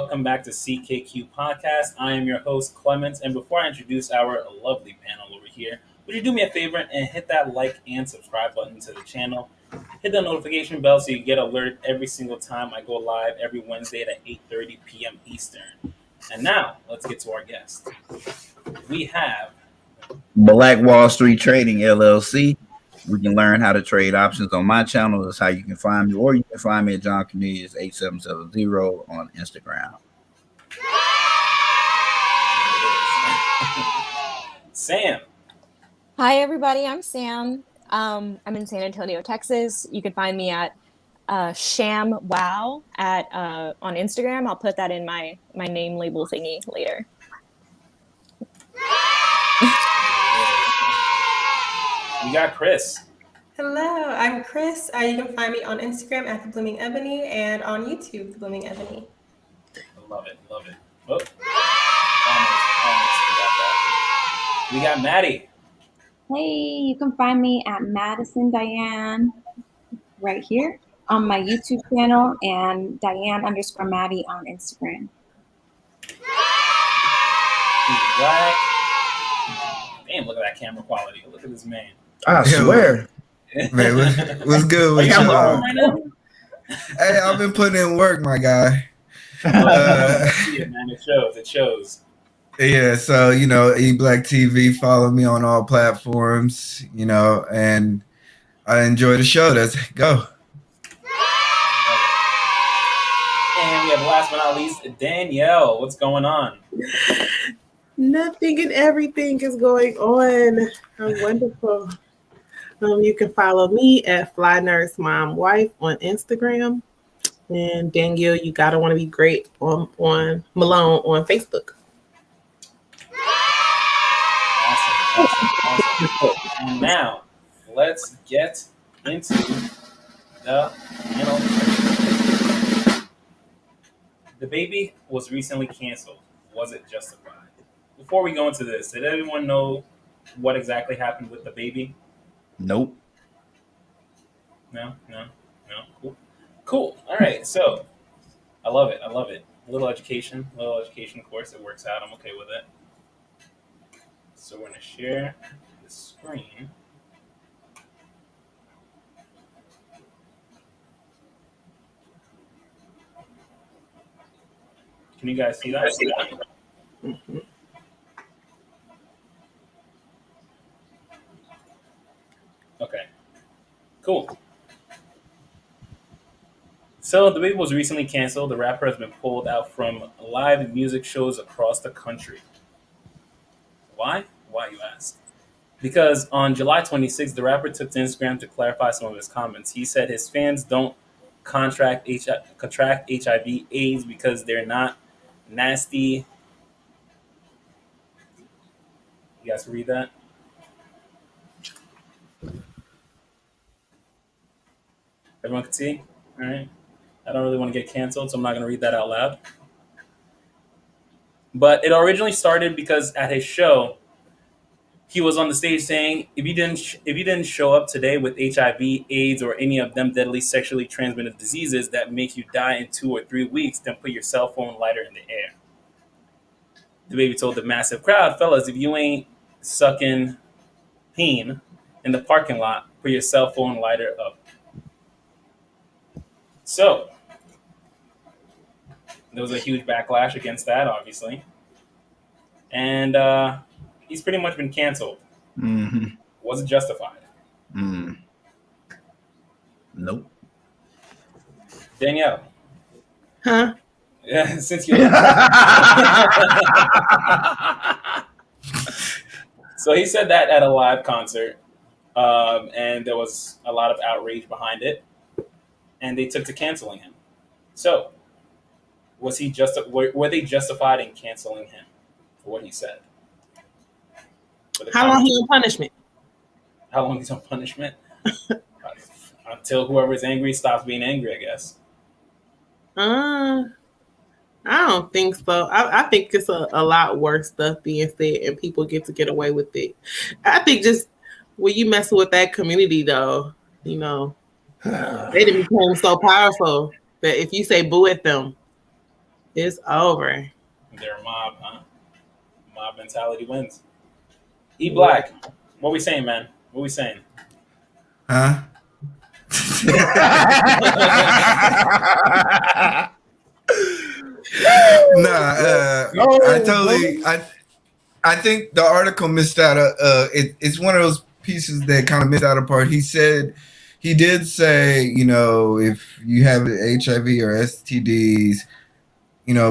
welcome back to CKQ Podcast. I am your host, Clement, and before I introduce our lovely panel over here, would you do me a favor and hit that like and subscribe button to the channel? Hit the notification bell so you get alerted every single time I go live every Wednesday at 8:30 p.m. Eastern. And now, let's get to our guest. We have Black Wall Street Trading LLC. We can learn how to trade options on my channel. That's how you can find me, or you can find me at John Cornelius 8770 on Instagram. Sam. Hi, everybody. I'm Sam. I'm in San Antonio, Texas. You can find me at ShamWow on Instagram. I'll put that in my name label thingy later. We got Chris. Hello, I'm Chris. You can find me on Instagram at The Blooming Ebony and on YouTube, The Blooming Ebony. Love it. Oh, almost forgot that. We got Maddie. Hey, you can find me at Madison Diane right here on my YouTube channel and Diane_Maddie on Instagram. He's black. Damn, look at that camera quality. Look at this man. I swear. Man, what's good with y'all? Hey, I've been putting in work, my guy. Man, it shows. Yeah, so eBlack TV, follow me on all platforms, and I enjoy the show. Let's go. And we have last but not least, Danielle. What's going on? Nothing and everything is going on. I'm wonderful. You can follow me at Fly Nurse Mom Wife on Instagram, and Danielle, you gotta want to be great on Malone on Facebook. Awesome. And now let's get into the panel. The Baby was recently canceled. Was it justified? Before we go into this, did everyone know what exactly happened with The Baby? Nope. No. Cool. All right. So, I love it. A little education course. It works out. I'm okay with it. So we're gonna share the screen. Can you guys see that? Mm-hmm. Okay. Cool. So, The Baby was recently canceled. The rapper has been pulled out from live music shows across the country. Why? Why, you ask? Because on July 26th, the rapper took to Instagram to clarify some of his comments. He said his fans don't contract HIV/AIDS because they're not nasty. You guys can read that? Everyone can see? All right. I don't really want to get canceled, so I'm not going to read that out loud. But it originally started because at his show, he was on the stage saying, if you didn't show up today with HIV, AIDS, or any of them deadly sexually transmitted diseases that make you die in 2 or 3 weeks, then put your cell phone lighter in the air. The Baby told the massive crowd, fellas, if you ain't sucking peen in the parking lot, put your cell phone lighter up. So, there was a huge backlash against that, obviously. And he's pretty much been canceled. Mm-hmm. Was it justified? Nope. Danielle. Huh? Yeah, since you So he said that at a live concert, and there was a lot of outrage behind it, and they took to canceling him. So, was he were they justified in canceling him for what he said? How long he on punishment? How long he's on punishment? Until whoever's angry stops being angry, I guess. I don't think so. I think it's a lot worse stuff being said, and people get to get away with it. I think just when you messing with that community, though, they done become so powerful that if you say boo at them, It's over. They're a mob, huh? Mob mentality wins. E Yeah. Black, what we saying, man? What we saying? Huh? Nah, I No, totally. bro. I think the article missed out. It's one of those pieces that kind of missed out a part. He did say, if you have HIV or STDs,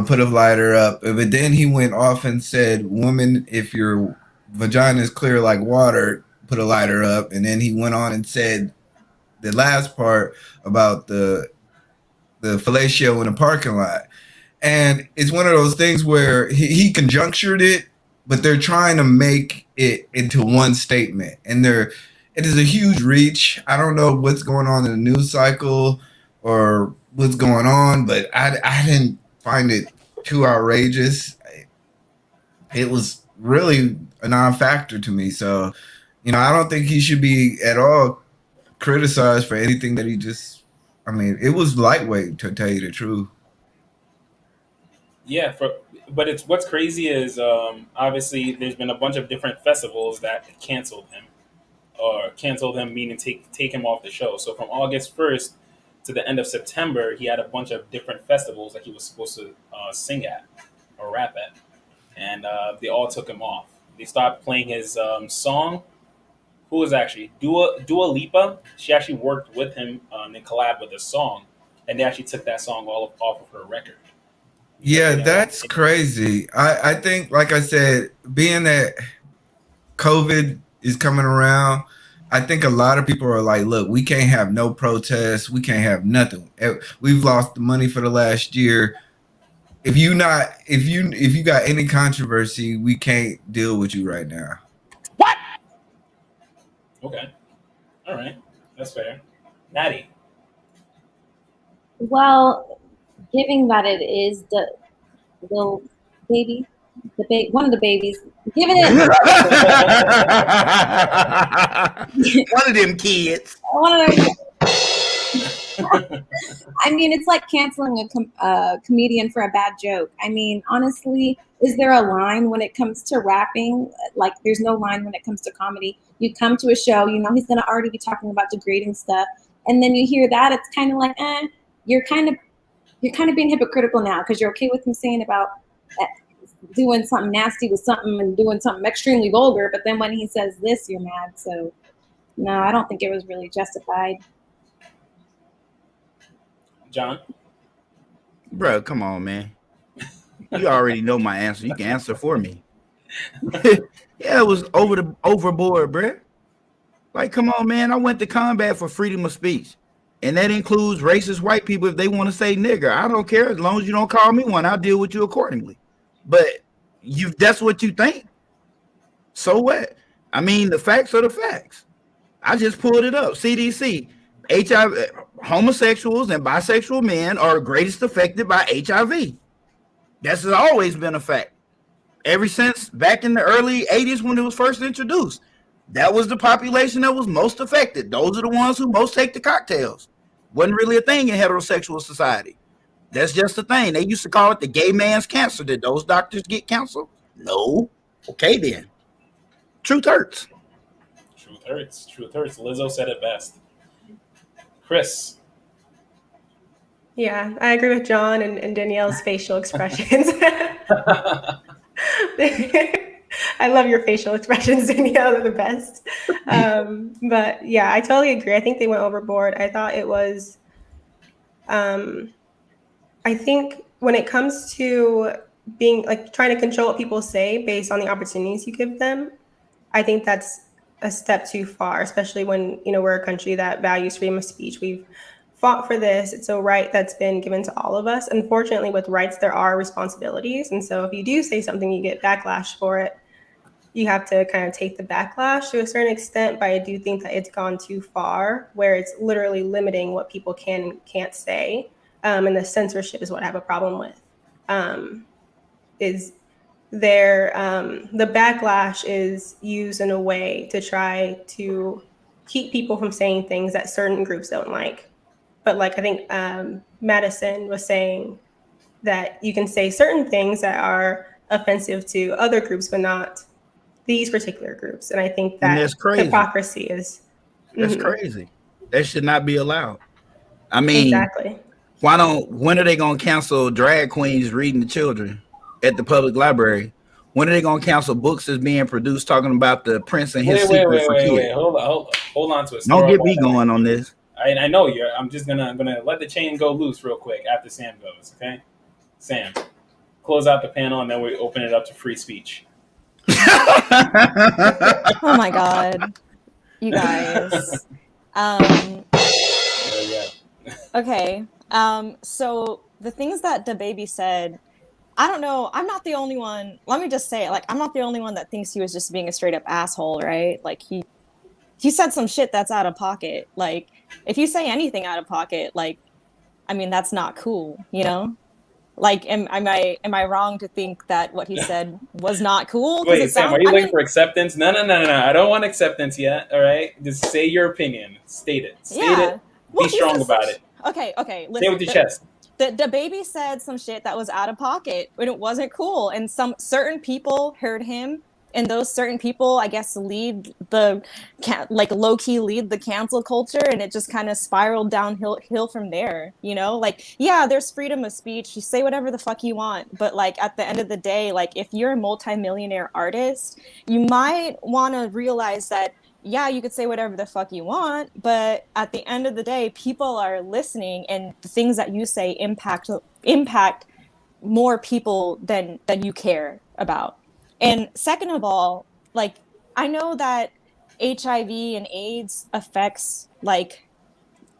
put a lighter up. But then he went off and said, woman, if your vagina is clear like water, put a lighter up. And then he went on and said the last part about the fellatio in the parking lot. And it's one of those things where he conjunctured it, but they're trying to make it into one statement. And it is a huge reach. I don't know what's going on in the news cycle or what's going on, but I didn't find it too outrageous. It was really a non-factor to me. So, I don't think he should be at all criticized for anything that I mean, it was lightweight, to tell you the truth. Yeah, but it's what's crazy is obviously there's been a bunch of different festivals that canceled him, or canceled him meaning take him off the show. So from August 1st to the end of September, he had a bunch of different festivals that he was supposed to sing at or rap at, and they all took him off. They stopped playing his song. Who was actually Dua Lipa? She actually worked with him and collabed with a song, and they actually took that song all off of her record because Yeah, they didn't want that's it. crazy. I think, like I said, being that COVID is coming around, I think a lot of people are like, look, we can't have no protests. We can't have nothing. We've lost the money for the last year. If you got any controversy, we can't deal with you right now. What? Okay, all right, that's fair. Natty. Well, given that it is the little baby, one of the babies, given it One of them kids. one of those. I mean, it's like canceling a comedian for a bad joke. I mean, honestly, is there a line when it comes to rapping? Like, there's no line when it comes to comedy. You come to a show, he's going to already be talking about degrading stuff, and then you hear that, it's kind of like, you're kind of being hypocritical now because you're okay with him saying about uh, doing something nasty with something and doing something extremely vulgar, but then when he says this, you're mad. So, no, I don't think it was really justified. John. Bro, come on, man. You already know my answer. You can answer for me. Yeah, it was overboard, bro. Like, come on, man. I went to combat for freedom of speech. And that includes racist white people if they want to say nigger. I don't care. As long as you don't call me one, I'll deal with you accordingly. But that's what you think. So what? I mean, the facts are the facts. I just pulled it up. CDC. HIV, homosexuals and bisexual men are greatest affected by HIV. That's always been a fact. Ever since back in the early 80s when it was first introduced. That was the population that was most affected. Those are the ones who most take the cocktails. Wasn't really a thing in heterosexual society. That's just a thing. They used to call it the gay man's cancer. Did those doctors get cancer? No. Okay, then. Truth hurts. Truth hurts. Truth hurts. Lizzo said it best. Chris. Yeah, I agree with John and Danielle's facial expressions. I love your facial expressions, Danielle. They're the best. But yeah, I totally agree. I think they went overboard. I thought it was, I think when it comes to being like trying to control what people say based on the opportunities you give them, I think that's a step too far, especially when, we're a country that values freedom of speech. We've fought for this. It's a right that's been given to all of us. Unfortunately, with rights, there are responsibilities. And so if you do say something, you get backlash for it. You have to kind of take the backlash to a certain extent, but I do think that it's gone too far where it's literally limiting what people can and can't say. And the censorship is what I have a problem with. Is there the backlash is used in a way to try to keep people from saying things that certain groups don't like. But like I think Madison was saying, that you can say certain things that are offensive to other groups, but not these particular groups. And I think And that that's crazy. hypocrisy is That's crazy. That should not be allowed. I mean, exactly. when are they gonna cancel drag queens reading to children at the public library? When are they gonna cancel books that's being produced talking about the prince and his secret for kids? Hold on to it. Don't get me going on this. I know you're. I'm gonna let the chain go loose real quick after Sam goes. Okay, Sam, close out the panel and then we open it up to free speech. Oh my god, you guys. Okay. So the things that DaBaby said, I don't know. I'm not the only one. Let me just say it. Like, I'm not the only one that thinks he was just being a straight up asshole, right? Like, he said some shit that's out of pocket. Like, if you say anything out of pocket, like, I mean, that's not cool, you know? Like, am I wrong to think that what he said was not cool? Wait, Sam, are you looking for acceptance? No. I don't want acceptance yet. All right, just say your opinion. State it. State it. Be strong about it. Okay. Listen, say it with your chest. The baby said some shit that was out of pocket and it wasn't cool. And some certain people heard him, and those certain people, I guess, lead the low key lead the cancel culture, and it just kind of spiraled downhill from there. You know, like, yeah, there's freedom of speech. You say whatever the fuck you want, but like at the end of the day, like if you're a multimillionaire artist, you might want to realize that. Yeah, you could say whatever the fuck you want, but at the end of the day, people are listening, and the things that you say impact more people than you care about. And second of all, like, I know that HIV and AIDS affects like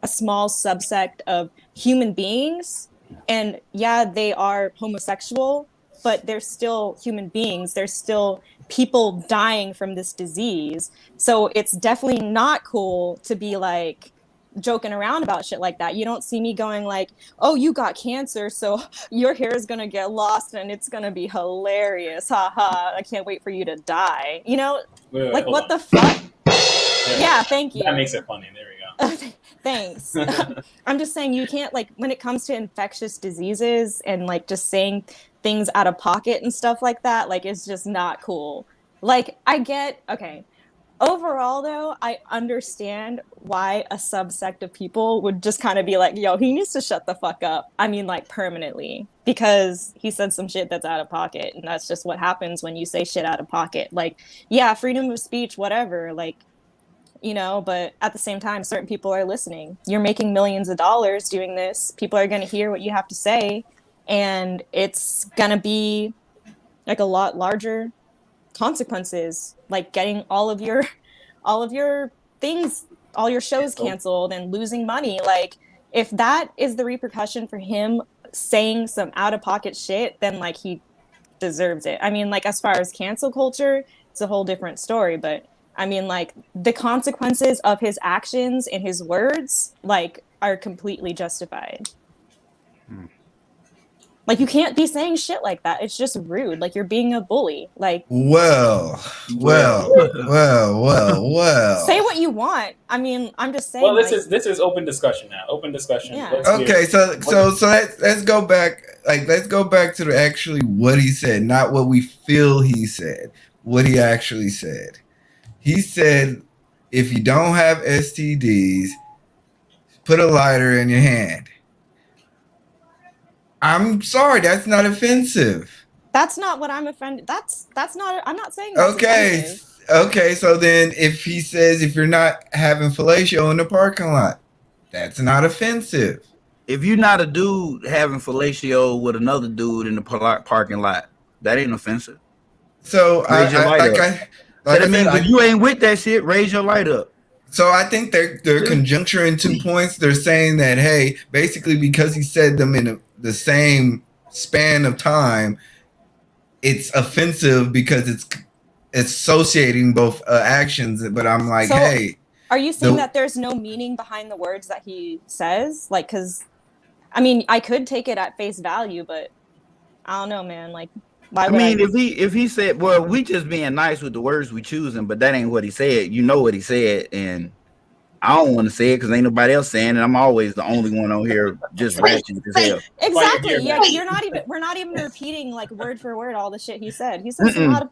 a small subsect of human beings, and yeah, they are homosexual, but they're still human beings. They're still people dying from this disease. So it's definitely not cool to be like joking around about shit like that. You don't see me going like, oh, you got cancer, so your hair is gonna get lost and it's gonna be hilarious. Ha ha, I can't wait for you to die. You know, wait, like what the fuck? Yeah, thank you. That makes it funny. There we go. Thanks. I'm just saying, you can't, like, when it comes to infectious diseases and like just saying things out of pocket and stuff like that, like, it's just not cool. Like, overall though, I understand why a subsect of people would just kind of be like, yo, he needs to shut the fuck up. I mean, like, permanently, because he said some shit that's out of pocket, and that's just what happens when you say shit out of pocket. Like, yeah, freedom of speech, whatever, like, you know, but at the same time, certain people are listening. You're making millions of dollars doing this. People are going to hear what you have to say, and it's going to be like a lot larger consequences, like getting all of your things, all your shows canceled and losing money. Like, if that is the repercussion for him saying some out of pocket shit, then like he deserves it. I mean, like, as far as cancel culture, it's a whole different story, but I mean, like, the consequences of his actions and his words, like, are completely justified. Like, you can't be saying shit like that. It's just rude. Like, you're being a bully. Like, well. Say what you want. I mean, I'm just saying. Well, this is open discussion now. Open discussion. Yeah. Okay, so let's go back. Like, let's go back to actually what he said, not what we feel he said. What he actually said. He said, if you don't have STDs, put a lighter in your hand. I'm sorry, that's not offensive. That's not what I'm offended. That's not. I'm not saying that's offensive. Okay. So then, if he says if you're not having fellatio in the parking lot, that's not offensive. If you're not a dude having fellatio with another dude in the parking lot, that ain't offensive. So raise your light up. If you ain't with that shit, raise your light up. So I think they're conjuncture in 2 points. They're saying that, hey, basically because he said them in the same span of time, it's offensive because it's associating both actions. But I'm like, so, hey. Are you saying that there's no meaning behind the words that he says? Like, because, I mean, I could take it at face value, but I don't know, man. Like, why would if he said, well, we just being nice with the words we choosing, but that ain't what he said. You know what he said, and I don't want to say it because ain't nobody else saying it. I'm always the only one on here just ratchet as hell. Exactly. here Yeah, now. we're not even repeating like word for word all the shit he said. He says a lot of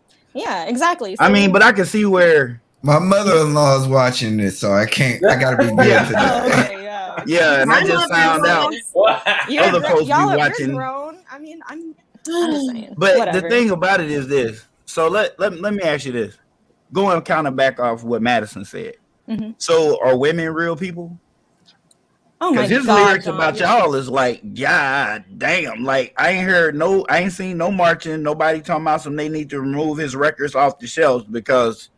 exactly. So I mean, but I can see where My mother-in-law is watching this, so I gotta be good Yeah. today. Oh, okay, yeah. yeah, and I My just found out You're other folks be y'all are, we're watching. grown. I mean, I'm just saying. But Whatever. the thing about it is this. So let me ask you this. Going kind of back off what Madison said. Mm-hmm. So are women real people? Oh my Because his God, lyrics John. about y'all is like, God damn. Like I ain't seen no marching, nobody talking about some they need to remove his records off the shelves because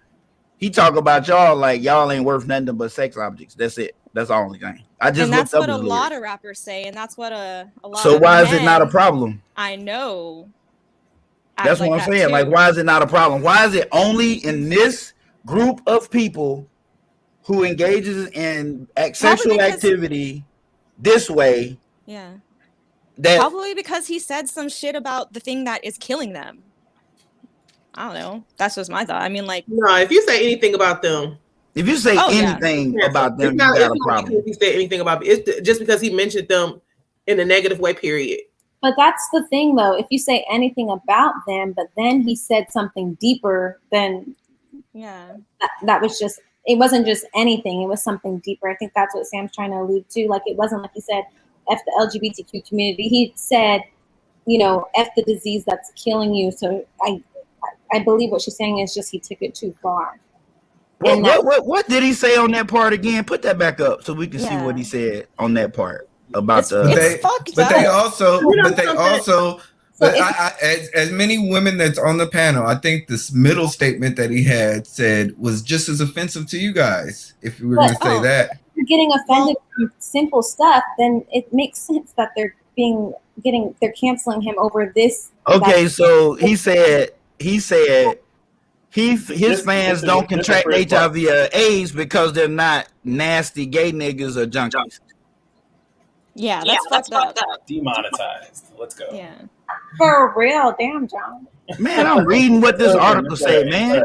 he talk about y'all like y'all ain't worth nothing but sex objects. That's it. That's the only thing. I just And that's looked up what a his lot lyrics. of rappers say, and that's what a lot So of why is it not a men problem? I know act That's like what I'm that saying. Like, too. why is it not a problem? Why is it only in this group of people who engages in sexual because- activity this way Yeah. that Probably because he said some shit about the thing that is killing them. I don't know. That's just my thought. I mean, like, No, if you say anything about them, if you say Oh, yeah. anything about them, it's not, you got it's a not because problem. he said anything about it. It's just because he mentioned them in a negative way, period. But that's the thing, though. If you say anything about them, but then he said something deeper, then yeah. that was just, it wasn't just anything. It was something deeper. I think that's what Sam's trying to allude to. Like, it wasn't like he said, F the LGBTQ community. He said, you know, F the disease that's killing you. So I believe what she's saying is just he took it too far. What did he say on that part again? Put that back up so we can see what Yeah. he said on that part about It's fucked But up. they also, You know but they something? also, So but as many women that's on the panel, I think this middle statement that he had said was just as offensive to you guys. If you were going to say that, if you're getting offended from simple stuff, then it makes sense that they're canceling him over this. Okay, so he said his fans don't contract HIV or AIDS because they're not nasty gay niggas or junkies. Yeah, that's fucked up. Demonetized. Let's go. Yeah. For real, damn, John. Man, I'm reading what this article said, man.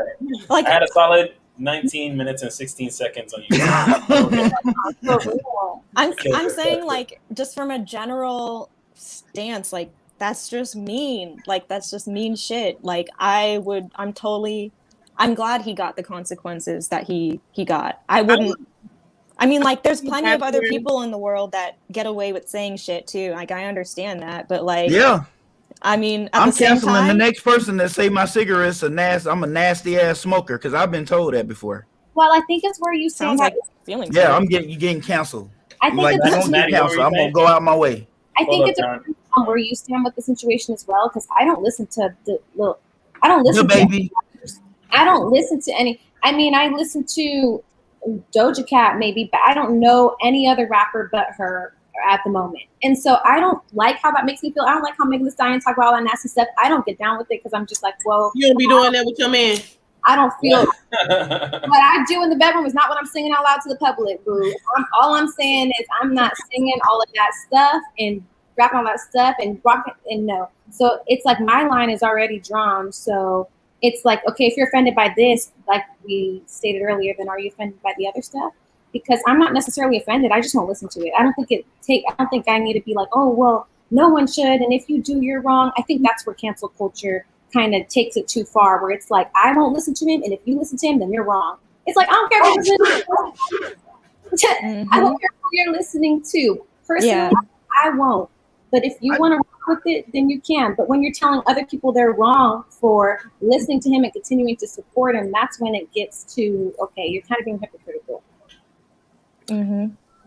Like, I had a solid 19 minutes and 16 seconds on you. For real. I'm saying, like, just from a general stance, like, that's just mean. Like, that's just mean shit. Like, I'm glad he got the consequences that he got. I wouldn't. I mean, like, there's plenty of other people in the world that get away with saying shit too. Like, I understand that, but like, yeah, I mean, at I'm the same canceling time, the next person that say my cigarettes are nasty. I'm a nasty ass smoker because I've been told that before. Well, I think it's where you stand. sounds like feelings. Yeah, hurt. you getting canceled. I think Like, it's you don't get Maddie, what were canceled. you I'm gonna saying? go out my way. I think Hold it's up, John. on where you stand with the situation as well, because I don't listen to I don't listen The baby. I don't listen to any. I mean, I listen to Doja Cat maybe, but I don't know any other rapper but her at the moment. And so I don't like how that makes me feel. I don't like how Megan Thee Stallion talk about all that nasty stuff. I don't get down with it because I'm just like, whoa. You don't be doing that with your man. I don't feel what I do in the bedroom is not what I'm singing out loud to the public, boo. All I'm saying is I'm not singing all of that stuff and rapping all that stuff and rocking and no. So it's like my line is already drawn. So it's like, okay, if you're offended by this, like we stated earlier, then are you offended by the other stuff? Because I'm not necessarily offended. I just won't listen to it. I don't think I need to be like, oh, well, no one should. And if you do, you're wrong. I think that's where cancel culture kind of takes it too far, where it's like, I won't listen to him. And if you listen to him, then you're wrong. It's like, I don't care if you're listening. I don't care who you're listening to. Personally, I won't. But if you want to rock with it, then you can. But when you're telling other people they're wrong for listening to him and continuing to support him, that's when it gets to, okay, you're kind of being hypocritical. Mm-hmm.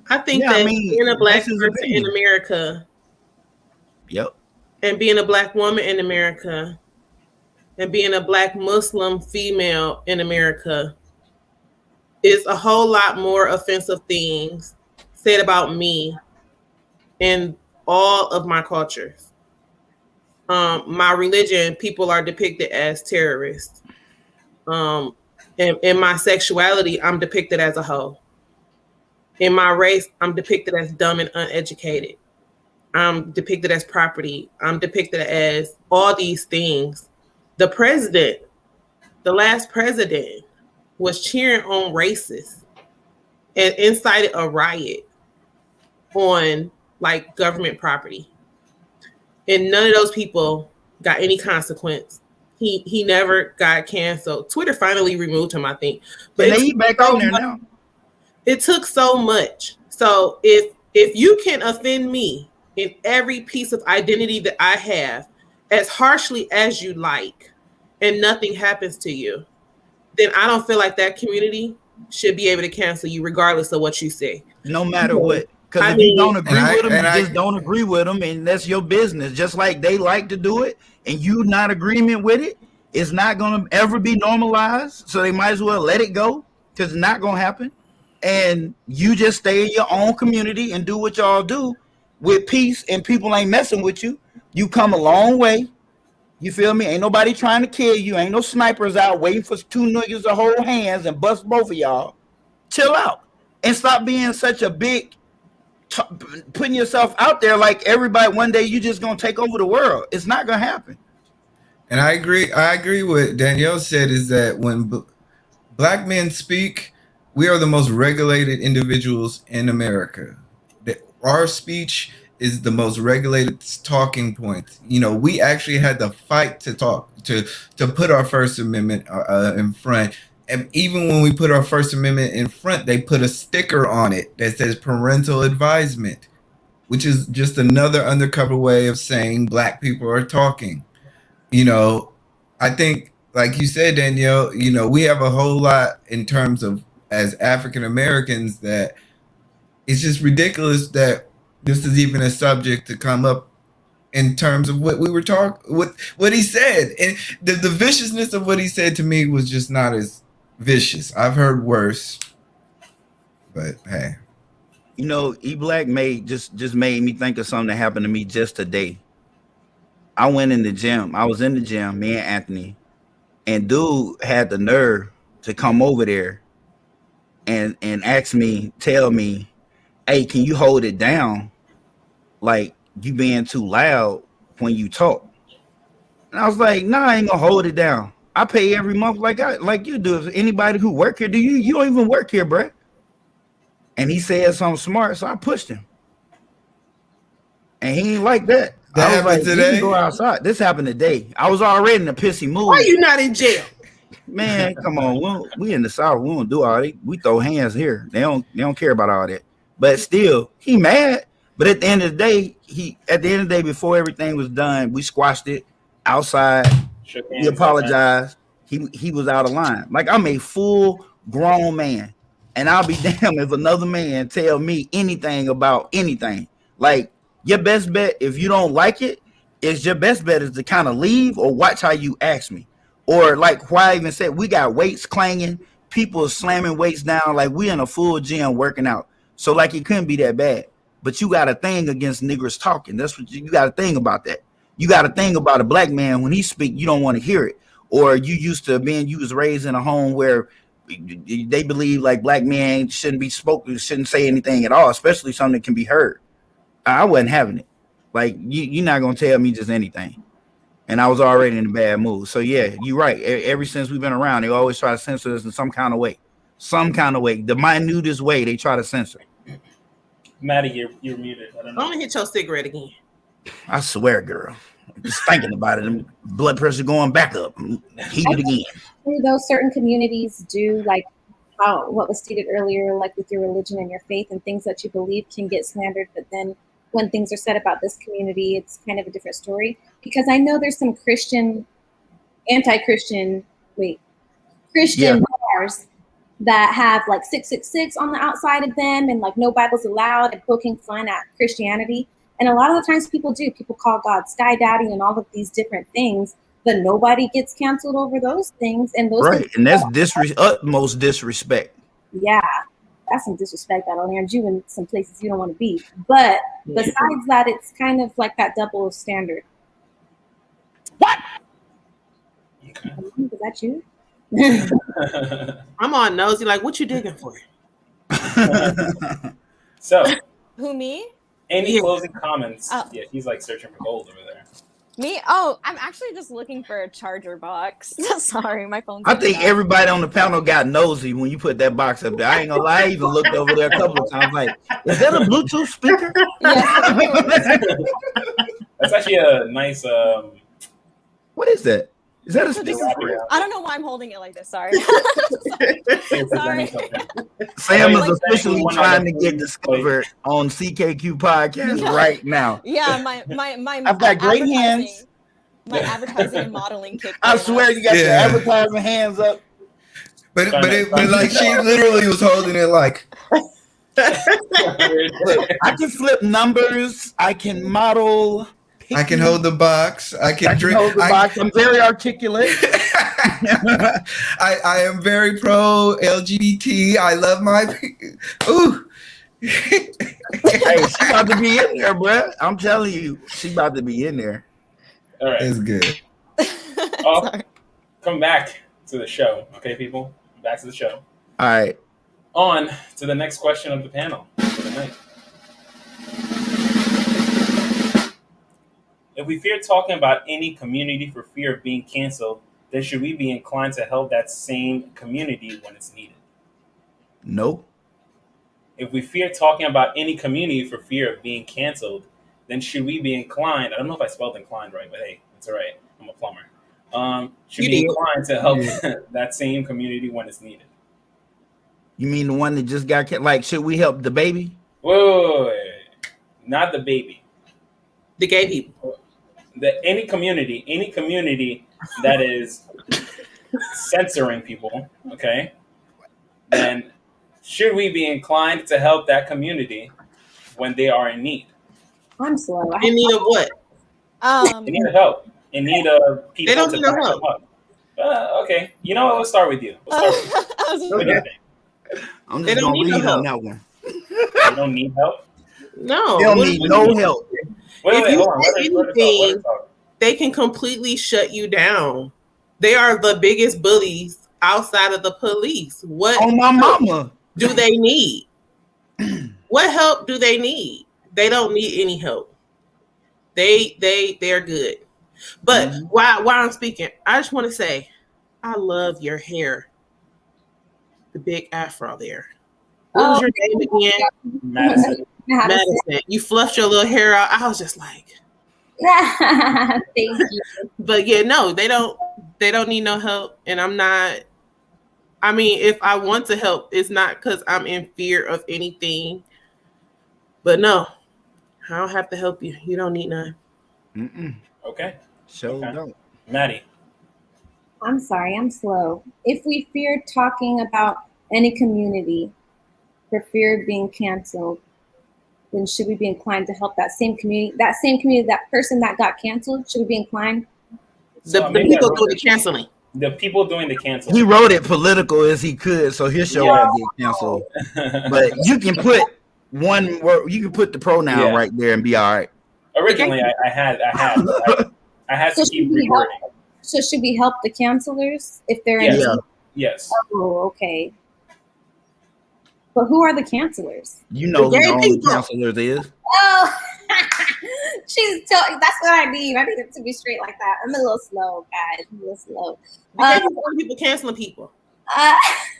I think being a black person in America, and being a black woman in America, and being a black Muslim female in America is a whole lot more offensive things said about me in all of my cultures. My religion, people are depicted as terrorists. In my sexuality, I'm depicted as a hoe. In my race, I'm depicted as dumb and uneducated. I'm depicted as property. I'm depicted as all these things. The president, the last president, was cheering on racists and incited a riot on like government property. And none of those people got any consequence. He never got canceled. Twitter finally removed him, I think. But And he back on there now. It took so much. So if you can offend me in every piece of identity that I have as harshly as you like, and nothing happens to you, then I don't feel like that community should be able to cancel you regardless of what you say. No matter what. Because if you don't agree with them, you just don't agree with them, and that's your business. Just like they like to do it, and you not agreement with it, it's not going to ever be normalized. So they might as well let it go, because it's not going to happen. And you just stay in your own community and do what y'all do with peace, and people ain't messing with you. You come a long way. You feel me? Ain't nobody trying to kill you. Ain't no snipers out waiting for two niggas to hold hands and bust both of y'all. Chill out and stop being such a big, putting yourself out there like everybody. One day you just gonna take over the world. It's not gonna happen. And I agree with Danielle said, is that when black men speak, we are the most regulated individuals in America. Our speech is the most regulated talking point. You know, we actually had to fight to talk, to put our First Amendment in front. And even when we put our First Amendment in front, they put a sticker on it that says parental advisement, which is just another undercover way of saying black people are talking. You know, I think, like you said, Danielle, you know, we have a whole lot in terms of as African Americans that it's just ridiculous that this is even a subject to come up in terms of what we were talking, what he said. And the viciousness of what he said to me was just not as vicious. I've heard worse, but hey. You know, E-Black just made me think of something that happened to me just today. I went in the gym. I was in the gym, me and Anthony, and dude had the nerve to come over there and ask me, tell me, hey, can you hold it down? Like, you being too loud when you talk. And I was like, nah, I ain't gonna hold it down. I pay every month like you do. If anybody who work here, you don't even work here, bruh. And he said something smart, so I pushed him. And he ain't like that. That I was happened like, today? you can go outside. This happened today. I was already in a pissy mood. Why are you not in jail? Man, come on. We in the South. We don't do all that. We throw hands here. They don't care about all that. But still, he mad. But at the end of the day, before everything was done, we squashed it outside. He apologized. He was out of line. Like, I'm a full grown man. And I'll be damned if another man tell me anything about anything. Like, your best bet, if you don't like it, is your best bet is to kind of leave or watch how you ask me. Or like why I even said we got weights clanging, people slamming weights down, like we in a full gym working out. So like it couldn't be that bad. But you got a thing against niggers talking. That's what you got a thing about that. You got a thing about a black man when he speak, you don't want to hear it. Or you was raised in a home where they believe like black men shouldn't be spoken, shouldn't say anything at all, especially something that can be heard. I wasn't having it. Like you're not gonna tell me just anything. And I was already in a bad mood. So yeah, you're right. Ever since we've been around, they always try to censor us in some kind of way. The minutest way they try to censor. Maddie, you're muted. I don't know. I'm gonna hit your cigarette again. I swear, girl. Just thinking about it, blood pressure going back up. Heat it again. Those certain communities do, like how what was stated earlier, like with your religion and your faith and things that you believe can get slandered, but then when things are said about this community, it's kind of a different story. Because I know there's some Christian bars that have like 666 on the outside of them and like no Bibles allowed and poking fun at Christianity. And a lot of the times people call God Sky Daddy and all of these different things, but nobody gets canceled over those things. And those right, and that's utmost disrespect. Yeah, that's some disrespect that'll land you in some places you don't want to be. But besides that, it's kind of like that double standard. What? Okay. Is that you? I'm on nosy, like, what you digging for? So, Who, me? any closing comments? Oh. Yeah, he's like searching for gold over there. Me? Oh, I'm actually just looking for a charger box. Sorry, my phone's. I think everybody on the panel got nosy when you put that box up there. I ain't gonna lie, I even looked over there a couple of times. Like, is that a Bluetooth speaker? That's actually a nice. What is that? Is that a speaker? I don't know why I'm holding it like this. Sorry. Sorry. Sam is officially trying to get discovered on CKQ podcast right now. Yeah, my I've got great hands. My advertising and modeling kick. I swear you got your advertising hands up. But like she literally was holding it like. I can flip numbers. I can model. I can hold the box. I can drink. Hold the box. I'm very articulate. I am very pro LGBT. I love my. Ooh. Hey, she about to be in there, bro. I'm telling you, she about to be in there. All right, it's good. Come back to the show, okay, people. Back to the show. All right. On to the next question of the panel for the night. If we fear talking about any community for fear of being canceled, then should we be inclined to help that same community when it's needed? No. If we fear talking about any community for fear of being canceled, then should we be inclined? I don't know if I spelled inclined right, but hey, it's all right. I'm a plumber. Should be inclined to help that same community when it's needed. You mean the one that just got like? Should we help the baby? Whoa, not the baby. The gay people. Any community that is censoring people, okay, then should we be inclined to help that community when they are in need? I'm slow. In need of what? In need of help. In need of people. They don't need no help. Okay, you know what? Let's start with you. Let's start with you. I'm just gonna read on that one. They don't need help. No, they don't need no help. If you say anything, they can completely shut you down. They are the biggest bullies outside of the police. What on my mama do they need? What help do they need? They don't need any help. They're good. But while I'm speaking, I just want to say, I love your hair. The big afro there. What was your name again? Madison. Madison. You fluffed your little hair out. I was just like, thank you. But yeah, no, they don't need no help. And I'm not, I mean, if I want to help, it's not because I'm in fear of anything. But no, I don't have to help you. You don't need none. Okay. Don't. Maddie. I'm sorry, I'm slow. If we fear talking about any community for fear of being canceled, then should we be inclined to help that same community, that person that got canceled? Should we be inclined? The people doing the canceling. The people doing the canceling. He wrote it political as he could, so his show won't get canceled. But you can put one word. You can put the pronoun right there and be all right. Originally, I had to keep recording. So should we help the cancelers if they're in? Yes. Oh, okay. But who are the cancelers? You know who the only cancelers is. Oh, that's what I need. I need it to be straight like that. I'm a little slow, guys. I'm a little slow. Gay people canceling people.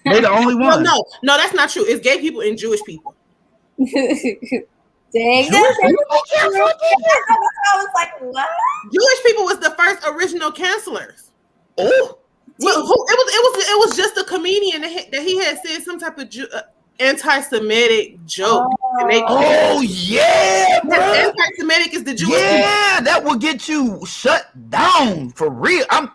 They're the only one. No, that's not true. It's gay people and Jewish people. Dang. I was like, what? Jewish people was the first original cancelers. Oh, it was just a comedian that he had said some type of anti-Semitic joke. Yeah, bro. Anti-Semitic is the Jewish people. That will get you shut down for real. I'm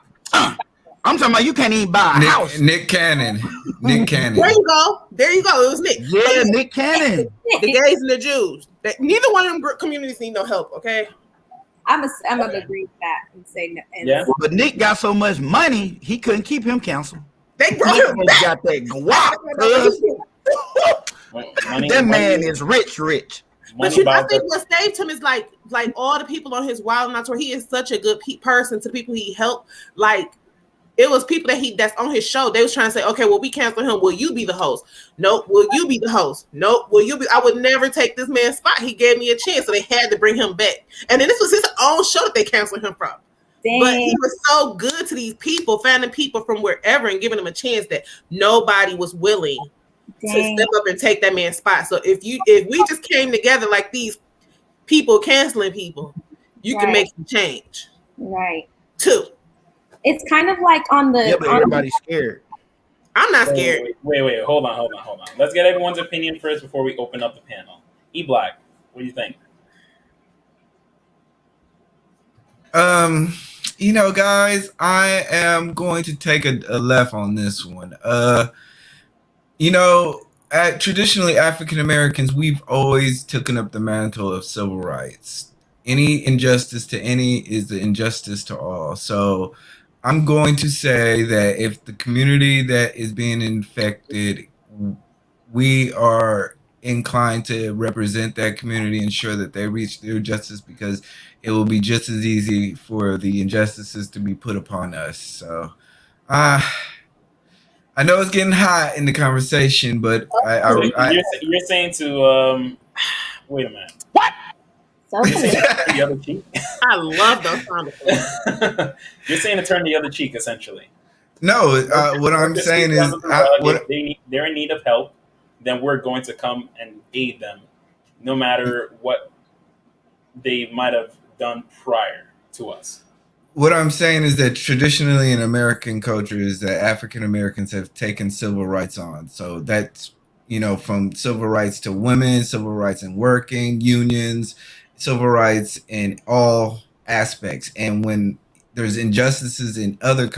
talking about you can't even buy a house. Nick Cannon. There you go. It was Nick. Yeah, Nick Cannon. The gays and the Jews. Neither one of them communities need no help. Okay. I'm gonna agree with that and say no. Yeah. But Nick got so much money he couldn't keep him canceled. They brought him back. Got that guap. That man is rich. But I think what saved him is like all the people on his wild nights where he is such a good person to the people he helped. Like It was people that's on his show. They was trying to say, okay, well, we cancel him. Will you be the host? Nope. Will you be the host? Nope. Will you be? I would never take this man's spot. He gave me a chance, so they had to bring him back. And then this was his own show that they canceled him from. Dang. But he was so good to these people, finding people from wherever and giving them a chance that nobody was willing to step up and take that man's spot. So if we just came together like these people canceling people, you can make some change. Right. Too. It's kind of like on the. Yeah, but everybody's scared. I'm not scared. Wait. Hold on. Let's get everyone's opinion first before we open up the panel. E Black, what do you think? Guys, I am going to take a left on this one. Traditionally African Americans, we've always taken up the mantle of civil rights. Any injustice to any is the injustice to all. So I'm going to say that if the community that is being infected, we are inclined to represent that community, ensure that they reach their justice, because it will be just as easy for the injustices to be put upon us. So I know it's getting hot in the conversation, but you're saying to wait a minute. What? The other cheek? I love those comments. You're saying to turn the other cheek, essentially. No, what I'm saying is, they're in need of help, then we're going to come and aid them, no matter what they might have done prior to us. What I'm saying is that traditionally in American culture is that African Americans have taken civil rights on. So that's, from civil rights to women, civil rights in working, unions, civil rights in all aspects. And when there's injustices in other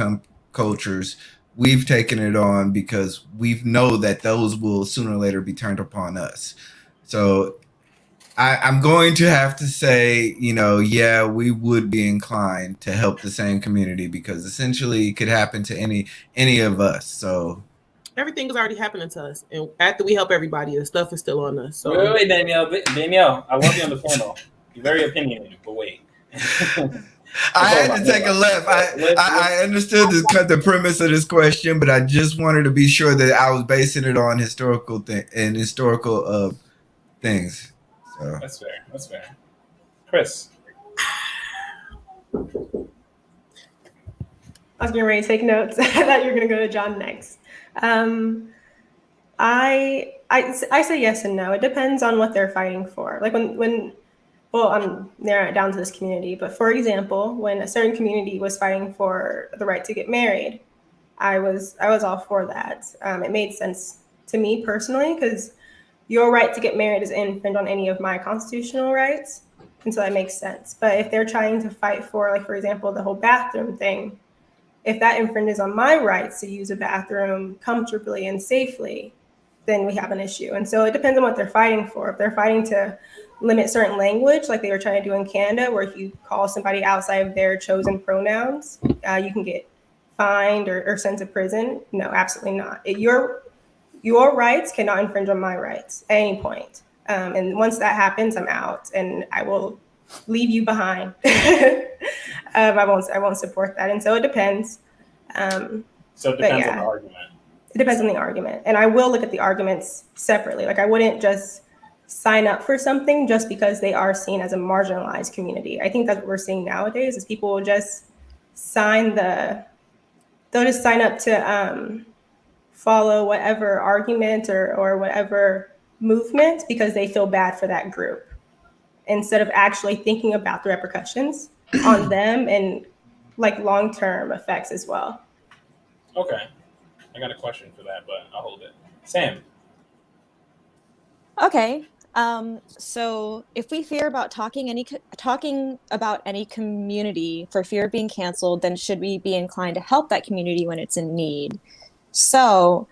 cultures, we've taken it on because we know that those will sooner or later be turned upon us. So I'm going to have to say, we would be inclined to help the same community, because essentially it could happen to any of us. So everything is already happening to us, and after we help everybody, the stuff is still on us. So wait, Danielle, I love you on the panel. You're very opinionated, but wait. I had to take a left. I understood the premise of this question, but I just wanted to be sure that I was basing it on historical things. So. That's fair. Chris. I was getting ready to take notes. I thought you were going to go to John next. I say yes and no. It depends on what they're fighting for. Like I'm narrowing it down to this community, but for example, when a certain community was fighting for the right to get married, I was all for that. It made sense to me personally, because your right to get married is infringed on any of my constitutional rights, and so that makes sense. But if they're trying to fight for, like, for example, the whole bathroom thing, if that infringes on my rights to use a bathroom comfortably and safely, then we have an issue. And so it depends on what they're fighting for. If they're fighting to limit certain language, like they were trying to do in Canada, where if you call somebody outside of their chosen pronouns, you can get fined or sent to prison. No, absolutely not. Your rights cannot infringe on my rights at any point. And once that happens, I'm out, and I will leave you behind. I won't support that. And so it depends. So it depends on the argument. It depends on the argument. And I will look at the arguments separately. Like, I wouldn't just sign up for something just because they are seen as a marginalized community. I think that's what we're seeing nowadays, is people will just they'll just sign up to follow whatever argument or whatever movement because they feel bad for that group, instead of actually thinking about the repercussions on them and like long-term effects as well. Okay. I got a question for that, but I'll hold it. Sam. Okay. So if we fear about talking about any community for fear of being canceled, then should we be inclined to help that community when it's in need? So,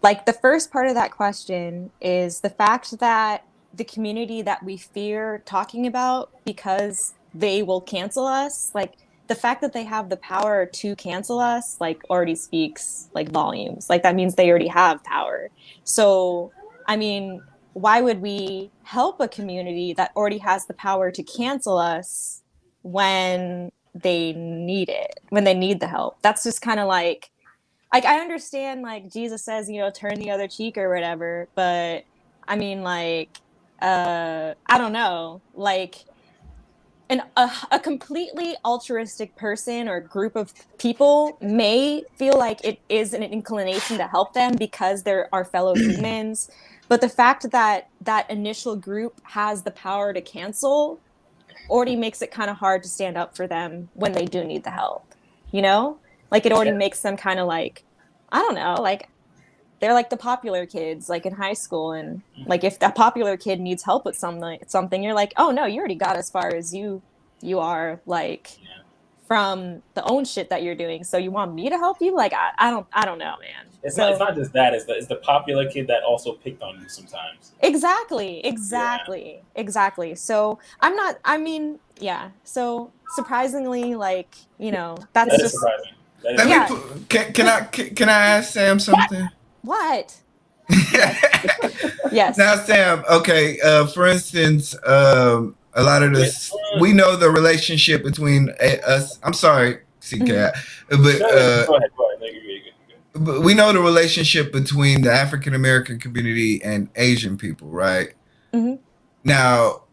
like, the first part of that question is the fact that the community that we fear talking about because they will cancel us, like, the fact that they have the power to cancel us, like, already speaks, like, volumes. Like, that means they already have power. So, I mean, why would we help a community that already has the power to cancel us when they need it, when they need the help. That's just kind of like I understand, like Jesus says, turn the other cheek or whatever, but I mean, like, I don't know, like a completely altruistic person or group of people may feel like it is an inclination to help them because they're our fellow humans, but the fact that that initial group has the power to cancel already makes it kind of hard to stand up for them when they do need the help, like it already makes them kind of like, I don't know, like they're like the popular kids like in high school, and like if that popular kid needs help with something, you're like, oh no, you already got as far as you are, like from the own shit that you're doing, so you want me to help you? Like I don't know, man. It's not just that, it's the popular kid that also picked on you sometimes. Exactly. So so surprisingly, like, that's That is just surprising. Can I ask Sam something? what. Yes. Now, Sam, okay, for instance, a lot of this, we know the relationship between us. I'm sorry, CK, but Go ahead. No, you're good. but we know the relationship between the African American community and Asian people, right? Mm-hmm. Now,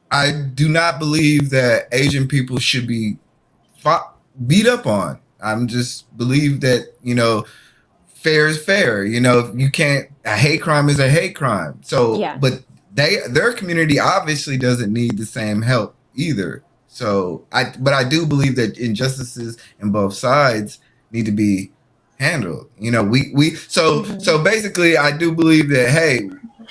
I do not believe that Asian people should be beat up on. I'm just believe that, fair is fair. You can't, a hate crime is a hate crime. So, Yeah. but their community obviously doesn't need the same help either. So but I do believe that injustices in both sides need to be handled. So basically I do believe that, hey,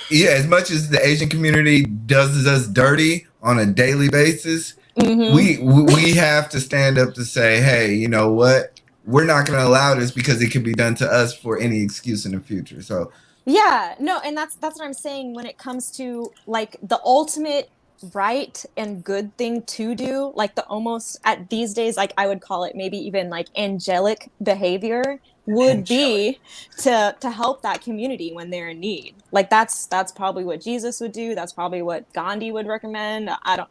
yeah, as much as the Asian community does us dirty on a daily basis, we have to stand up to say, hey, you know what? We're not going to allow this because it could be done to us for any excuse in the future. So yeah, no, and that's what I'm saying when it comes to like the ultimate right and good thing to do, like the almost at these days, like I would call it maybe even like angelic behavior would be to help that community when they're in need. Like that's probably what Jesus would do. That's probably what Gandhi would recommend.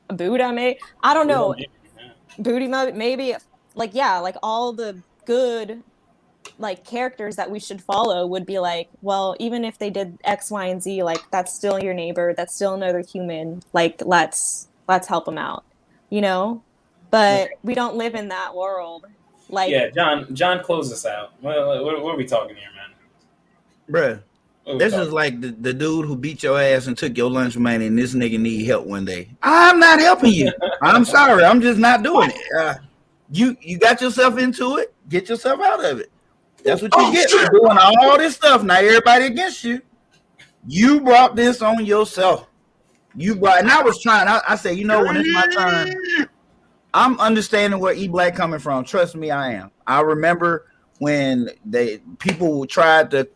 Buddha I don't know. Buddha maybe, like, yeah, like all the good like characters that we should follow would be like, well, even if they did X, Y, and Z, like that's still your neighbor, that's still another human, like let's help them out, but we don't live in that world. Like, yeah, John, close us out. What are we talking here, man? Bruh, this is like the dude who beat your ass and took your lunch money, and this nigga need help one day. I'm not helping you. I'm sorry, I'm just not doing it. You got yourself into it, get yourself out of it. That's what you get for doing all this stuff. Now everybody against you. You brought this on yourself. And I was trying. I said, when it's my turn, I'm understanding where E-Black coming from. Trust me, I am. I remember when people tried to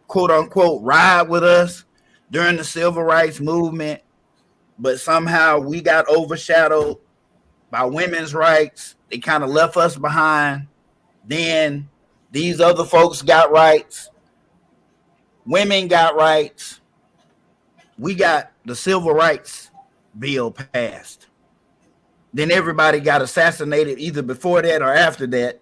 quote unquote ride with us during the civil rights movement, but somehow we got overshadowed by women's rights. They kind of left us behind. Then these other folks got rights. Women got rights. We got the civil rights bill passed. Then everybody got assassinated either before that or after that.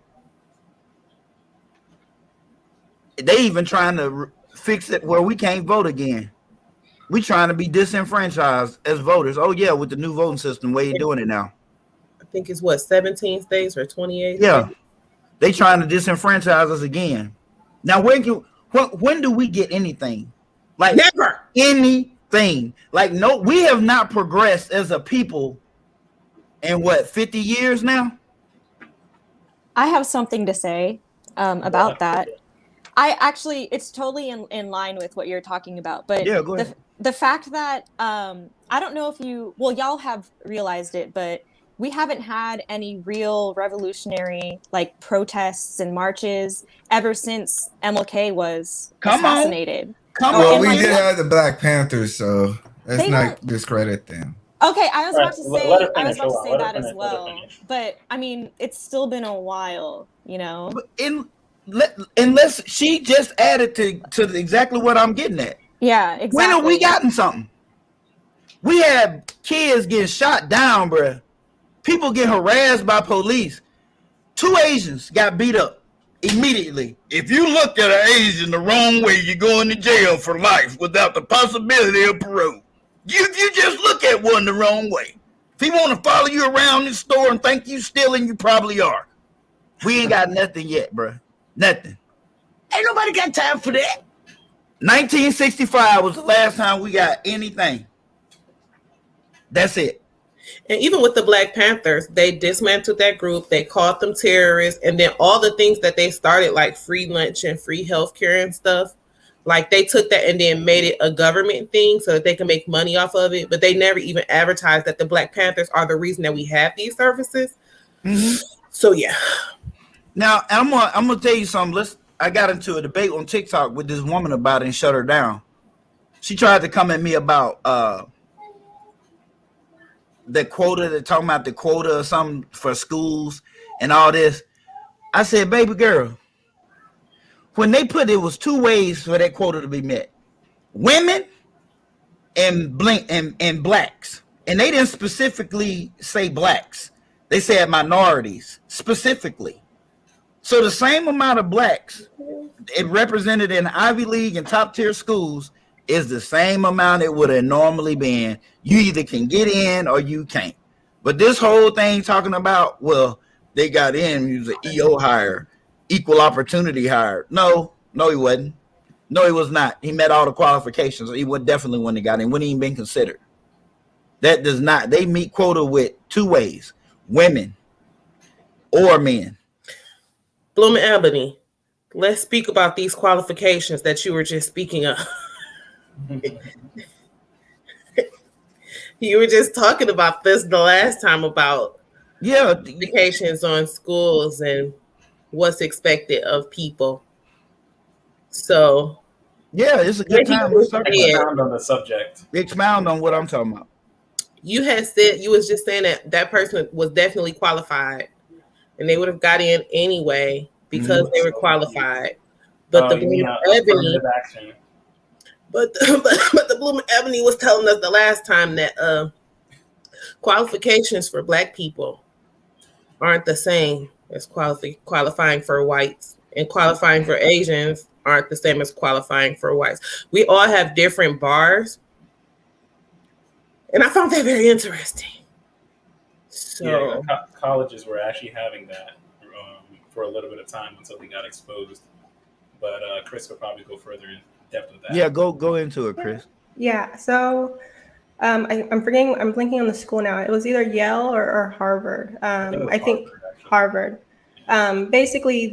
They even trying to fix it where we can't vote again. We trying to be disenfranchised as voters. Oh yeah, with the new voting system, way you doing it now. I think it's 17 states or 28. Yeah. They trying to disenfranchise us again. Now, when do we get anything? Like never anything. Like no, we have not progressed as a people in 50 years now. I have something to say about that. I actually, it's totally in line with what you're talking about. But yeah, go ahead. The fact that I don't know if y'all have realized it, but we haven't had any real revolutionary like protests and marches ever since MLK was assassinated. Well, we did have the Black Panthers, so let's not discredit them. Okay, I was about to say that as well. But I mean, it's still been a while, Unless she just added to exactly what I'm getting at. Yeah, exactly. When have we gotten something? We have kids getting shot down, bruh. People get harassed by police. 2 Asians got beat up immediately. If you look at an Asian the wrong way, you're going to jail for life without the possibility of parole. If you just look at one the wrong way. If he want to follow you around the store and think you stealing, you probably are. We ain't got nothing yet, bro. Nothing. Ain't nobody got time for that. 1965 was the last time we got anything. That's it. And even with the Black Panthers, they dismantled that group. They called them terrorists. And then all the things that they started, like free lunch and free healthcare and stuff, like they took that and then made it a government thing so that they can make money off of it. But they never even advertised that the Black Panthers are the reason that we have these services. Mm-hmm. So, yeah. Now, I'm gonna tell you something. I got into a debate on TikTok with this woman about it and shut her down. She tried to come at me about the quota. They're talking about the quota or something for schools and all this. I said, baby girl, when they put it was 2 ways for that quota to be met: women and blacks. And they didn't specifically say blacks. They said minorities specifically. So the same amount of blacks it represented in Ivy League and top tier schools is the same amount it would have normally been. You either can get in or you can't. But this whole thing talking about, well, they got in, he was an EO hire, equal opportunity hire. No, he wasn't. No, he was not. He met all the qualifications. He would definitely when he got in, wouldn't even been considered. That does not, they meet quota with 2 ways: women or men. Bloom and Ebony, let's speak about these qualifications that you were just speaking of. You were just talking about this the last time about qualifications on schools and what's expected of people. So, yeah, it's a good time. Let's expound on the subject. Expound on what I'm talking about. You had said, you was just saying that person was definitely qualified and they would have got in anyway because they were qualified. But the Bloom Ebony, but the Bloom Ebony was telling us the last time that qualifications for Black people aren't the same as qualifying for whites, and qualifying for Asians aren't the same as qualifying for whites. We all have different bars, and I found that very interesting. So colleges were actually having that for a little bit of time until they got exposed. But Chris could probably go further in depth with that. Yeah, go into it, Chris. Yeah. So I'm blinking on the school now. It was either Yale or Harvard. I think Harvard. Basically,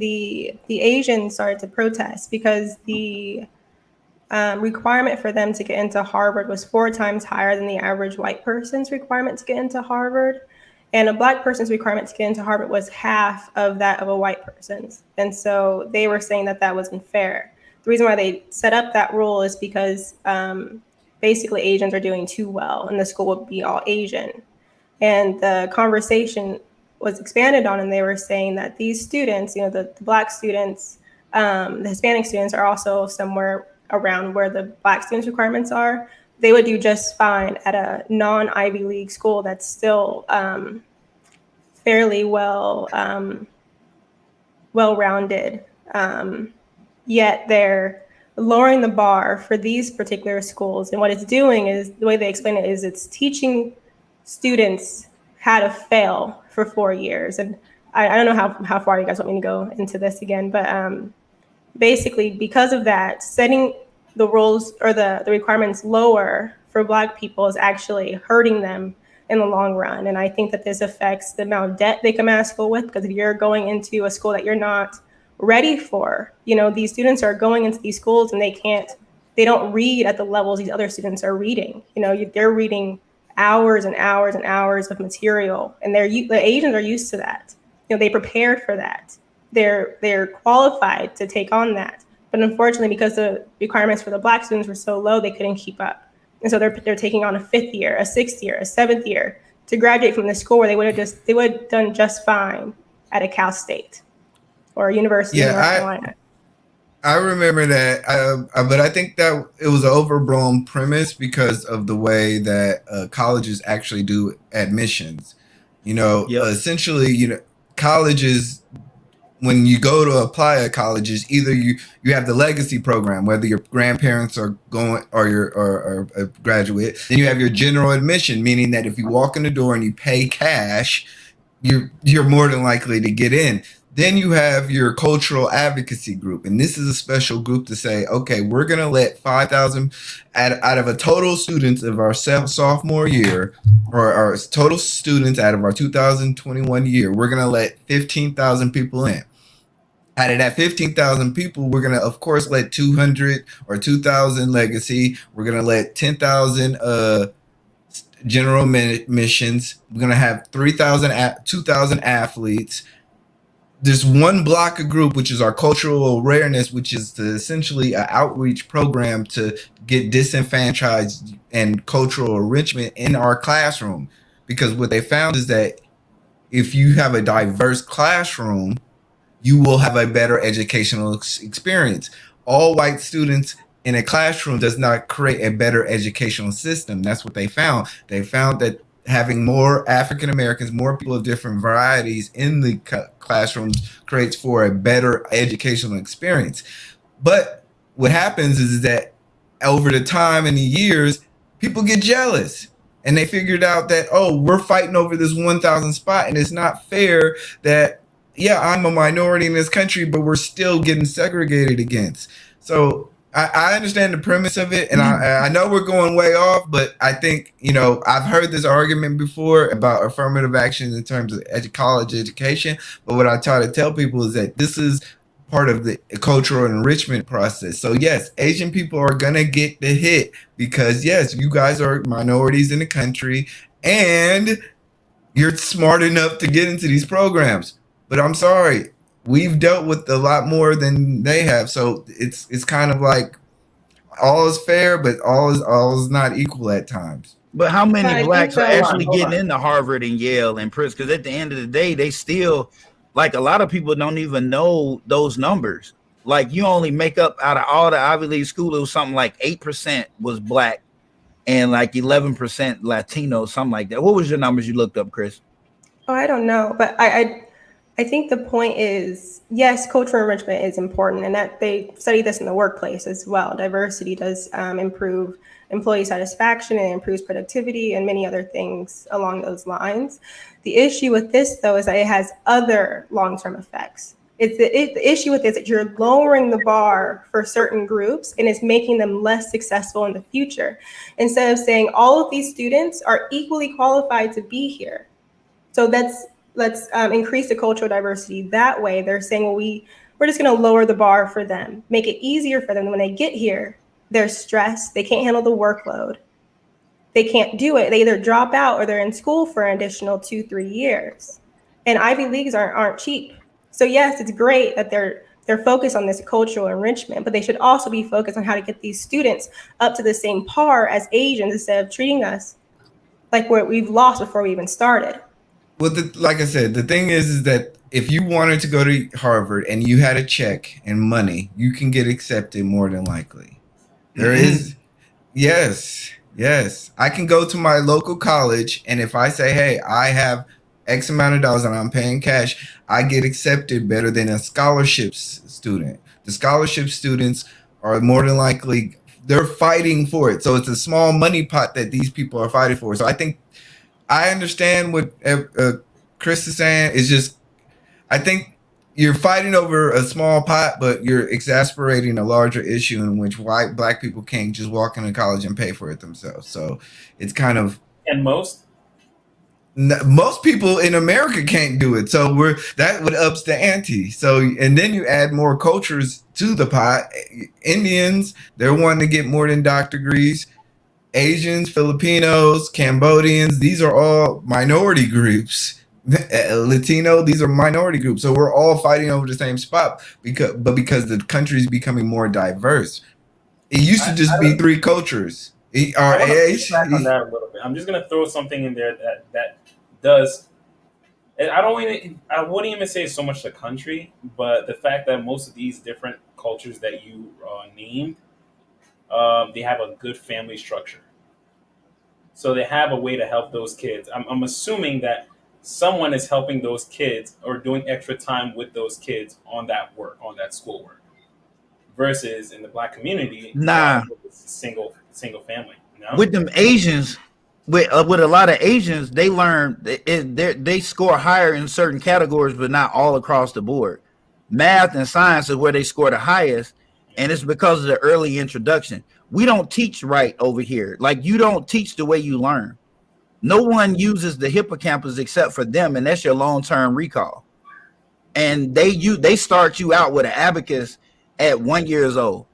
the Asians started to protest because the requirement for them to get into Harvard was 4 times higher than the average white person's requirement to get into Harvard. And a Black person's requirement to get into Harvard was half of that of a white person's. And so they were saying that that wasn't fair. The reason why they set up that rule is because basically Asians are doing too well and the school would be all Asian. And the conversation was expanded on, and they were saying that these students, the Black students, the Hispanic students are also somewhere around where the Black students' requirements are. They would do just fine at a non-Ivy League school that's still fairly well-rounded. Yet they're lowering the bar for these particular schools. And what it's doing is, the way they explain it is, it's teaching students how to fail for 4 years. And I don't know how far you guys want me to go into this again, but basically because of that, setting the rules or the requirements lower for Black people is actually hurting them in the long run. And I think that this affects the amount of debt they come out of school with, because if you're going into a school that you're not ready for, these students are going into these schools and they don't read at the levels these other students are reading. They're reading hours and hours and hours of material, and the Asians are used to that. They prepared for that. They're qualified to take on that. But unfortunately, because the requirements for the Black students were so low, they couldn't keep up. And so they're taking on a 5th year, a 6th year, a 7th year to graduate from the school where they would have done just fine at a Cal State or a university in North Carolina. I remember that, but I think that it was an overblown premise because of the way that colleges actually do admissions. Essentially, colleges, when you go to apply at colleges, either you have the legacy program, whether your grandparents are going or or a graduate. Then you have your general admission, meaning that if you walk in the door and you pay cash, you're more than likely to get in. Then you have your cultural advocacy group, and this is a special group to say, okay, we're going to let 5,000 out of a total students of our sophomore year, or our total students out of our 2021 year, we're going to let 15,000 people in. Out of that 15,000 people, we're going to, of course, let 200 or 2,000 legacy. We're going to let 10,000 general missions. We're going to have 2,000 athletes. There's one block of group, which is our cultural awareness, which is essentially an outreach program to get disenfranchised and cultural enrichment in our classroom. Because what they found is that if you have a diverse classroom, you will have a better educational experience. All white students in a classroom does not create a better educational system. That's what they found. They found that having more African Americans, more people of different varieties in the classrooms creates for a better educational experience. But what happens is that over the time and the years, people get jealous. And they figured out that, oh, we're fighting over this 1,000 spot, and it's not fair that, yeah, I'm a minority in this country, but we're still getting segregated against. So I understand the premise of it, and I know we're going way off, but I think, I've heard this argument before about affirmative action in terms of college education. But what I try to tell people is that this is part of the cultural enrichment process. So yes, Asian people are gonna get the hit because yes, you guys are minorities in the country, and you're smart enough to get into these programs. But I'm sorry, we've dealt with a lot more than they have. So it's kind of like all is fair, but all is not equal at times. But how many I think blacks are that- actually getting into Harvard and Yale and Princeton? Because at the end of the day, they still, like, a lot of people don't even know those numbers. Like, you only make up out of all the Ivy League schools, it was something like 8% was black and like 11% Latino, something like that. What was your numbers you looked up, Chris? Oh, I don't know, but I think the point is, yes, cultural enrichment is important, and that they study this in the workplace as well. Diversity does improve employee satisfaction and improves productivity and many other things along those lines. The issue with this, though, is that it has other long-term effects. The issue with this is that you're lowering the bar for certain groups, and it's making them less successful in the future. Instead of saying all of these students are equally qualified to be here. So let's increase the cultural diversity that way. They're saying, well, we're just going to lower the bar for them, make it easier for them. When they get here, they're stressed. They can't handle the workload. They can't do it. They either drop out or they're in school for an additional 2-3 years. And Ivy Leagues aren't cheap. So yes, it's great that they're focused on this cultural enrichment, but they should also be focused on how to get these students up to the same par as Asians instead of treating us like we've lost before we even started. Well, like I said, the thing is that if you wanted to go to Harvard and you had a check and money, you can get accepted more than likely. There is, yes. I can go to my local college, and if I say, hey, I have X amount of dollars and I'm paying cash, I get accepted better than a scholarships student. The scholarship students are more than likely, they're fighting for it. So it's a small money pot that these people are fighting for. So I think I understand what Chris is saying. It's just, I think you're fighting over a small pot, but you're exasperating a larger issue in which black people can't just walk into college and pay for it themselves. So it's kind of, And most people in America can't do it. So that would ups the ante. So, and then you add more cultures to the pot. Indians, they're wanting to get more than doctor degrees. Asians, Filipinos, Cambodians, these are all minority groups. Latino, these are minority groups. So we're all fighting over the same spot because the country is becoming more diverse. It used to just be three cultures. I want to back on that a little bit. I'm just going to throw something in there that does. I wouldn't even say so much the country, but the fact that most of these different cultures that you named, they have a good family structure. So they have a way to help those kids. I'm assuming that someone is helping those kids or doing extra time with those kids on that work, on that schoolwork. Versus in the black community, a lot Nah, of it's single family. No, with them Asians, with a lot of Asians, they learn they score higher in certain categories, but not all across the board. Math and science is where they score the highest, and it's because of the early introduction. We don't teach right over here. Like you don't teach the way you learn. No one uses the hippocampus except for them, and that's your long-term recall. And they start you out with an abacus at 1 years old.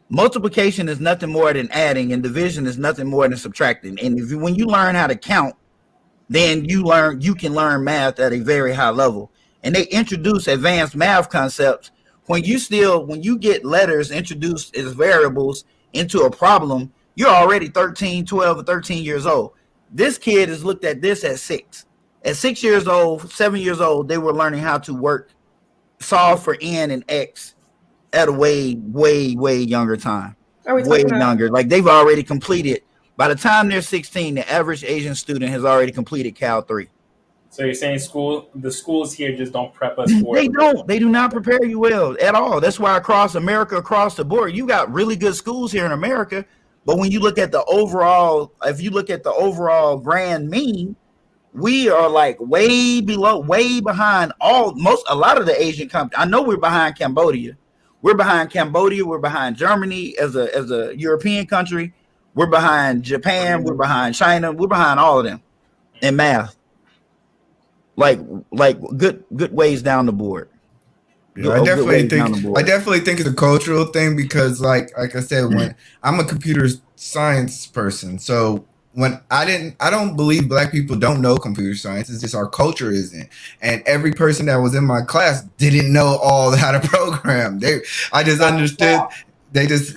Multiplication is nothing more than adding, and division is nothing more than subtracting. And when you learn how to count, then you can learn math at a very high level. And they introduce advanced math concepts when you get letters introduced as variables into a problem. You're already 13, 12, or 13 years old. This kid has looked at this at 6. At 6 years old, 7 years old, they were learning how to solve for n and x at a way, way, way younger time. Are we Way talking about? younger. Like they've already completed. By the time they're 16, the average Asian student has already completed Cal 3. so you're saying the schools here just don't prep us for They it. don't. They do not prepare you well at all. That's why across America, across the board, you got really good schools here in America. But when you look at the overall, if you look at the overall grand mean, we are like way below, way behind a lot of the Asian countries. I know we're behind Cambodia. We're behind Cambodia. We're behind Germany as a European country. We're behind Japan. We're behind China. We're behind all of them in math. Like good ways down the board. Yeah, I definitely think it's a cultural thing because like I said, when I'm a computer science person, so when I don't believe black people don't know computer science. It's just our culture isn't. And every person that was in my class didn't know all how to program. I just understood they just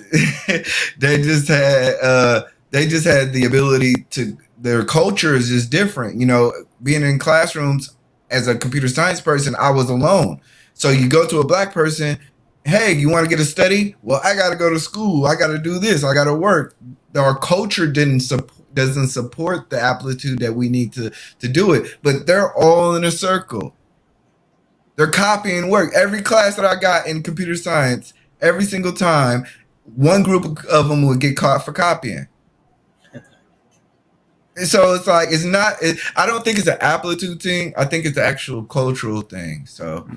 they just had the ability to, their culture is just different. You know, being in classrooms as a computer science person, I was alone. So you go to a black person, hey, you want to get a study? Well, I got to go to school. I got to do this. I got to work. Our culture doesn't support the aptitude that we need to do it. But they're all in a circle. They're copying work. Every class that I got in computer science, every single time, one group of them would get caught for copying. So it's like I don't think it's an aptitude thing. I think it's an actual cultural thing. So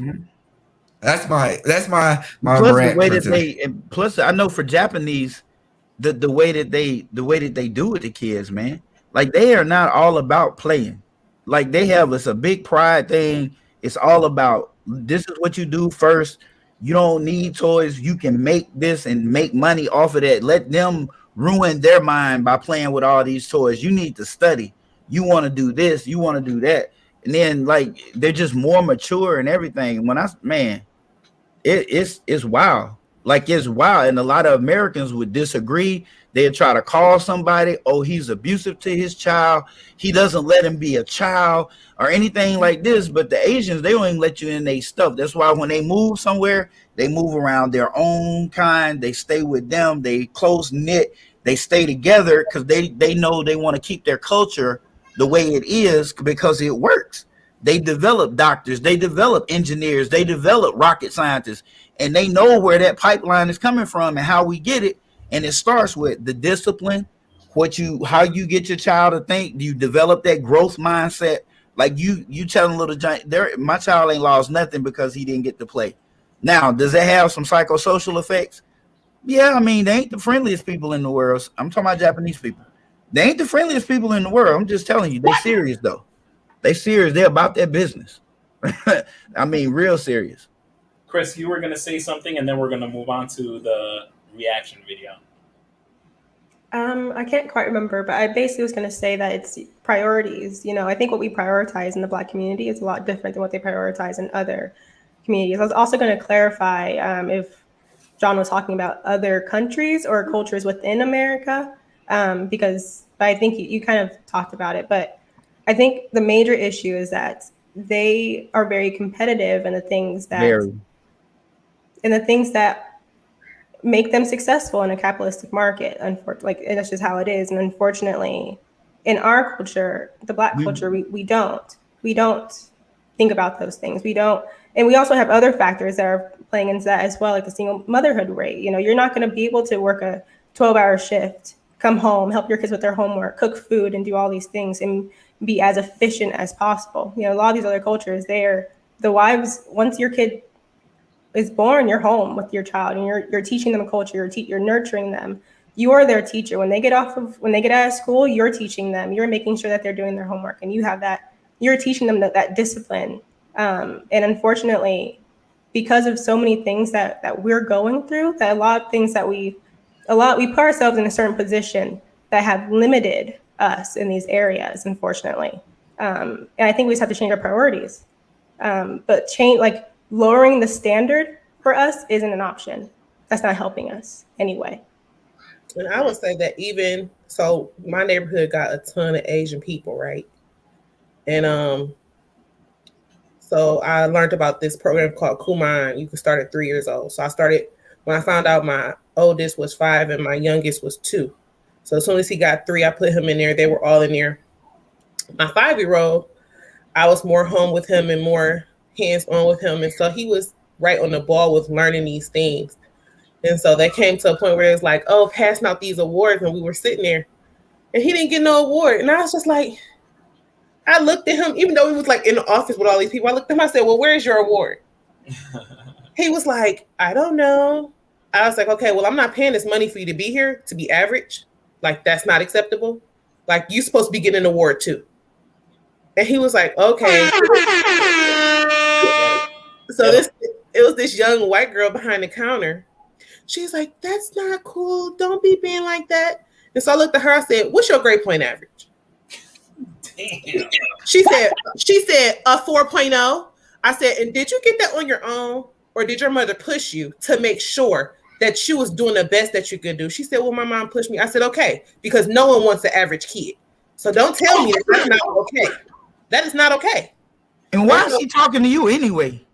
that's my Plus rant the way for that today. plus I know for Japanese, the way that they do with the kids, man. Like they are not all about playing. Like it's a big pride thing. It's all about this is what you do first. You don't need toys. You can make this and make money off of that. Let them ruin their mind by playing with all these toys. You need to study. You want to do this. You want to do that. And then like they're just more mature and everything. It's wild. Like it's wild. And a lot of Americans would disagree. They'd try to call somebody, oh, he's abusive to his child. He doesn't let him be a child or anything like this. But the Asians, they don't even let you in their stuff. That's why when they move somewhere, they move around their own kind. They stay with them. They close knit. They stay together because they know they want to keep their culture the way it is because it works. They develop doctors, they develop engineers, they develop rocket scientists, and they know where that pipeline is coming from and how we get it. And it starts with the discipline, how you get your child to think. You develop that growth mindset. Like you telling little giant, my child ain't lost nothing because he didn't get to play. Now, does it have some psychosocial effects? Yeah, I mean, they ain't the friendliest people in the world. I'm talking about Japanese people. They ain't the friendliest people in the world. I'm just telling you, they serious though. They serious. They're about their business. I mean, real serious. Chris, you were going to say something, and then we're going to move on to the reaction video. I can't quite remember, but I basically was going to say that it's priorities. You know, I think what we prioritize in the Black community is a lot different than what they prioritize in other communities. I was also going to clarify if John was talking about other countries or cultures within America, because I think you kind of talked about it. But I think the major issue is that they are very competitive in the things that make them successful in a capitalistic market. Like, and that's just how it is. And unfortunately, in our culture, the Black culture, we don't. We don't think about those things. We don't, and we also have other factors that are playing into that as well, like the single motherhood rate. You know, you're not going to be able to work a 12-hour shift, come home, help your kids with their homework, cook food, and do all these things and be as efficient as possible. You know, a lot of these other cultures, the wives, once your kid is born, you're home with your child and you're teaching them a culture, you're nurturing them. You are their teacher. When they get out of school, you're teaching them. You're making sure that they're doing their homework, and you're teaching them that discipline. And unfortunately, because of so many things that we're going through, that a lot of things that we put ourselves in a certain position that have limited us in these areas, unfortunately. And I think we just have to change our priorities. But lowering the standard for us isn't an option. That's not helping us anyway. And I would say that even so, my neighborhood got a ton of Asian people, right? And so I learned about this program called Kumon. You can start at 3 years old. So I started when I found out my oldest was 5 and my youngest was 2. So as soon as he got 3, I put him in there. They were all in there. My 5-year-old, I was more home with him and more hands-on with him. And so he was right on the ball with learning these things. And so they came to a point where it was like, oh, passing out these awards. And we were sitting there and he didn't get no award. And I was just like, I looked at him, even though he was like in the office with all these people. I looked at him, I said, well, where's your award? He was like, I don't know. I was like, okay, well, I'm not paying this money for you to be here to be average. Like, that's not acceptable. Like, you're supposed to be getting an award too. And he was like, okay. So it was this young white girl behind the counter. She's like, that's not cool. Don't be being like that. And so I looked at her, I said, what's your grade point average? Damn. She said a 4.0. I said, and did you get that on your own? Or did your mother push you to make sure that you was doing the best that you could do? She said, well, my mom pushed me. I said, okay, because no one wants an average kid. So don't tell me that that's not okay. That is not okay. And why is she talking to you anyway?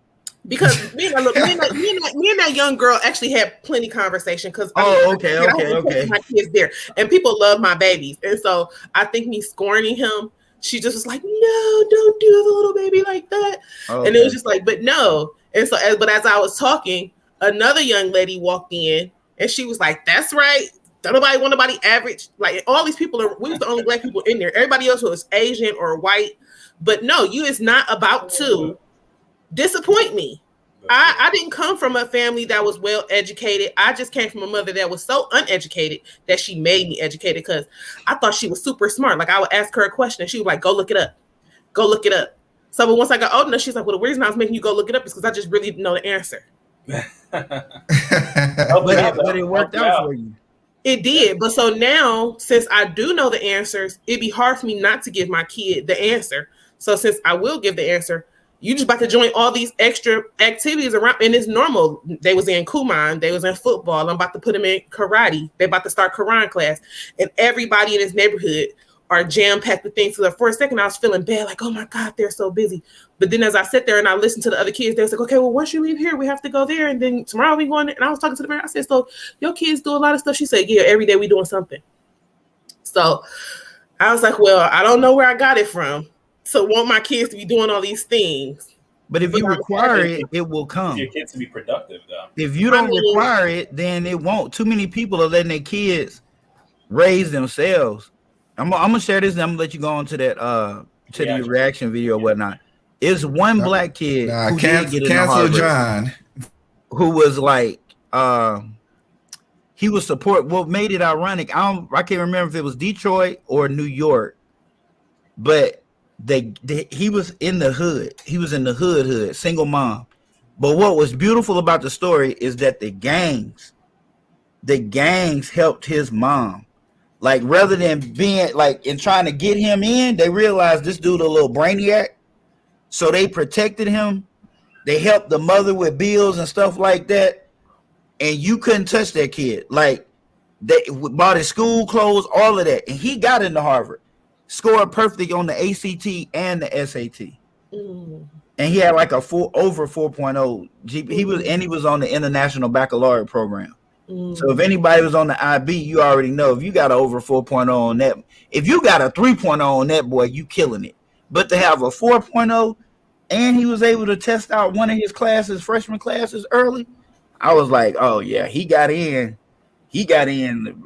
Because me and that young girl actually had plenty conversation. Because okay. My kids there, and people love my babies, and so I think me scorning him, she just was like, "No, don't do the little baby like that." Okay. And it was just like, "But no." And so, but as I was talking, another young lady walked in, and she was like, "That's right. Don't nobody want nobody average. Like all these people we was the only black people in there. Everybody else was Asian or white. But no, you is not about to disappoint me. I didn't come from a family that was well educated. I just came from a mother that was so uneducated that she made me educated because I thought she was super smart. Like I would ask her a question and she was like, go look it up. Go look it up. So but once I got old enough, she's like, well, the reason I was making you go look it up is because I just really didn't know the answer. But it worked out for you. It did. But so now, since I do know the answers, it'd be hard for me not to give my kid the answer. So since I will give the answer, you just about to join all these extra activities around, and it's normal. They was in Kumon, they was in football. I'm about to put them in karate. They about to start Quran class, and everybody in this neighborhood are jam-packed with things. So for a second, I was feeling bad, like, oh my God, they're so busy. But then as I sit there and I listened to the other kids, they was like, okay, well, once you leave here, we have to go there, and then tomorrow we going. And I was talking to the parent. I said, so your kids do a lot of stuff? She said, yeah, every day we doing something. So I was like, well, I don't know where I got it from. So want my kids to be doing all these things. But if you require it, it will come. Your kids to be productive, though. If you don't require it, then it won't. Too many people are letting their kids raise themselves. I'm gonna share this and I'm gonna let you go on to that to the reaction video or whatnot. It's one black kid who did get into Harvard, John, who was like he was support. What made it ironic? I can't remember if it was Detroit or New York, but he was in the hood. He was in the hood, single mom. But what was beautiful about the story is that the gangs helped his mom. Like rather than being like and trying to get him in, they realized this dude a little brainiac. So they protected him. They helped the mother with bills and stuff like that. And you couldn't touch that kid. Like they bought his school clothes, all of that. And he got into Harvard. Scored perfectly on the ACT and the SAT. Mm. And he had like over 4.0 GP. He was on the International Baccalaureate program. Mm. So if anybody was on the IB, you already know if you got an over 4.0 on that, if you got a 3.0 on that, boy, you killing it. But to have a 4.0 and he was able to test out one of his classes, freshman classes early, I was like, oh yeah, he got in. He got in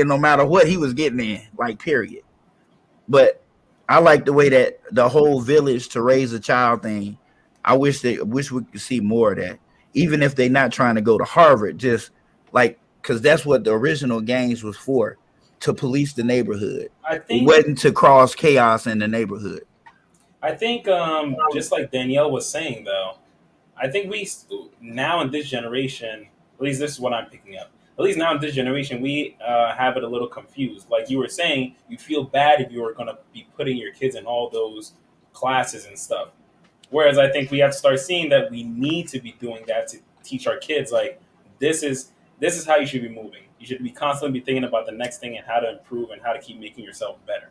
no matter what he was getting in, like period. But I like the way that the whole village to raise a child thing. I wish we could see more of that. Even if they're not trying to go to Harvard, just like because that's what the original gangs was for, to police the neighborhood. I It think wasn't to cause chaos in the neighborhood. just like Danielle was saying though, I think now in this generation, at least this is what I'm picking up. At least now in this generation, we have it a little confused. Like you were saying, you feel bad if you were going to be putting your kids in all those classes and stuff. Whereas I think we have to start seeing that we need to be doing that to teach our kids like this is how you should be moving. You should be constantly be thinking about the next thing and how to improve and how to keep making yourself better.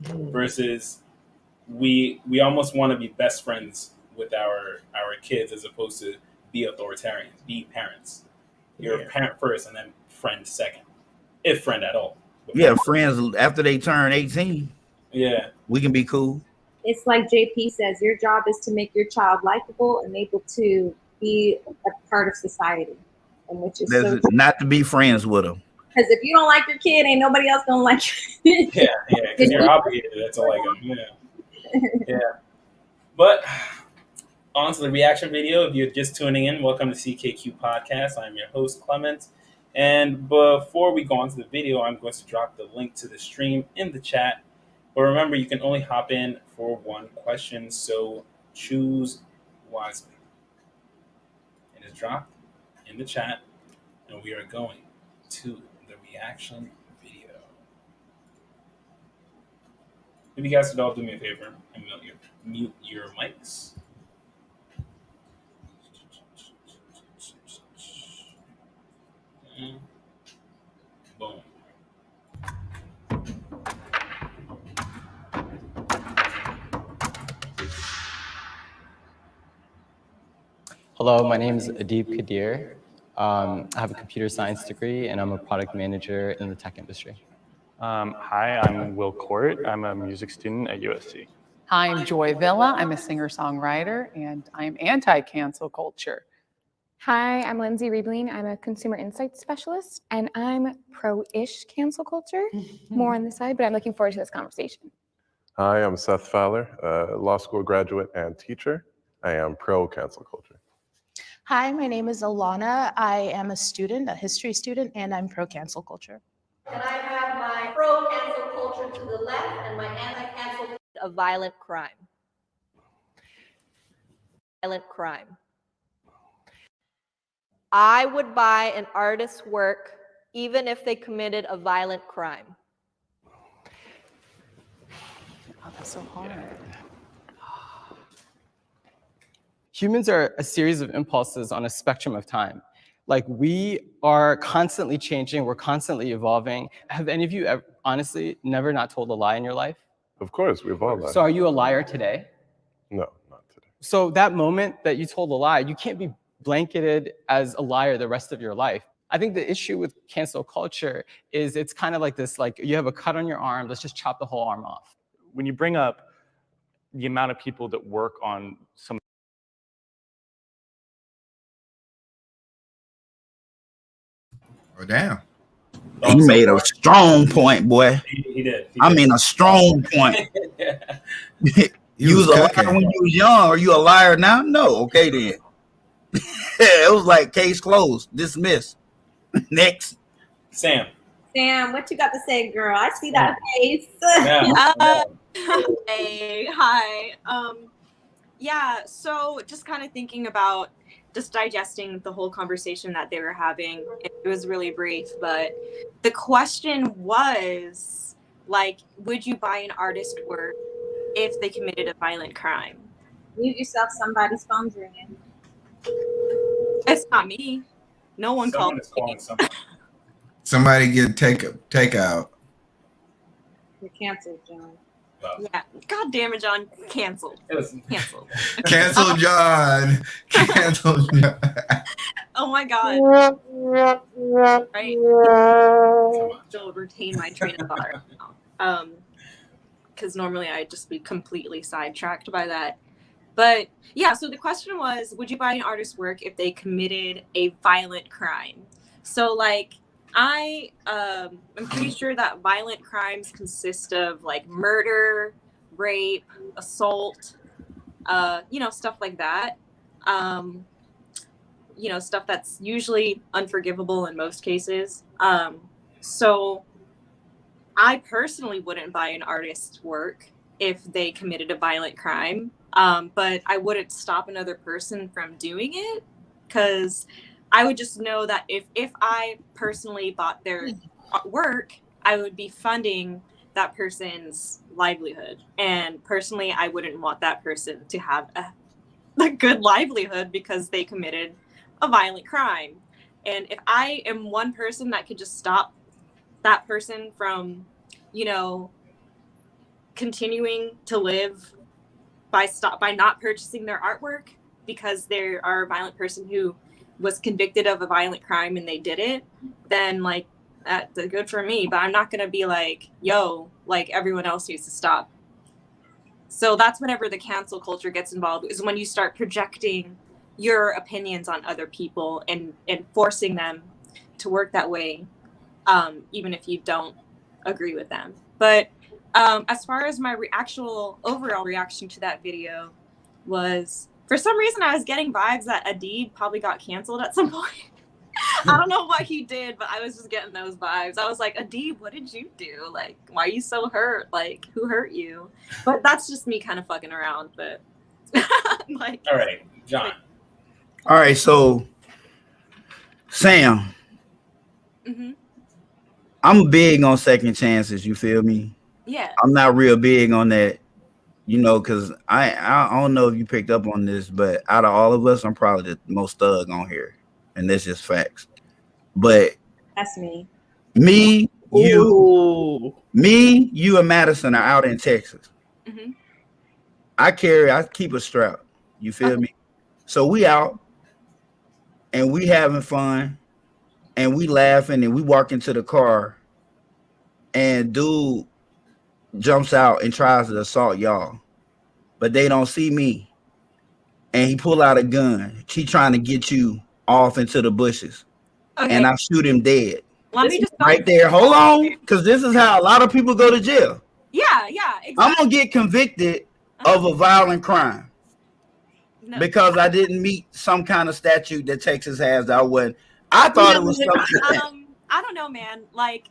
Versus we almost want to be best friends with our kids as opposed to be authoritarians, be parents. You're a parent first and then friend second, if friend at all. Yeah, friends after they turn 18. Yeah, we can be cool. It's like JP says, your job is to make your child likable and able to be a part of society, and which is so not to be friends with them. Because if you don't like your kid, ain't nobody else gonna like you. yeah, because you're obligated to like them. Yeah. But on to the reaction video. If you're just tuning in, welcome to CKQ Podcast. I'm your host, Clement. And before we go on to the video, I'm going to drop the link to the stream in the chat. But remember, you can only hop in for one question, so choose wisely. It is dropped in the chat, and we are going to the reaction video. If you guys could all do me a favor and mute your mics. Boom. Hello, my name is Adib Kadir. I have a computer science degree and I'm a product manager in the tech industry. Hi, I'm Will Court. I'm a music student at USC. Hi, I'm Joy Villa. I'm a singer-songwriter and I'm anti-cancel culture. Hi, I'm Lindsay Riebling. I'm a consumer insights specialist and I'm pro-ish cancel culture, more on the side, but I'm looking forward to this conversation. Hi, I'm Seth Fowler, a law school graduate and teacher. I am pro-cancel culture. Hi, my name is Alana. I am a student, a history student, and I'm pro-cancel culture. And I have my pro-cancel culture to the left and my anti-cancel of violent crime. Violent crime. I would buy an artist's work even if they committed a violent crime. Oh, that's so hard. Humans are a series of impulses on a spectrum of time. Like we are constantly changing, we're constantly evolving. Have any of you ever, honestly, never not told a lie in your life? Of course, we've all lied. So are you a liar today? No, not today. So that moment that you told a lie, you can't be blanketed as a liar the rest of your life. I think the issue with cancel culture is it's kind of like this, like you have a cut on your arm, let's just chop the whole arm off. When you bring up the amount of people that work on some Oh, damn. He made a strong point, boy. He did. I mean, a strong point. You was a liar when you was young. Are you a liar now? No. Okay, then. It was like case closed, dismissed. Next. Sam, what you got to say, girl? I see that face. Hey, hi. Yeah, so just kind of thinking about just digesting the whole conversation that they were having. It was really brief, but the question was, like, would you buy an artist's work if they committed a violent crime? Mute yourself, somebody's phone's ringing. It's not me. No one called me. Somebody get takeout. You're canceled, John. Yeah. God damn it, John. Canceled. Canceled. Cancel John. Cancel John. Oh my God. Right. Still retain my train of thought. Because because normally I'd just be completely sidetracked by that. But yeah, so the question was, would you buy an artist's work if they committed a violent crime? So like, I'm pretty sure that violent crimes consist of like murder, rape, assault, stuff like that. Stuff that's usually unforgivable in most cases. So I personally wouldn't buy an artist's work if they committed a violent crime, but I wouldn't stop another person from doing it, because I would just know that if I personally bought their work, I would be funding that person's livelihood. And personally, I wouldn't want that person to have a good livelihood because they committed a violent crime. And if I am one person that could just stop that person from, continuing to live by not purchasing their artwork because they are a violent person who was convicted of a violent crime and they did it, then like that's good for me. But I'm not gonna be like, yo, like everyone else needs to stop. So that's whenever the cancel culture gets involved, is when you start projecting your opinions on other people and forcing them to work that way, even if you don't agree with them. But as far as my actual overall reaction to that video was, for some reason I was getting vibes that Adib probably got canceled at some point. I don't know what he did, but I was just getting those vibes. I was like, Adib, what did you do? Like, why are you so hurt? Like, who hurt you? But that's just me kind of fucking around. But like, all right, John. All right, so Sam, I'm big on second chances. You feel me? Yeah. I'm not real big on that, because I don't know if you picked up on this, but out of all of us, I'm probably the most thug on here, and that's just facts. But that's me. Me, you, and Madison are out in Texas. I keep a strap. You feel me? So we out, and we having fun, and we laughing, and we walk into the car, and dude jumps out and tries to assault y'all, but they don't see me, and he pull out a gun. He trying to get you off into the bushes, and I shoot him dead. Let me just right there. Hold on, because this is how a lot of people go to jail. Yeah, exactly. I'm gonna get convicted of a violent crime because I didn't meet some kind of statute that Texas has. I thought it was something. I don't know, man. Like,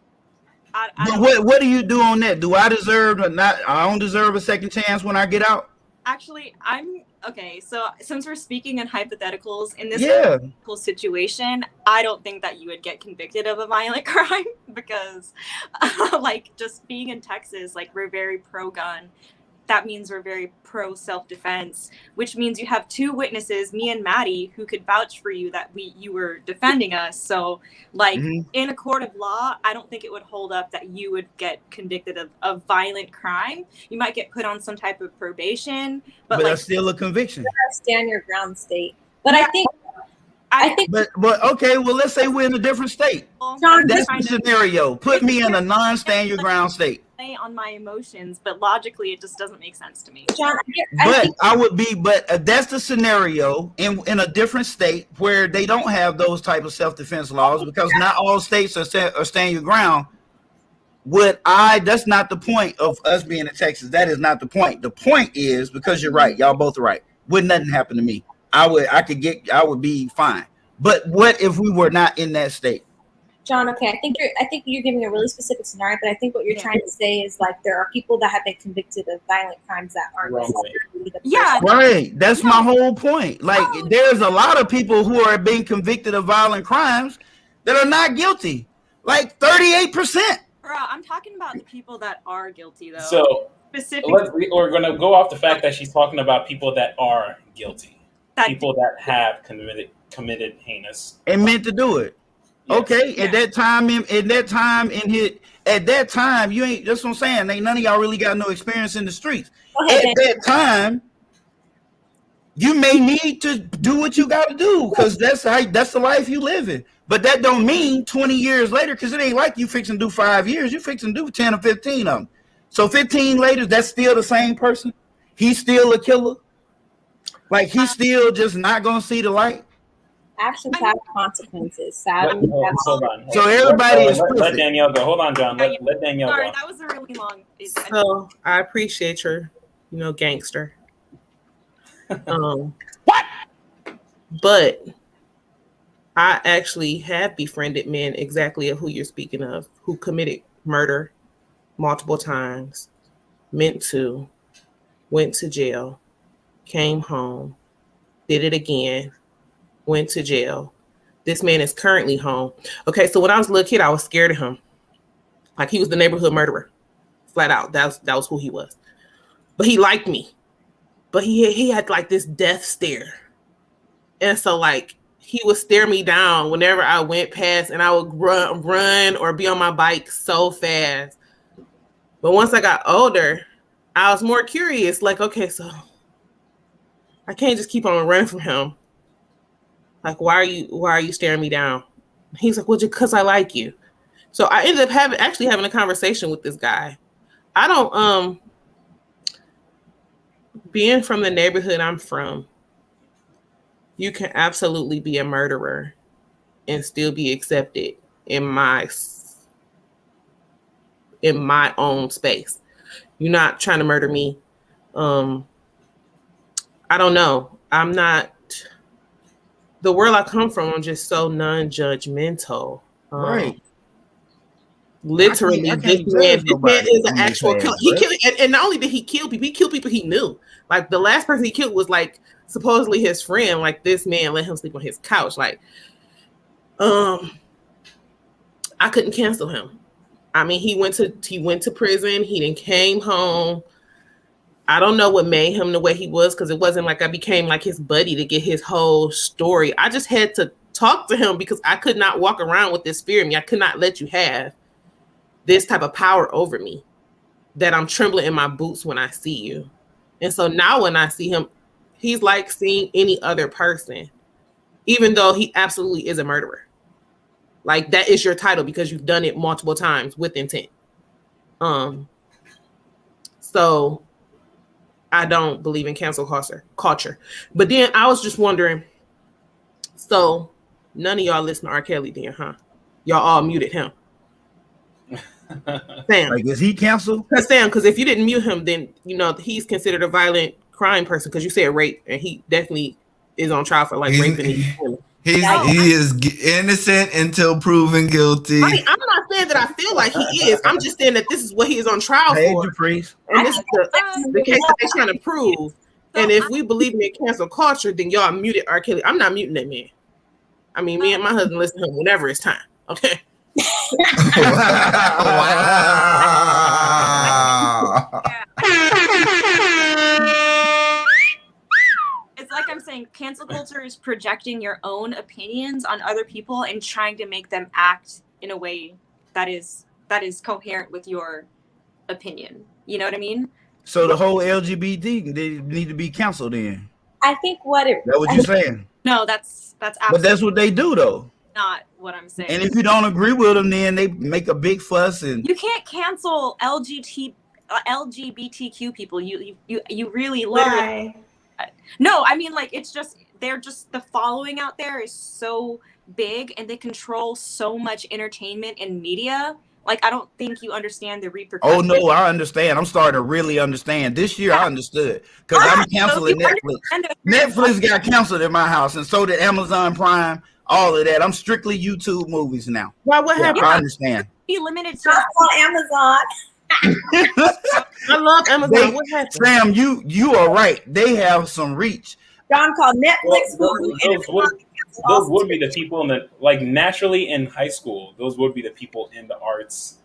what do you do on that? Do I deserve or not? I don't deserve a second chance when I get out. Actually, I'm okay. So since we're speaking in hypotheticals, in this hypothetical situation, I don't think that you would get convicted of a violent crime because, like, just being in Texas, like, we're very pro-gun. That means we're very pro self-defense, which means you have two witnesses, me and Maddie, who could vouch for you that you were defending us. So, like, in a court of law, I don't think it would hold up that you would get convicted of violent crime. You might get put on some type of probation, but like, that's still a conviction. Stand your ground state. But I think. But okay, well, let's say we're in a different state. That's the scenario. Put me in a non-stand your ground state. On my emotions, but logically it just doesn't make sense to me. John, but that's the scenario in a different state where they don't have those type of self-defense laws, because not all states are stand your ground. That's not the point of us being in Texas. That is not the point. The point is, because you're right, y'all both are right. Would nothing happen to me? I would be fine. But what if we were not in that state? John, okay, I think you're giving a really specific scenario, but I think what you're trying to say is, like, there are people that have been convicted of violent crimes that aren't necessarily the person. Right. That's my whole point. Like, there's a lot of people who are being convicted of violent crimes that are not guilty. Like 38%. Bro, I'm talking about the people that are guilty, though. So specifically, we're going to go off the fact that she's talking about people that are guilty, people that have committed heinous and meant to do it. Yes. Okay, at that time, you ain't. That's what I'm saying. Ain't none of y'all really got no experience in the streets. At that time, you may need to do what you got to do, because that's the life you live in. But that don't mean 20 years later, because it ain't like you fixing to do 5 years. You fixing to do 10 or 15 of them. So 15 later, that's still the same person. He's still a killer. Like he's still just not gonna see the light. Actions have consequences. Sadly, Hold on. So everybody is let perfect. Danielle go. Hold on, John. Let Danielle Sorry, go. that was a really long. So I appreciate your, gangster. But I actually have befriended men exactly of who you're speaking of, who committed murder multiple times, meant to, went to jail, came home, did it again, went to jail. This man is currently home. Okay, so when I was a little kid, I was scared of him. Like he was the neighborhood murderer, flat out. That was who he was. But he liked me. But he had like this death stare. And so like he would stare me down whenever I went past, and I would run or be on my bike so fast. But once I got older, I was more curious. Like, okay, so I can't just keep on running from him. Like, why are you staring me down? He's like, well, just because I like you. So I ended up having a conversation with this guy. I don't being from the neighborhood I'm from, you can absolutely be a murderer and still be accepted in my own space. You're not trying to murder me. I don't know. I'm not. The world I come from, I'm just so non-judgmental. Right. Literally, this man is an actual killer. He right? killed, and not only did he kill people, he killed people he knew. Like the last person he killed was like supposedly his friend. Like this man let him sleep on his couch. Like, I couldn't cancel him. I mean, he went to prison. He then came home. I don't know what made him the way he was, because it wasn't like I became like his buddy to get his whole story. I just had to talk to him because I could not walk around with this fear in me. I could not let you have this type of power over me that I'm trembling in my boots when I see you. And so now when I see him, he's like seeing any other person, even though he absolutely is a murderer. Like that is your title because you've done it multiple times with intent. So I don't believe in cancel culture. But then I was just wondering, so none of y'all listen to R. Kelly then, huh? Y'all all muted him. Sam. Like, is he canceled? Because if you didn't mute him, then he's considered a violent crime person because you said rape, and he definitely is on trial for like raping. He is innocent until proven guilty. I mean, I'm not saying that I feel like he is. I'm just saying that this is what he is on trial for. And this is the case that they're trying to prove. And if we believe in cancel culture, then y'all muted R. Kelly. I'm not muting that man. I mean, me and my husband listen to him whenever it's time. Okay. It's like I'm saying, cancel culture is projecting your own opinions on other people and trying to make them act in a way that is coherent with your opinion. You know what I mean? So the whole LGBT, they need to be canceled then. I think that what you're saying? No, that's absolutely. But that's what they do though. Not what I'm saying. And if you don't agree with them, then they make a big fuss and you can't cancel LGBTQ people. You really literally. Why? No, I mean like they're just the following out there is so big and they control so much entertainment and media. Like I don't think you understand the repercussions. Oh no, I understand. I'm starting to really understand. This year I understood because I'm canceling Netflix. Netflix got canceled in my house, and so did Amazon Prime. All of that. I'm strictly YouTube movies now. Why? What happened? I understand. Be limited to on Amazon. I love Amazon. What happened? Sam, you are right. They have some reach. John called Netflix. Those would be the people in the naturally in high school. Those would be the people in the arts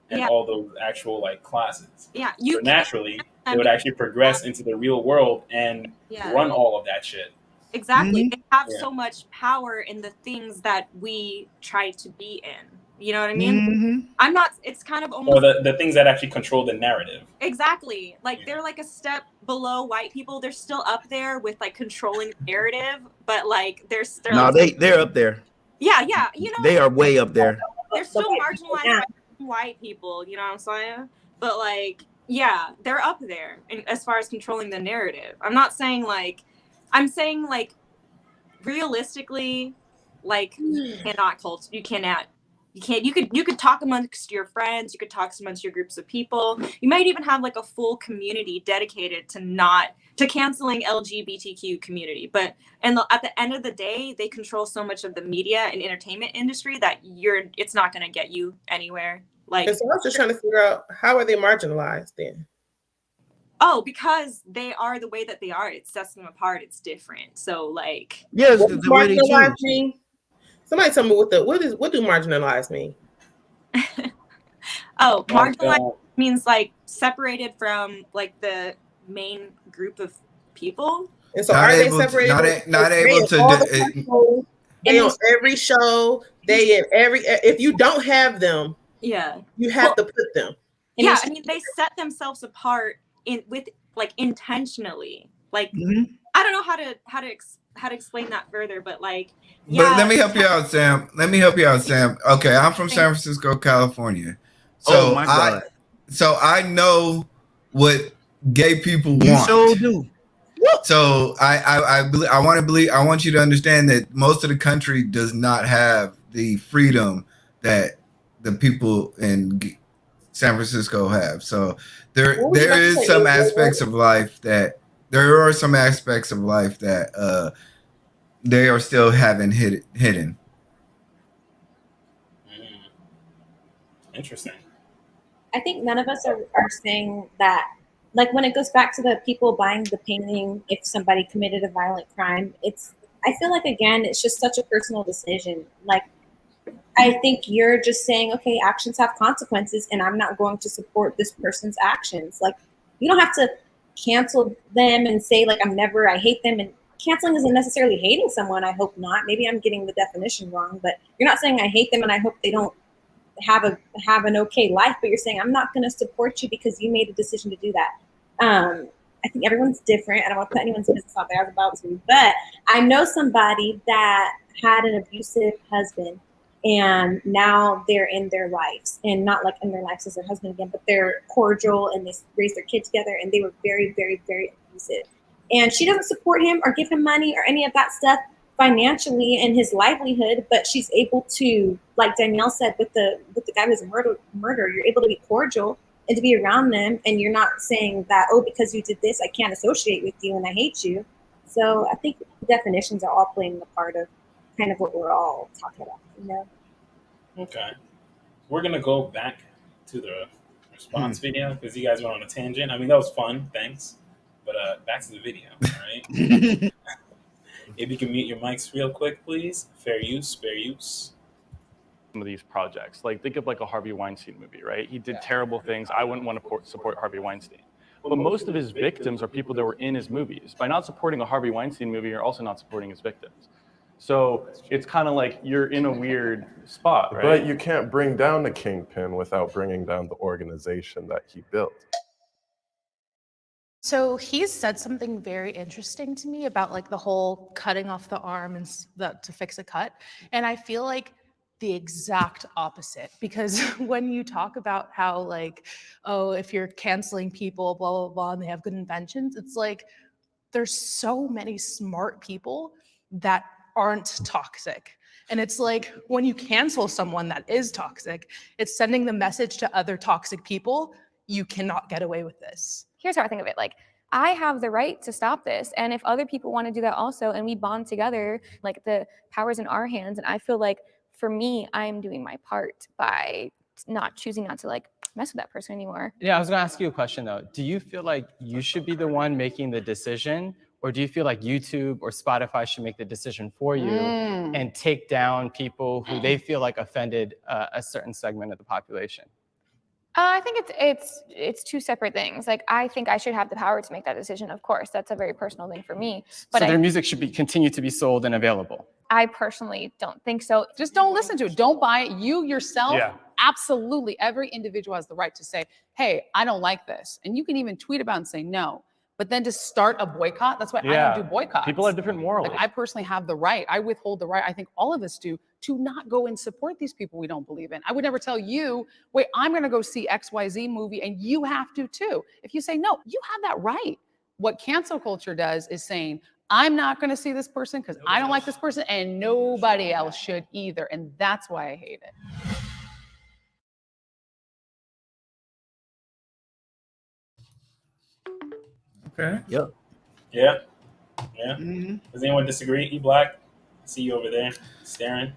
and all those actual classes. Yeah, so naturally they would actually progress into the real world and run all of that shit. Exactly. Mm-hmm. They have so much power in the things that we try to be in. You know what I mean? Mm-hmm. I'm not, it's kind of almost. Or the things that actually control the narrative. Exactly. Like they're like a step below white people. They're still up there with controlling the narrative, but they're still. No, they're up there. Yeah. You know, they are way up there. They're still marginalized by white people. You know what I'm saying? But like, yeah, they're up there as far as controlling the narrative. I'm not saying like, I'm saying like, realistically, like you cannot, you could talk amongst your friends, you could talk amongst your groups of people. You might even have like a full community dedicated to canceling LGBTQ community. But at the end of the day, they control so much of the media and entertainment industry that it's not going to get you anywhere. Like, And so I was just trying to figure out, how are they marginalized then? oh, because they are the way that they are. It sets them apart. It's different. So like, Yes, what does the way they marginalized choose. mean? Somebody tell me what do marginalized mean? oh, marginalized God. means like separated from like the main group of people. And so Not are they able to, separated? not They able in to. all the shows, they on every show. They in every. If you don't have them, Yeah, you have to put them. Yeah, I mean they set themselves apart intentionally. Like I don't know how to explain that further, but like But let me help you out, Sam. Okay, I'm from San Francisco, California. Oh So my God. I know what gay people You want. sure do. So I want you to understand that most of the country does not have the freedom that the people in San Francisco have. So there are some aspects of life that they are still having hidden. Interesting. I think none of us are saying that, like when it goes back to the people buying the painting if somebody committed a violent crime, I feel like again it's just such a personal decision. Like I think you're just saying, okay, actions have consequences and I'm not going to support this person's actions. Like you don't have to cancel them and say like I hate them. And canceling isn't necessarily hating someone. I hope not. Maybe I'm getting the definition wrong, but you're not saying I hate them and I hope they don't have an okay life, but you're saying I'm not going to support you because you made a decision to do that. I think everyone's different. I don't want to put anyone's business out there. I was about to, but I know somebody that had an abusive husband, and now they're in their lives, and not like in their lives as their husband again, but they're cordial and they raise their kids together, and they were very, very, very abusive. And she doesn't support him or give him money or any of that stuff financially and his livelihood, but she's able to, like Danielle said, with the guy who's a murderer, you're able to be cordial and to be around them, and you're not saying that, oh, because you did this, I can't associate with you and I hate you. So I think the definitions are all playing the part of kind of what we're all talking about, you know? Okay. We're gonna go back to the response video because you guys went on a tangent. I mean that was fun, thanks. But back to the video, all right? If you can mute your mics real quick, please. Fair use. Some of these projects, like think of like a Harvey Weinstein movie, right? He did terrible things. I wouldn't want to support Harvey Weinstein. But most of his victims are people that were in his movies. By not supporting a Harvey Weinstein movie, you're also not supporting his victims. So it's kind of like you're in a weird spot, right? But you can't bring down the kingpin without bringing down the organization that he built. So he's said something very interesting to me about like the whole cutting off the arm and to fix a cut. And I feel like the exact opposite, because when you talk about how like, oh, if you're canceling people, blah, blah, blah, and they have good inventions, it's like, there's so many smart people that aren't toxic. And it's like when you cancel someone that is toxic, it's sending the message to other toxic people, you cannot get away with this. Here's how I think of it. Like, I have the right to stop this. And if other people want to do that also, and we bond together, like the power's in our hands. And I feel like for me, I'm doing my part by choosing not to like mess with that person anymore. Yeah, I was gonna ask you a question though. Do you feel like you should be the one making the decision, or do you feel like YouTube or Spotify should make the decision for you and take down people who they feel like offended a certain segment of the population? I think it's two separate things. Like, I think I should have the power to make that decision. Of course, that's a very personal thing for me. But so their music should continue to be sold and available. I personally don't think so. Just don't listen to it. Don't buy it. You yourself, absolutely, every individual has the right to say, hey, I don't like this. And you can even tweet about it and say no. But then to start a boycott, that's why I don't do boycotts. People have different morals. Like, I personally have the right. I withhold the right. I think all of us do to not go and support these people we don't believe in. I would never tell you, wait, I'm going to go see XYZ movie and you have to too. If you say no, you have that right. What cancel culture does is saying, I'm not going to see this person because I don't like this person and nobody else should either. And that's why I hate it. Okay. Yep. Yeah. Yeah. Does anyone disagree? E Black? I see you over there staring.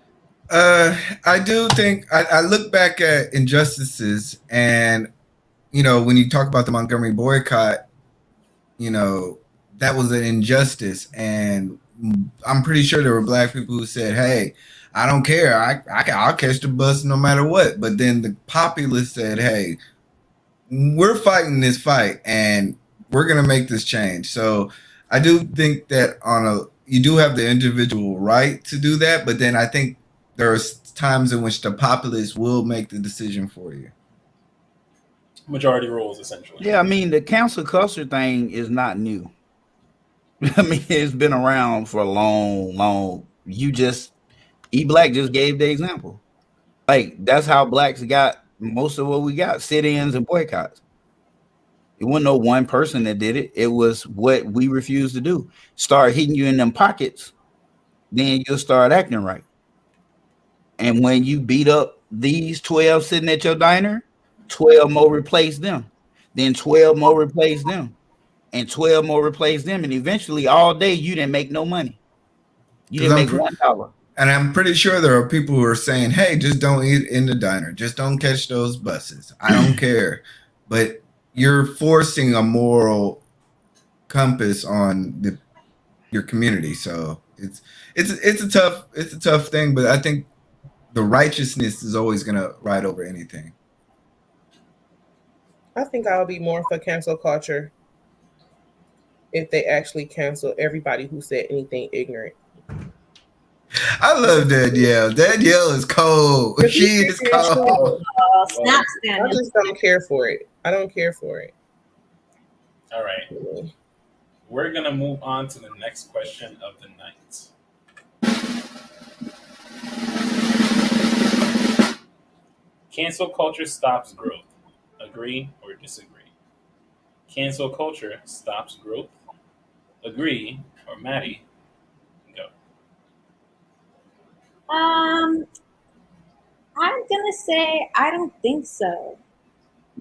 I do think I look back at injustices, and when you talk about the Montgomery boycott, that was an injustice, and I'm pretty sure there were black people who said, "Hey, I don't care. I'll catch the bus no matter what." But then the populace said, "Hey, we're fighting this fight, and we're gonna make this change." So I do think that you do have the individual right to do that, but then I think there are times in which the populace will make the decision for you. Majority rules, essentially. Yeah, I mean, the cancel culture thing is not new. I mean, it's been around for a long. E Black just gave the example. Like, that's how blacks got most of what we got, sit-ins and boycotts. It wasn't no one person that did it. It was what we refused to do. Start hitting you in them pockets, then you'll start acting right. And when you beat up these 12 sitting at your diner, 12 more replace them. Then 12 more replace them. And 12 more replace them. And eventually all day you didn't make no money. You didn't make $1. And I'm pretty sure there are people who are saying, "Hey, just don't eat in the diner. Just don't catch those buses. I don't care." But you're forcing a moral compass on your community. So it's a tough thing, but I think the righteousness is always gonna ride over anything. I think I'll be more for cancel culture if they actually cancel everybody who said anything ignorant. I love Danielle. Danielle is cold. She is cold. Snap, I just don't care for it. I don't care for it. All right. We're going to move on to the next question of the night. Cancel culture stops growth. Agree or disagree? Cancel culture stops growth. Agree or Maddie? Go. I'm gonna say I don't think so,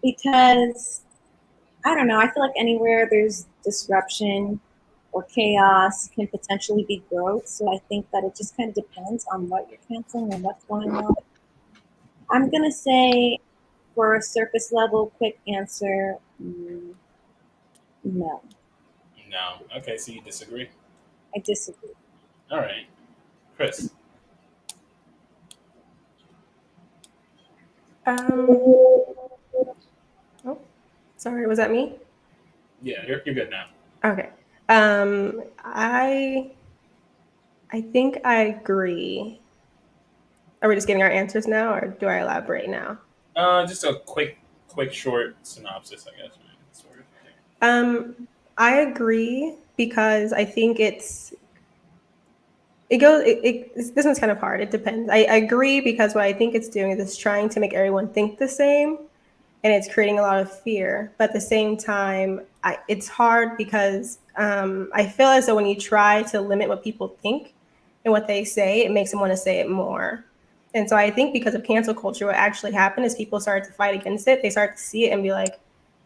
because I don't know. I feel like anywhere there's disruption or chaos can potentially be growth. So I think that it just kind of depends on what you're canceling and what's going on. I'm gonna say, for a surface level quick answer, no. No. Okay, so you disagree? I disagree. All right. Chris? Oh, sorry, was that me? Yeah, you're good now. Okay. I think I agree. Are we just getting our answers now, or do I elaborate now? Just a quick, short synopsis, I guess. I agree, because I think this one's kind of hard. It depends. I agree because what I think it's doing is it's trying to make everyone think the same, and it's creating a lot of fear. But at the same time, it's hard because I feel as though when you try to limit what people think and what they say, it makes them want to say it more. And so I think because of cancel culture, what actually happened is people started to fight against it. They started to see it and be like,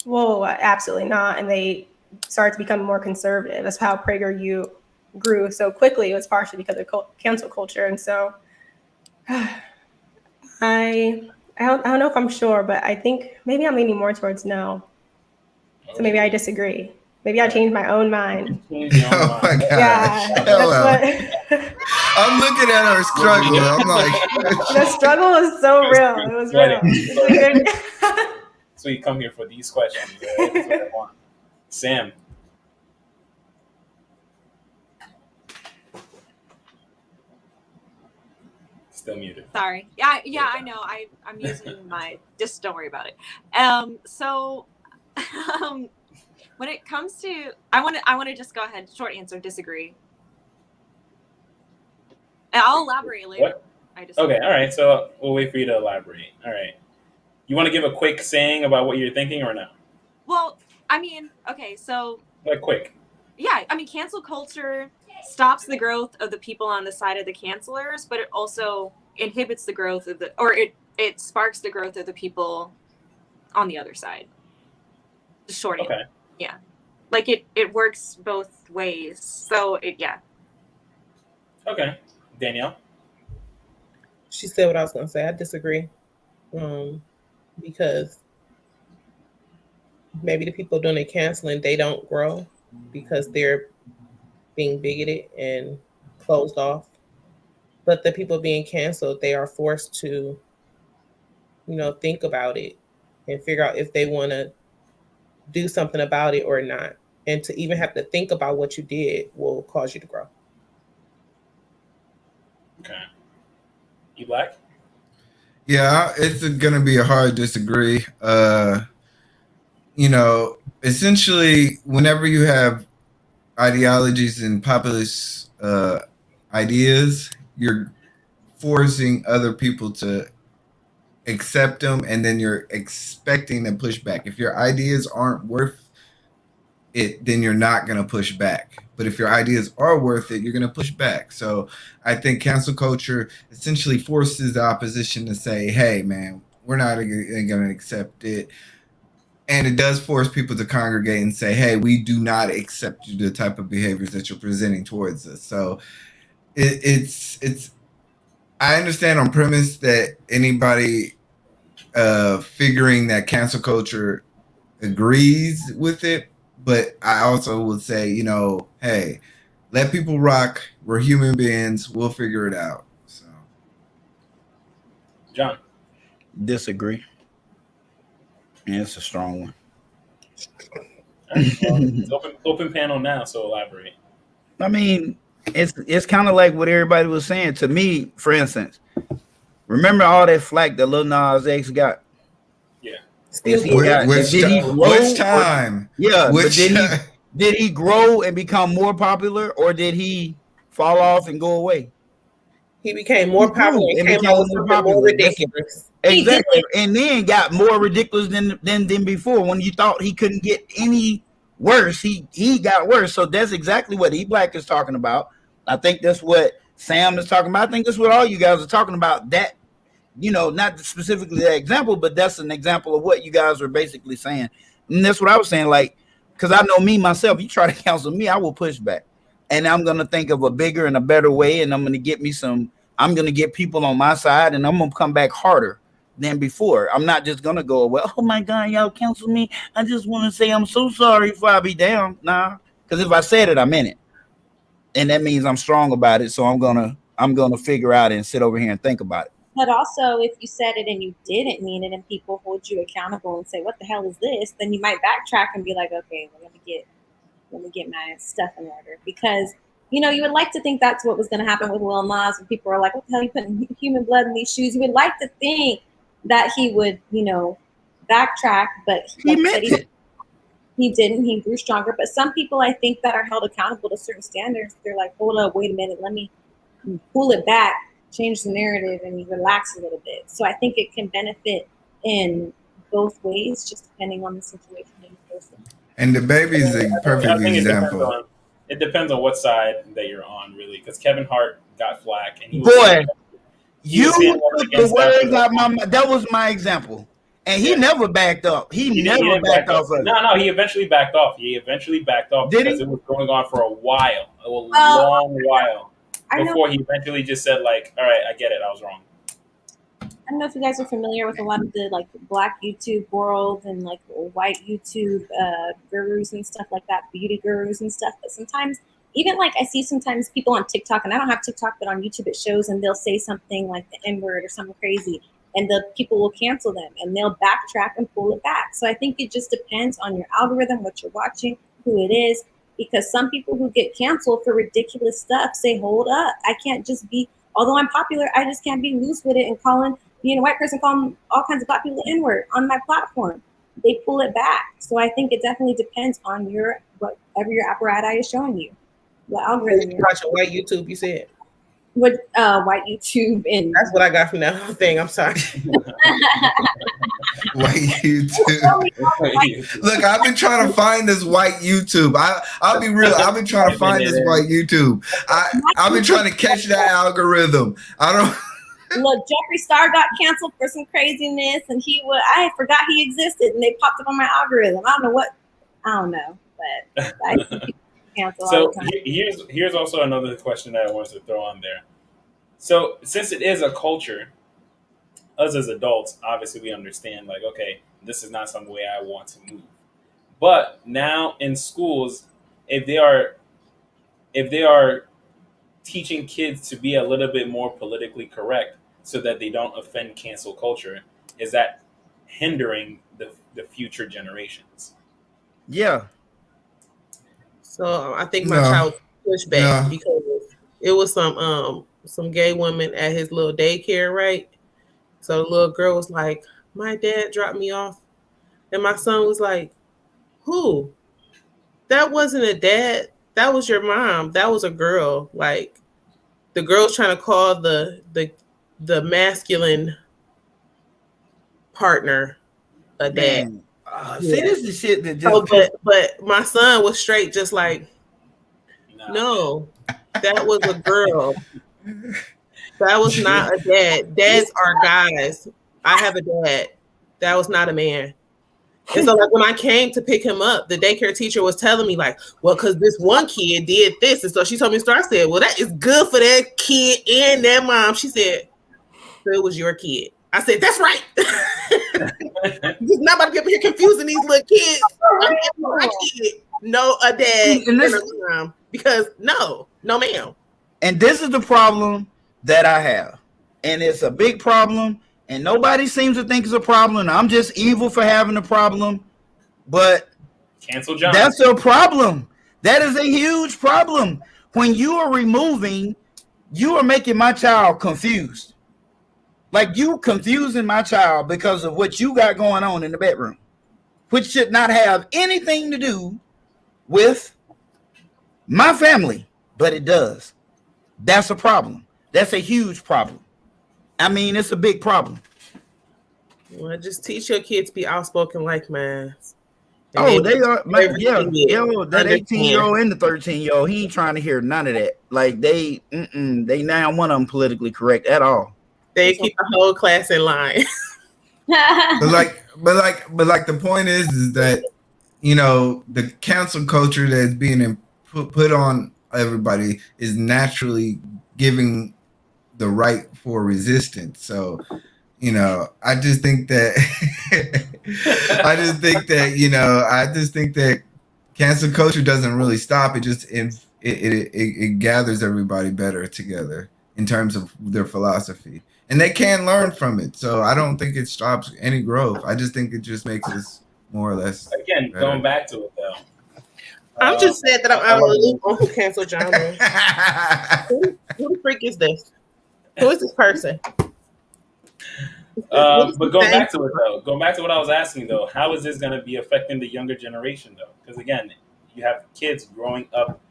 whoa, absolutely not. And they started to become more conservative. That's how PragerU grew so quickly. It was partially because of cancel culture. And so I don't know if I'm sure, but I think maybe I'm leaning more towards no. So maybe I disagree. Maybe I changed my own mind. Oh my gosh. Yeah, that's what. I'm looking at her struggle. I'm like, the struggle was so real. It was real. So you come here for these questions. Right? That's what I want. Sam. Still muted. Sorry. Yeah, I know. I'm using my. Just don't worry about it. So, when it comes to, I want to just go ahead. Short answer: disagree. And I'll elaborate later. What? I just Okay, all right. So we'll wait for you to elaborate. All right. You want to give a quick saying about what you're thinking or no? Well, I mean, okay, so Like quick. yeah, I mean, cancel culture stops the growth of the people on the side of the cancelers, but it also inhibits the growth of it sparks the growth of the people on the other side. The short answer. Okay. Yeah. Like it works both ways. So yeah. Okay. Danielle? She said what I was going to say. I disagree. Because maybe the people doing the canceling, they don't grow because they're being bigoted and closed off. But the people being canceled, they are forced to, think about it and figure out if they want to do something about it or not. And to even have to think about what you did will cause you to grow. Okay. You black? Yeah, it's gonna be a hard disagree. Essentially, whenever you have ideologies and populist ideas, you're forcing other people to accept them, and then you're expecting to push back. If your ideas aren't worth it, then you're not going to push back. But if your ideas are worth it, you're going to push back. So I think cancel culture essentially forces the opposition to say, hey, man, we're not going to accept it. And it does force people to congregate and say, hey, we do not accept the type of behaviors that you're presenting towards us. So it's I understand on premise that anybody figuring that cancel culture agrees with it, but I also would say, hey, let people rock. We're human beings. We'll figure it out. So, John? Disagree. And it's a strong one. All right. Well, it's open panel now, so elaborate. I mean, it's kind of like what everybody was saying. To me, for instance, remember all that flack that Lil Nas X got? Yeah. Did he grow? Which time? But did he grow and become more popular, or did he fall off and go away? He became more popular and came out with something more ridiculous. Exactly. And then got more ridiculous than before. When you thought he couldn't get any worse, he got worse. So that's exactly what E Black is talking about. I think that's what Sam is talking about. I think that's what all you guys are talking about. That, not specifically that example, but that's an example of what you guys are basically saying. And that's what I was saying, like, because I know me myself, you try to counsel me, I will push back. And I'm going to think of a bigger and a better way. And I'm going to get people on my side, and I'm going to come back harder than before. I'm not just going to go, well, oh my God, y'all counsel me. I just want to say I'm so sorry if I be down. Nah, because if I said it, I meant it. And that means I'm strong about it. So I'm going to figure out and sit over here and think about it. But also, if you said it and you didn't mean it and people hold you accountable and say, what the hell is this? Then you might backtrack and be like, okay, well, let me get my stuff in order. Because, you would like to think that's what was going to happen with Lil Nas when people are like, what the hell are you putting human blood in these shoes? You would like to think that he would, backtrack, but he meant it. He didn't. He grew stronger. But some people, I think, that are held accountable to certain standards, they're like, hold up, wait a minute, let me pull it back, change the narrative, and relax a little bit. So I think it can benefit in both ways, just depending on the situation and the person. And the baby is a perfect example. It depends on what side that you're on, really, because Kevin Hart got flack, and you took the words out my mouth. That was my example, and he never backed up. He never backed off of it. No, he eventually backed off. Because it was going on for a while, long while. Before he eventually just said, like, all right, I get it, I was wrong. I don't know if you guys are familiar with a lot of the like black YouTube world and like white YouTube gurus and stuff like that, beauty gurus and stuff. But sometimes, even like I see sometimes people on TikTok, and I don't have TikTok, but on YouTube it shows, and they'll say something like the N-word or something crazy, and the people will cancel them, and they'll backtrack and pull it back. So I think it just depends on your algorithm, what you're watching, who it is. Because some people who get canceled for ridiculous stuff say, hold up, I can't just be, although I'm popular, I just can't be loose with it and being a white person, calling all kinds of black people N-word on my platform. They pull it back. So I think it definitely depends on whatever your apparatus is showing you. The algorithm. Watching white YouTube, you said. with white YouTube and That's what I got from that whole thing. I'm sorry. White YouTube. Look, I've been trying to find this white YouTube. I'll be real. I've been trying to find this white YouTube. I've been trying to catch that algorithm. I don't. Look, Jeffree Star got canceled for some craziness, and I forgot he existed, and they popped up on my algorithm. I don't know, but I see people cancel all So the time. here's also another question that I wanted to throw on there. So since it is a culture, us as adults, obviously we understand like, okay, this is not some way I want to move. But now in schools, if they are teaching kids to be a little bit more politically correct so that they don't offend cancel culture, is that hindering the future generations? Yeah. So I think my No. child pushed back No. because it was some gay woman at his little daycare, right? So the little girl was like, "My dad dropped me off," and my son was like, "Who? That wasn't a dad. That was your mom. That was a girl." Like the girl's trying to call the masculine partner a dad. Man, see, this is shit that just. So, but my son was straight, just like, no, that was a girl. That was not a dad. Dads are guys. I have a dad. That was not a man. And so, like, when I came to pick him up, the daycare teacher was telling me, like, well, because this one kid did this. And so she told me, I said, well, that is good for that kid and that mom. She said, so it was your kid. I said, that's right. He's not about to be up here confusing these little kids. My kid, no, a dad and a mom. Because no, ma'am. And this is the problem that I have. And it's a big problem. And nobody seems to think it's a problem. I'm just evil for having a problem. But Cancel John. That's a problem. That is a huge problem. When you are making my child confused. Like you confusing my child because of what you got going on in the bedroom, which should not have anything to do with my family, but it does. That's a problem. That's a huge problem. I mean, it's a big problem. Well, just teach your kids to be outspoken like mine. Oh, they are. That 18-year-old and the 13-year-old, he ain't trying to hear none of that. Like they now one of them politically correct at all. They keep the whole class in line. but the point is that the cancel culture that's being put on everybody is naturally giving the right for resistance. So I just think that cancel culture doesn't really stop. It just it gathers everybody better together in terms of their philosophy. And they can learn from it. So I don't think it stops any growth. I just think it just makes us more or less again better. Going back to it though. I'm just sad that I'm out of the loop on who canceled John. Who the freak is this? Who is this person? But going back to it though, going back to what I was asking though, how is this going to be affecting the younger generation though? Because again, you have kids growing up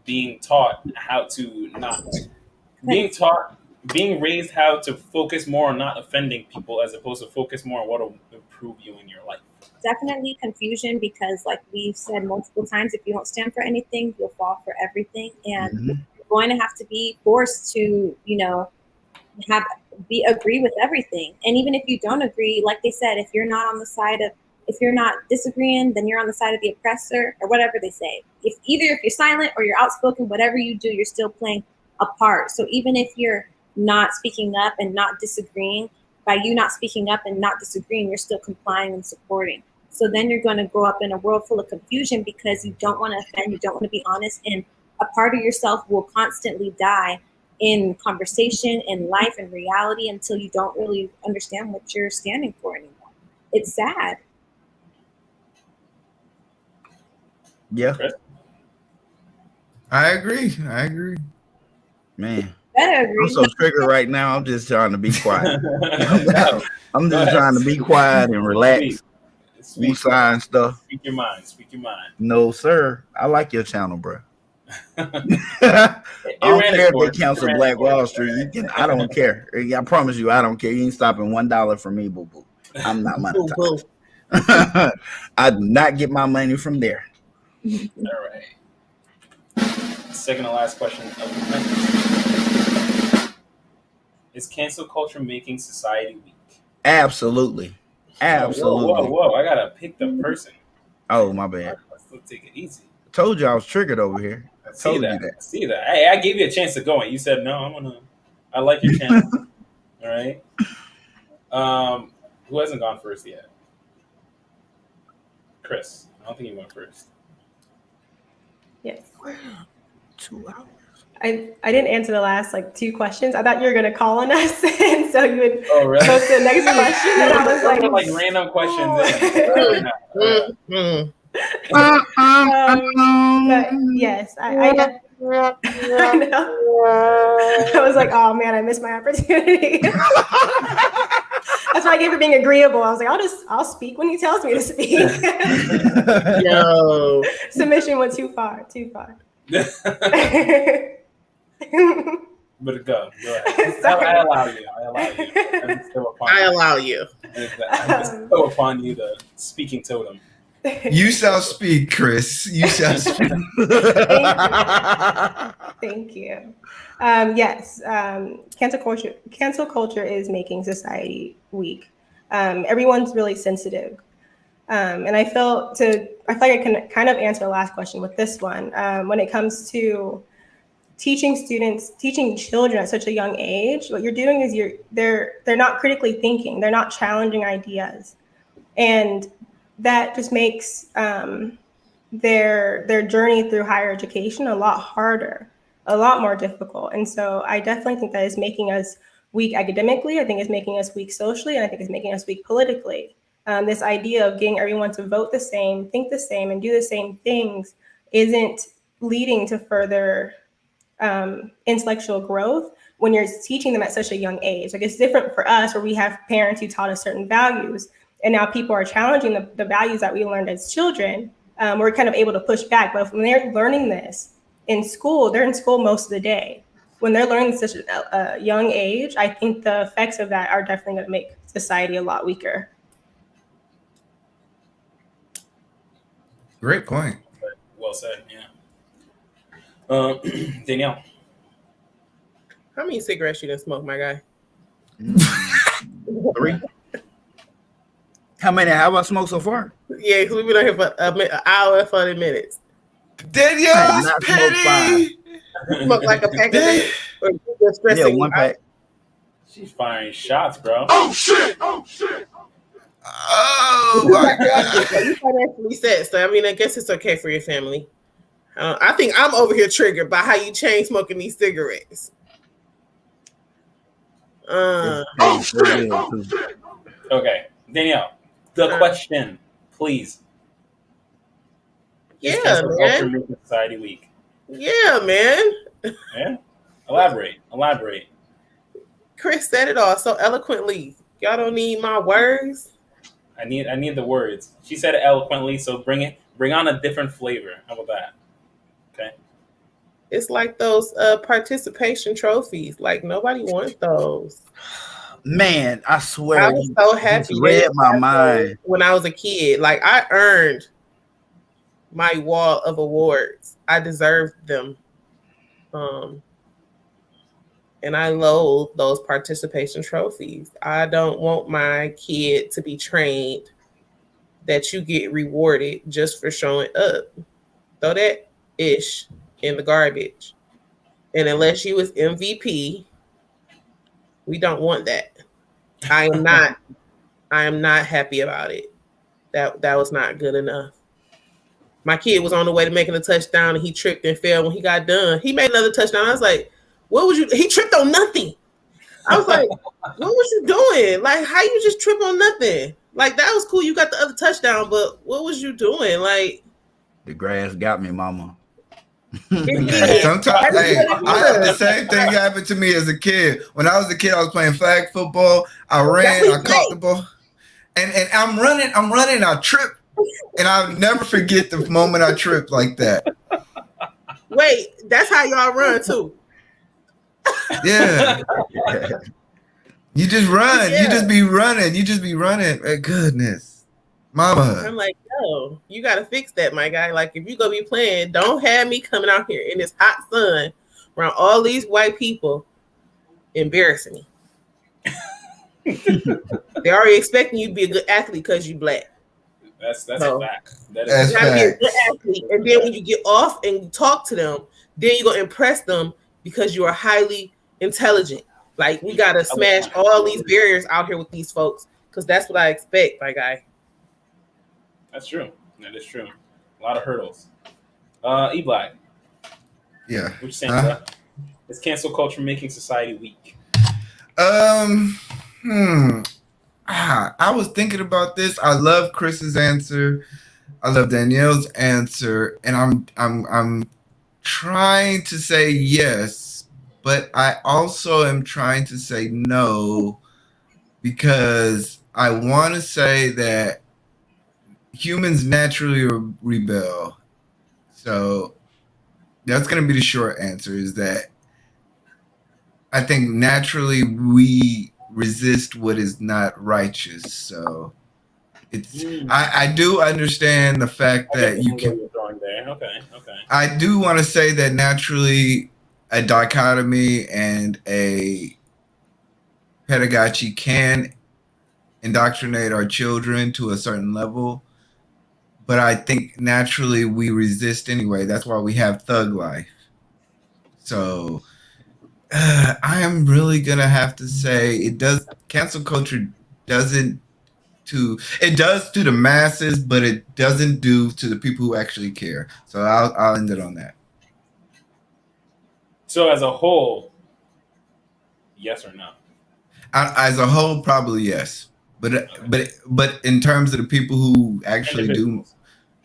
being taught how to not being raised how to focus more on not offending people as opposed to focus more on what will improve you in your life. Definitely confusion because, like we've said multiple times, if you don't stand for anything, you'll fall for everything, and you're going to have to be forced to, agree with everything. And even if you don't agree, like they said, if you're not disagreeing, then you're on the side of the oppressor or whatever they say. If you're silent or you're outspoken, whatever you do, you're still playing a part. So even if you're not speaking up and not disagreeing, by you not speaking up and not disagreeing, you're still complying and supporting. So then you're going to grow up in a world full of confusion because you don't want to offend, you don't want to be honest, and a part of yourself will constantly die in conversation, in life, in reality until you don't really understand what you're standing for anymore. It's sad. Yeah. I agree. Man. I'm so triggered right now. I'm just trying to be quiet. I'm just trying to be quiet and relax. Speak stuff. Speak your mind. No, sir. I like your channel, bro. I It don't ran care its if they course. cancel It ran Black its course. Wall Street. I don't care. I promise you, I don't care. You ain't stopping $1 from me, boo boo. I'm not Boo boo. monetized. I do not get my money from there. All right. Second and last question of the night. Is cancel culture making society weak? Absolutely. Absolutely. Whoa. I gotta pick the person. Oh, my bad. Let's take it easy. Told you I was triggered over here. I See told that. you that. I see that. Hey, I gave you a chance to go, and you said no. I like your chance. All right. Who hasn't gone first yet? Chris. I don't think you went first. Yes. 2 hours. I didn't answer the last like 2 questions. I thought you were gonna call on us, and so you would really? go to the next question. And I was like random questions. But yes, I know. I was like, oh man, I missed my opportunity. That's why I gave her being agreeable. I was like, I'll speak when he tells me to speak. Yo. Submission went too far. But go ahead. I allow you. I allow you. I bestow upon you the speaking totem. You shall speak, Chris. You shall speak. Thank you. Yes, cancel culture is making society weak. Everyone's really sensitive. And I feel like I can kind of answer the last question with this one. When it comes to teaching children at such a young age, what you're doing is they're not critically thinking, they're not challenging ideas. And that just makes their journey through higher education a lot harder, a lot more difficult. And so I definitely think that is making us weak academically. I think it's making us weak socially, and I think it's making us weak politically. This idea of getting everyone to vote the same, think the same, and do the same things isn't leading to further intellectual growth when you're teaching them at such a young age. Like, it's different for us where we have parents who taught us certain values, and now people are challenging the values that we learned as children. We're kind of able to push back. But when they're learning this in school, they're in school most of the day. When they're learning such a young age, I think the effects of that are definitely going to make society a lot weaker. Great point. Well said. Yeah. Danielle. How many cigarettes you done smoke, my guy? 3. How many have I smoked so far? Yeah, because we've been on here for an hour and 40 minutes. Danielle's petty. Smoke like a pack of it, or just stressing. Yeah, 1 pack. She's firing shots, bro. Oh shit! Oh my god! You financially set, so I mean, I guess it's okay for your family. I think I'm over here triggered by how you chain smoking these cigarettes. Okay, Danielle. The question, please. Yeah, Is cancel man. culture making society weak? Yeah, man. Yeah. Elaborate. Chris said it all so eloquently. Y'all don't need my words. I need the words. She said it eloquently, so bring on a different flavor. How about that? Okay. It's like those participation trophies. Like, nobody wants those. Man, I swear, I was so happy. You read my mind when I was a kid. Like, I earned my wall of awards. I deserved them. And I loathe those participation trophies. I don't want my kid to be trained that you get rewarded just for showing up. Throw that ish in the garbage. And unless you was MVP, we don't want that. I am not happy about it. That was not good enough. My kid was on the way to making a touchdown and he tripped and fell when he got done. He made another touchdown. I was like, he tripped on nothing. I was like, what was you doing? Like, how you just trip on nothing? Like, that was cool. You got the other touchdown, but what was you doing? Like, the grass got me, mama. Sometimes, I had the same thing happen to me as a kid. When I was a kid, I was playing flag football. I ran, I caught the ball, and I'm running, I trip, and I'll never forget the moment I tripped like that. Wait, that's how y'all run too. Yeah. You just run. Yeah. You just be running. You just be running. Goodness. Mama. I'm like, yo, you gotta fix that, my guy. Like, if you gonna be playing, don't have me coming out here in this hot sun around all these white people embarrassing me. They're already expecting you to be a good athlete because you black. That's So, a fact. That That's is you gotta be a facts. good athlete, and then when you get off and you talk to them, then you gonna impress them because you are highly intelligent. Like, we gotta smash all these barriers out here with these folks because that's what I expect, my guy. That's true. That is true. A lot of hurdles. E-Black, Yeah. what you saying, bro? Is cancel culture making society weak? I was thinking about this. I love Chris's answer. I love Danielle's answer, and I'm trying to say yes, but I also am trying to say no because I want to say that humans naturally rebel. So that's going to be the short answer, is that I think naturally we resist what is not righteous. So it's I do understand the fact that you can. You're throwing there. Okay. I do want to say that naturally a dichotomy and a pedagogy can indoctrinate our children to a certain level, but I think naturally we resist anyway. That's why we have thug life. So I am really gonna have to say it does. Cancel culture doesn't it does to the masses, but it doesn't do to the people who actually care. So I'll end it on that. So as a whole, yes or no? As a whole, probably yes. But in terms of the people who actually do,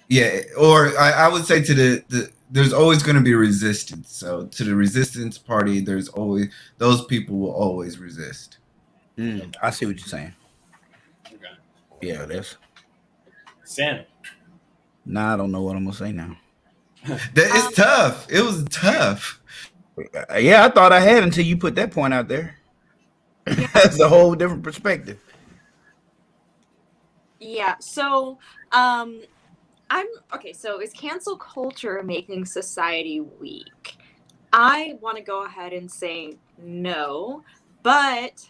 yeah. Or I would say to the there's always going to be resistance. So to the resistance party, there's always those people will always resist. I see what you're saying. Okay. Yeah, that's. Sam. Nah, I don't know what I'm gonna say now. It's tough. It was tough. Yeah, I thought I had until you put that point out there. That's a whole different perspective. Yeah. So, so is cancel culture making society weak? I want to go ahead and say no, but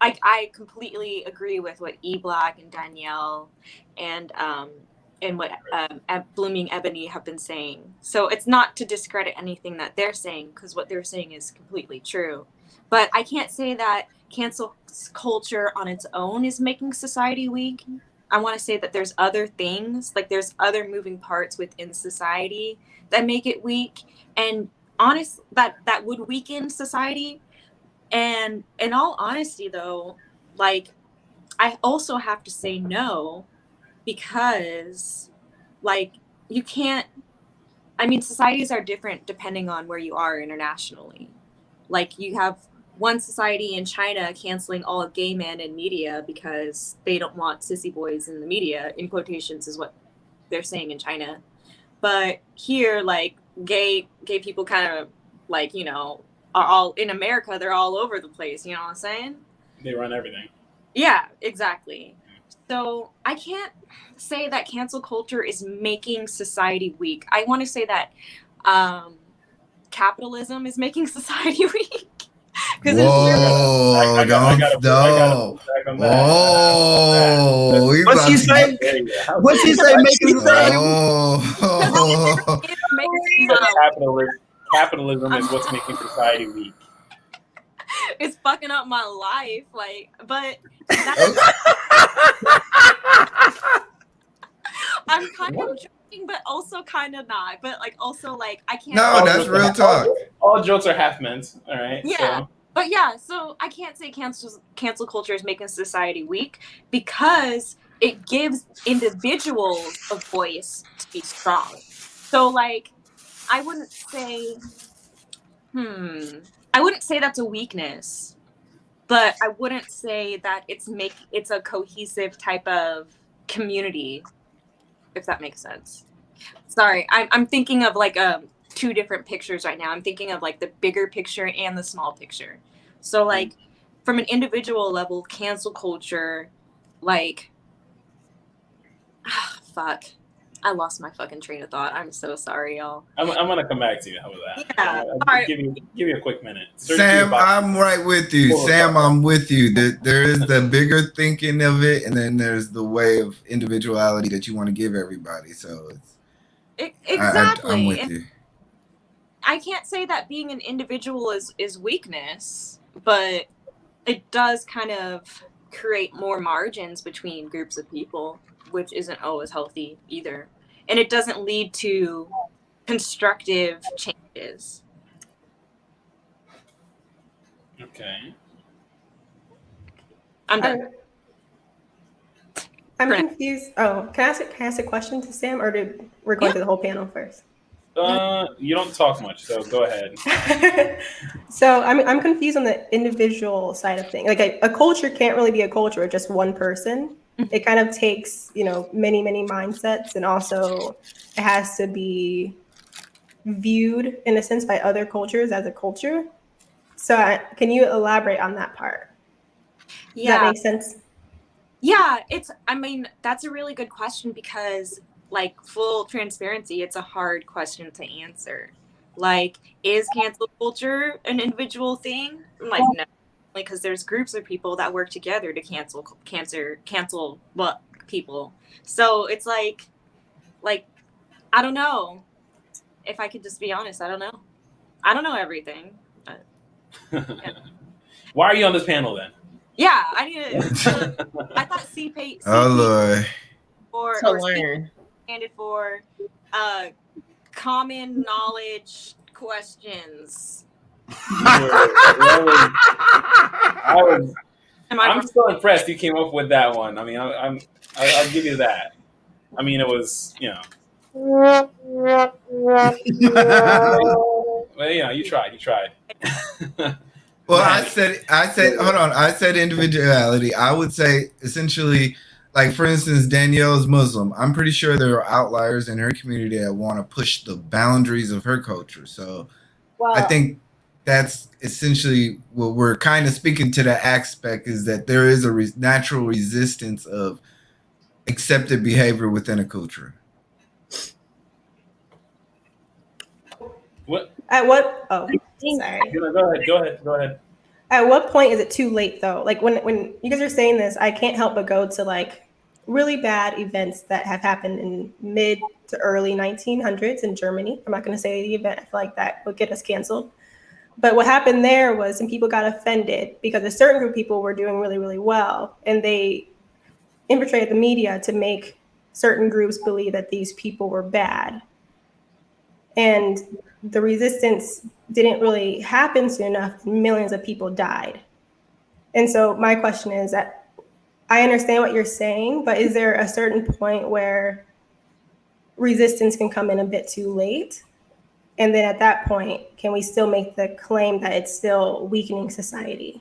I completely agree with what E-Black and Danielle and what Blooming Ebony have been saying. So it's not to discredit anything that they're saying, because what they're saying is completely true. But I can't say that cancel culture on its own is making society weak. I want to say that there's other things, like there's other moving parts within society that make it weak, and that would weaken society. And in all honesty, though, like, I also have to say no, because, like, you can't. I mean, societies are different depending on where you are internationally. Like, you have one society in China canceling all gay men in media because they don't want sissy boys in the media, in quotations is what they're saying in China. But here, like, gay people kind of, like, are all in America. They're all over the place. You know what I'm saying? They run everything. Yeah, exactly. So I can't say that cancel culture is making society weak. I want to say that capitalism is making society weak. Whoa! Don't. Whoa! What's she say? What's she say? Making society? Oh. Capitalism is what's making society weak. It's fucking up my life, like, but I'm kind of joking, but also kind of not. But like, also like, I can't. No, that's real talk. All jokes are half meant. All right. Yeah. So. But yeah, so I can't say cancel culture is making society weak, because it gives individuals a voice to be strong. So like, I wouldn't say that's a weakness, but I wouldn't say that it's a cohesive type of community, if that makes sense. Sorry, I'm thinking of like two different pictures right now. I'm thinking of like the bigger picture and the small picture. So like from an individual level, cancel culture, like fuck. I lost my fucking train of thought. I'm so sorry, y'all. I'm gonna come back to you. How about that? Yeah. I'll give you a quick minute. Sam, I'm right with you. Sam, I'm with you. There is the bigger thinking of it, and then there's the way of individuality that you want to give everybody. So it's Exactly. I'm with And you. I can't say that being an individual is weakness, but it does kind of create more margins between groups of people, which isn't always healthy either. And it doesn't lead to constructive changes. Okay. I'm done. I'm confused. Oh, can I ask a question to Sam, or we're going to the whole panel first? You don't talk much, so go ahead. So I'm confused on the individual side of things. Like a culture can't really be a culture with just one person. It kind of takes, many mindsets, and also it has to be viewed in a sense by other cultures as a culture. So can you elaborate on that part? Does that make sense? Yeah, that's a really good question because, like, full transparency, it's a hard question to answer. Like, is cancel culture an individual thing? Like, no, because there's groups of people that work together to cancel people. So it's like, I don't know. If I could just be honest, I don't know. I don't know everything. But, yeah. Why are you on this panel then? Yeah, I need to. I thought CP. Oh Lord. Or learn. Standard for common knowledge questions. I'm still impressed you came up with that one. I mean, I'll give you that. I mean, it was, well, you tried. Well, I said, hold on. I said individuality. I would say essentially, like for instance, Danielle's Muslim. I'm pretty sure there are outliers in her community that want to push the boundaries of her culture. So I think that's essentially what we're kind of speaking to. That aspect is that there is a natural resistance of accepted behavior within a culture. What? At what? Oh, sorry. Go ahead. At what point is it too late though? Like when you guys are saying this, I can't help but go to like really bad events that have happened in mid to early 1900s in Germany. I'm not going to say the event. I feel like that would get us canceled. But what happened there was some people got offended because a certain group of people were doing really, really well, and they infiltrated the media to make certain groups believe that these people were bad. And the resistance didn't really happen soon enough. Millions of people died. And so my question is that I understand what you're saying, but is there a certain point where resistance can come in a bit too late? And then at that point, can we still make the claim that it's still weakening society?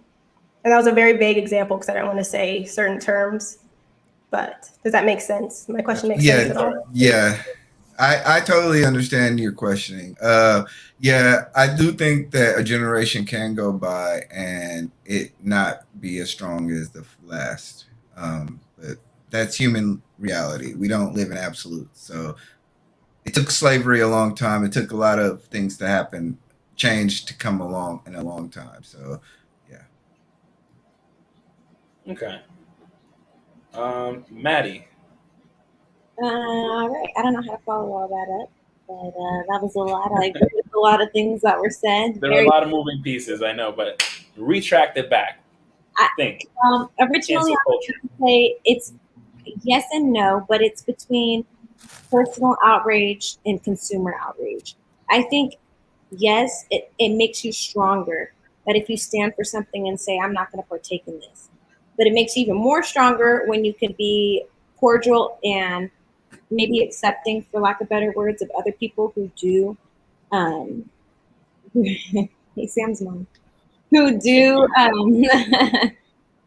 And that was a very vague example because I don't want to say certain terms, but does that make sense? My question makes sense at all? Yeah. I totally understand your questioning. Yeah, I do think that a generation can go by and it not be as strong as the last. But that's human reality. We don't live in absolutes. So it took slavery a long time. It took a lot of things to happen, change to come along in a long time. So yeah. Okay. Maddie. All right. I don't know how to follow all that up, but that was a lot. I agree with a lot of things that were said. There are a lot of moving pieces, I know, but retract it back. Think. Originally, I was going to say it's yes and no, but it's between personal outrage and consumer outrage. I think, yes, it makes you stronger. That if you stand for something and say, I'm not going to partake in this. But it makes you even more stronger when you can be cordial and maybe accepting, for lack of better words, of other people who do, hey, Sam's mom, who do,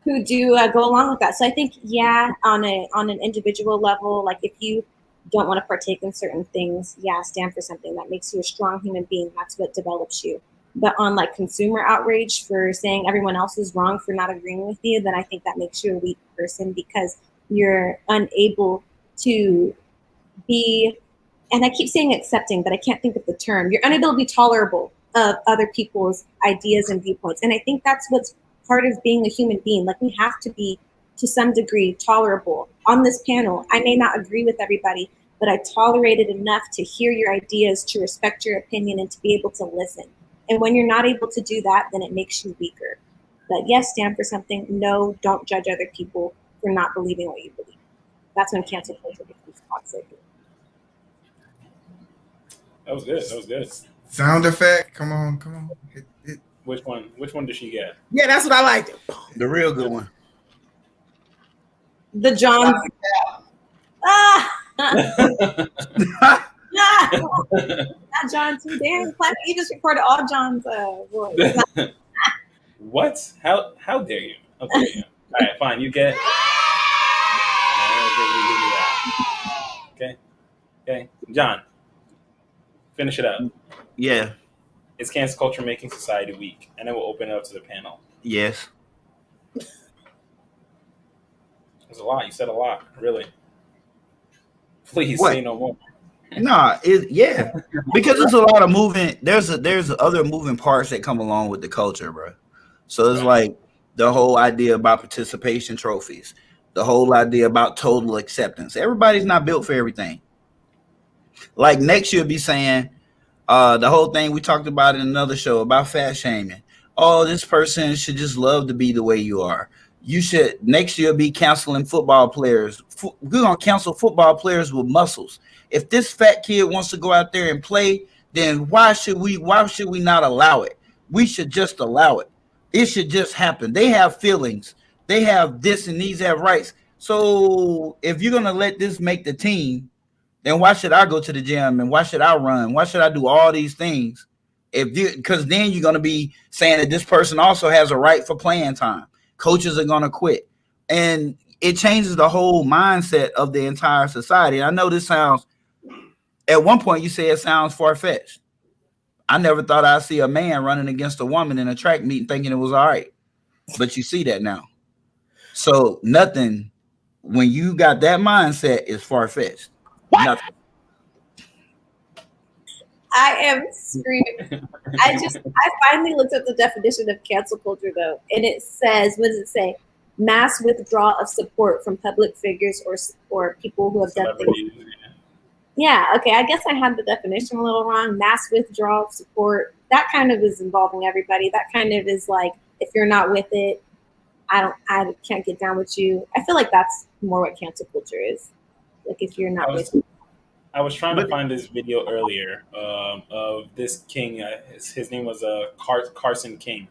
who do go along with that. So I think, yeah, on an individual level, like if you don't want to partake in certain things, yeah, stand for something that makes you a strong human being. That's what develops you. But on like consumer outrage for saying everyone else is wrong for not agreeing with you, then I think that makes you a weak person because you're unable to be, and I keep saying accepting, but I can't think of the term. You're unable to be tolerable of other people's ideas and viewpoints. And I think that's what's part of being a human being. Like, we have to be, to some degree, tolerable. On this panel, I may not agree with everybody, but I tolerated enough to hear your ideas, to respect your opinion, and to be able to listen. And when you're not able to do that, then it makes you weaker. But yes, stand for something. No, don't judge other people for not believing what you believe. That's when cancel culture becomes toxic. That was good. That was good. Sound effect. Come on. Hit. Which one? Which one did she get? Yeah, that's what I liked. The real good one. The John. Not John too. Damn, Clement, you just recorded all John's voice. What? How dare you? How dare you? All right, fine. You get. Okay. John, finish it up. Yeah. Is cancel culture making society weak? And then we'll open it up to the panel. Yes. There's a lot. You said a lot. Really. Please What? say no more. Nah, yeah, because there's a lot of moving. There's other moving parts that come along with the culture, bro. So it's like the whole idea about participation trophies, the whole idea about total acceptance. Everybody's not built for everything. Like next year, be saying the whole thing we talked about in another show about fat shaming. Oh, this person should just love to be the way you are. You should next year be canceling football players. We're gonna cancel football players with muscles. If this fat kid wants to go out there and play, then why should we not allow it? We should just allow it. It should just happen. They have feelings. They have this and these have rights. So if you're gonna let this make the team, then why should I go to the gym and why should I run? Why should I do all these things? Because then you're gonna be saying that this person also has a right for playing time. Coaches are gonna quit, and it changes the whole mindset of the entire society. I know this sounds. At one point, you say it sounds far-fetched. I never thought I'd see a man running against a woman in a track meet thinking it was all right. But you see that now. So nothing, when you got that mindset, is far-fetched. Nothing. I am screaming. I finally looked up the definition of cancel culture, though, and it says, what does it say? Mass withdrawal of support from public figures or people who have done things. Yeah, okay, I guess I had the definition a little wrong. Mass withdrawal of support. That kind of is involving everybody. That kind of is like, if you're not with it, I can't get down with you. I feel like that's more what cancel culture is. Like, if you're not with it. I was trying to find this video earlier of this king. His name was Carson King.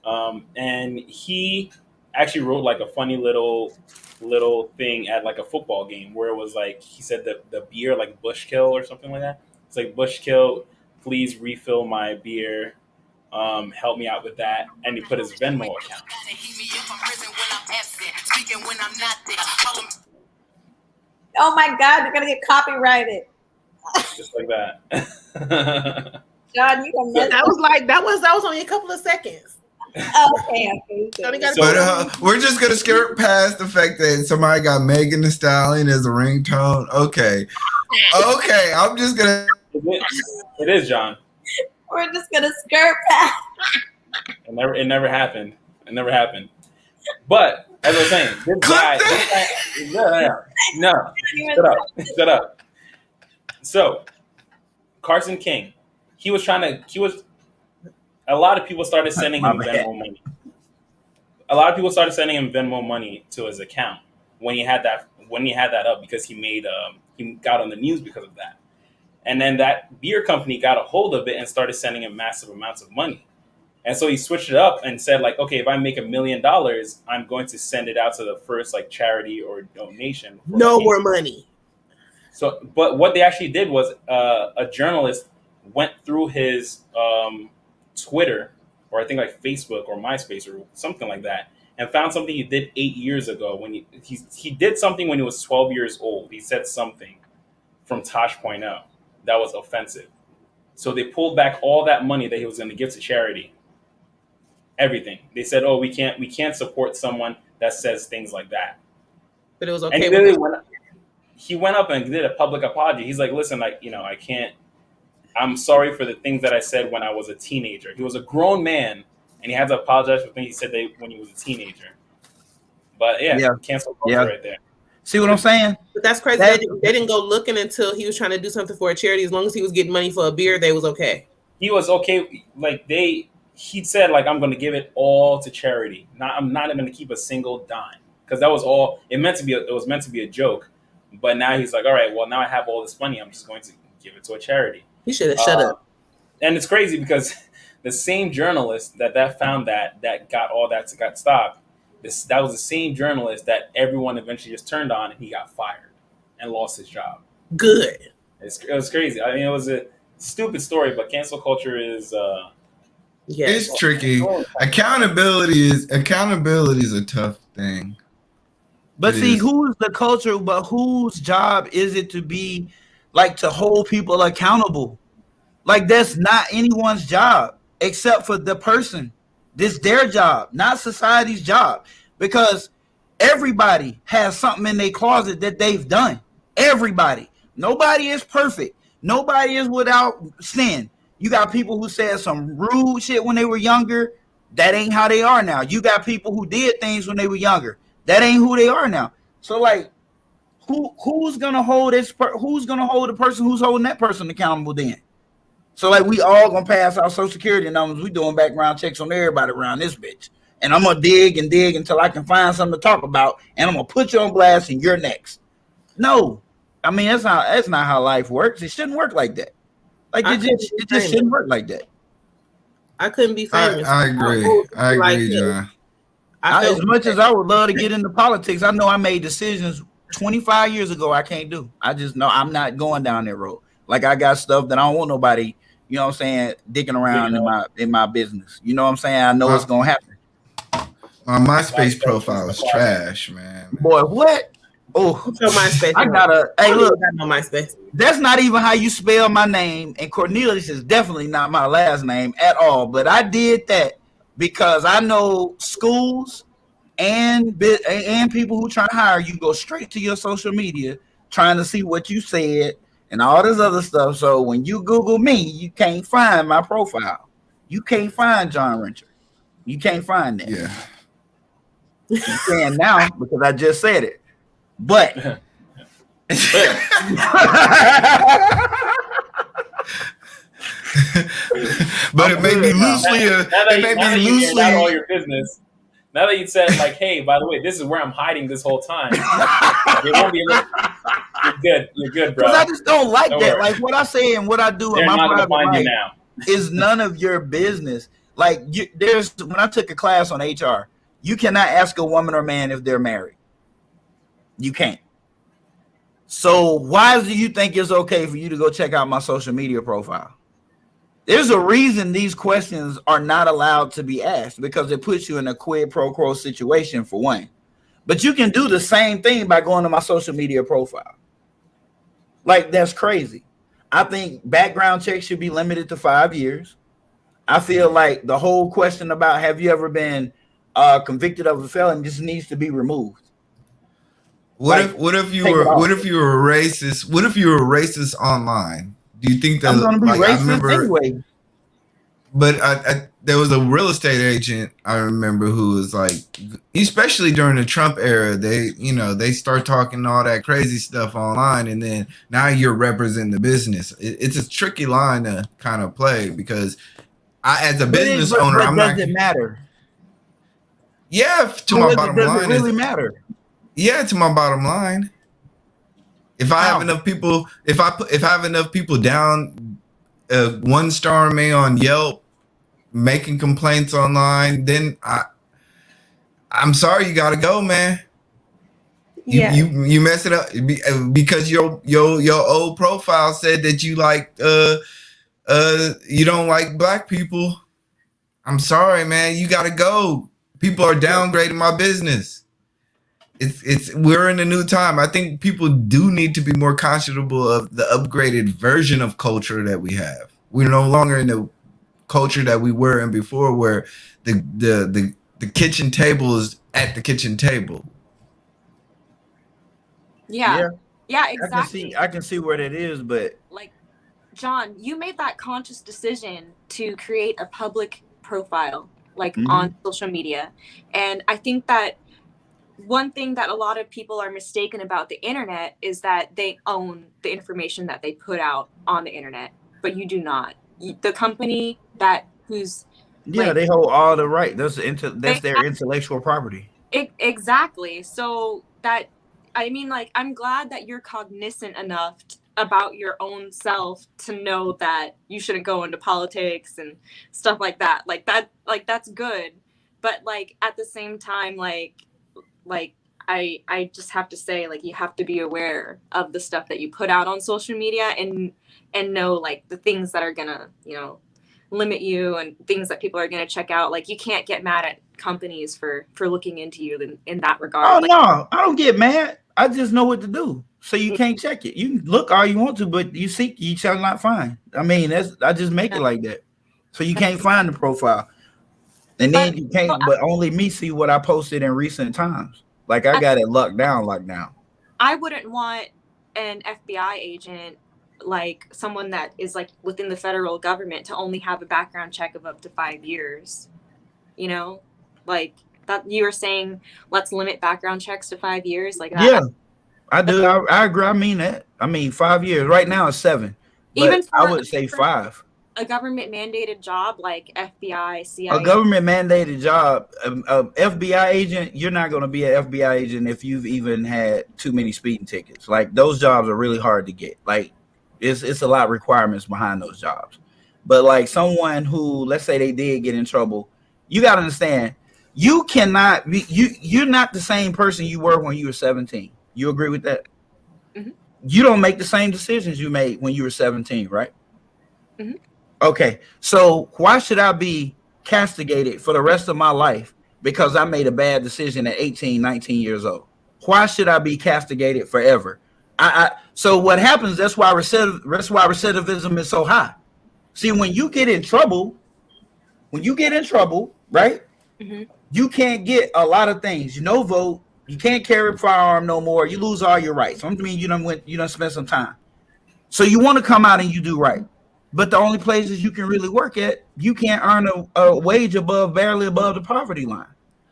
And he actually wrote like a funny little thing at like a football game where it was like, he said that the beer, like Bushkill or something like that. It's like, Bushkill, please refill my beer. Help me out with that. And he put his Venmo account. Oh my God, they're gonna get copyrighted. Just like that. John, you can that was only a couple of seconds. Okay. But we're just gonna skirt past the fact that somebody got Megan Thee Stallion as a ringtone. Okay, I'm just gonna. It is, John. We're just gonna skirt past. It never happened. It never happened. But as I was saying, this guy no, shut up. So, Carson King, a lot of people started sending him Venmo money. A lot of people started sending him Venmo money to his account when he had that up because he got on the news because of that. And then that beer company got a hold of it and started sending him massive amounts of money. And so he switched it up and said, like, okay, if I make $1 million, I'm going to send it out to the first like charity or donation. No more money. So, but what they actually did was a journalist went through his Twitter, or I think like Facebook or MySpace or something like that, and found something he did 8 years ago when he did something when he was 12 years old. He said something, from Tosh.0 that was offensive. So they pulled back all that money that he was going to give to charity. Everything. They said, "Oh, we can't support someone that says things like that." But it was And okay. he went up and did a public apology. He's like, "Listen, like, I can't. I'm sorry for the things that I said when I was a teenager." He was a grown man, and he had to apologize for things he said when he was a teenager. But yeah. Cancel culture right there. See what I'm saying? But that's crazy. They didn't go looking until he was trying to do something for a charity. As long as he was getting money for a beer, they was okay. He was okay. Like he said, like, I'm going to give it all to charity. I'm not even going to keep a single dime, because that was all it was meant to be a joke. But now he's like, all right, well, now I have all this money. I'm just going to give it to a charity. He should have shut up. And it's crazy because the same journalist that found that got all that got stopped. That was the same journalist that everyone eventually just turned on, and he got fired and lost his job. Good. It was crazy. I mean, it was a stupid story, but cancel culture is it's tricky. Accountability is a tough thing. But who's the culture? But whose job is it to be like to hold people accountable? Like, that's not anyone's job except for the person. This their job, not society's job, because everybody has something in their closet that they've done. Everybody. Nobody is perfect. Nobody is without sin. You got people who said some rude shit when they were younger. That ain't how they are now. You got people who did things when they were younger. That ain't who they are now. So, like, who's gonna hold who's gonna hold the person who's holding that person accountable then? So, like, we all gonna pass our Social Security numbers. We doing background checks on everybody around this bitch. And I'm gonna dig and dig until I can find something to talk about, and I'm gonna put you on blast and you're next. No. I mean, that's not how life works. It shouldn't work like that. Like, it just shouldn't work like that. I couldn't be famous. I agree, John. As much as I would love to get into politics, I know I made decisions 25 years ago I can't do. I just know I'm not going down that road. Like, I got stuff that I don't want nobody, you know what I'm saying, dicking around in my business. You know what I'm saying? I know it's gonna happen. My MySpace profile is trash, man. Boy, what? Oh, MySpace. I gotta. Hey, look, no MySpace. That's not even how you spell my name, and Cornelius is definitely not my last name at all. But I did that because I know schools and people who try to hire you go straight to your social media trying to see what you said and all this other stuff. So when you Google me, you can't find my profile. You can't find John Rencher. You can't find that. Yeah. You can now because I just said it. But but it may be loosely not all your business. Now that you said, like, hey, by the way, this is where I'm hiding this whole time. It won't be You're good, bro. Because I just don't like that. Worry. Like, what I say and what I do They're in my not gonna private find you life now. is none of your business. Like, when I took a class on HR, you cannot ask a woman or man if they're married. You can't. So why do you think it's okay for you to go check out my social media profile? There's a reason these questions are not allowed to be asked, because it puts you in a quid pro quo situation, for one. But you can do the same thing by going to my social media profile. Like, that's crazy. I think background checks should be limited to 5 years. I feel like the whole question about have you ever been convicted of a felony just needs to be removed. What if you were racist? What if you were racist online? Do you think that I'm gonna be racist anyway? But there was a real estate agent I remember who was like, especially during the Trump era, they start talking all that crazy stuff online, and then now you're representing the business. It's a tricky line to kind of play, because as a business owner, I'm not. Does it matter? Yeah, to my bottom line, does it really matter? Yeah, to my bottom line. If I have enough people, if I have enough people down, 1-star me on Yelp, making complaints online, then I'm sorry, you gotta go, man. You mess it up because your old profile said that you you don't like black people. I'm sorry, man. You gotta go. People are downgrading my business. we're in a new time. I think people do need to be more conscionable of the upgraded version of culture that we have. We're no longer in the culture that we were in before, where the kitchen table is at the kitchen table. Yeah. Yeah, exactly. I can see where that is, but like, John, you made that conscious decision to create a public profile, like on social media. And I think that one thing that a lot of people are mistaken about the internet is that they own the information that they put out on the internet, but you do not. The company who's yeah, they hold all the right. That's their intellectual property. Exactly. So that, I mean, like, I'm glad that you're cognizant enough about your own self to know that you shouldn't go into politics and stuff like that. Like that's good. But like at the same time, like I just have to say, like, you have to be aware of the stuff that you put out on social media and know like the things that are gonna, limit you and things that people are gonna check out. Like, you can't get mad at companies for looking into you in that regard. Oh like, no, I don't get mad. I just know what to do. So you can't check it. You can look all you want to, but you seek, you shall not find. I mean, I just make it like that. So you can't find the profile. And then you can't, but only me see what I posted in recent times. Like I got it locked down. I wouldn't want an FBI agent, like someone that is like within the federal government, to only have a background check of up to 5 years. Like that you were saying, let's limit background checks to 5 years. Like that. Yeah, I do. I agree. I mean that. I mean 5 years. Right now it's 7. But Even I would say 5. A government mandated job like FBI, CIA. A government mandated job, a FBI agent, you're not going to be an FBI agent if you've even had too many speeding tickets. Like those jobs are really hard to get. Like it's a lot of requirements behind those jobs. But like someone who, let's say they did get in trouble, you got to understand, you cannot be, you're not the same person you were when you were 17. You agree with that? Mm-hmm. You don't make the same decisions you made when you were 17, right? Mm-hmm. Okay, so why should I be castigated for the rest of my life because I made a bad decision at 18, 19 years old? Why should I be castigated forever? So what happens, that's why recidivism is so high. See, when you get in trouble, right? Mm-hmm. You can't get a lot of things. You no vote, you can't carry a firearm no more, you lose all your rights. I mean, you done spent some time. So you want to come out and you do right. But the only places you can really work at, you can't earn a wage barely above the poverty line.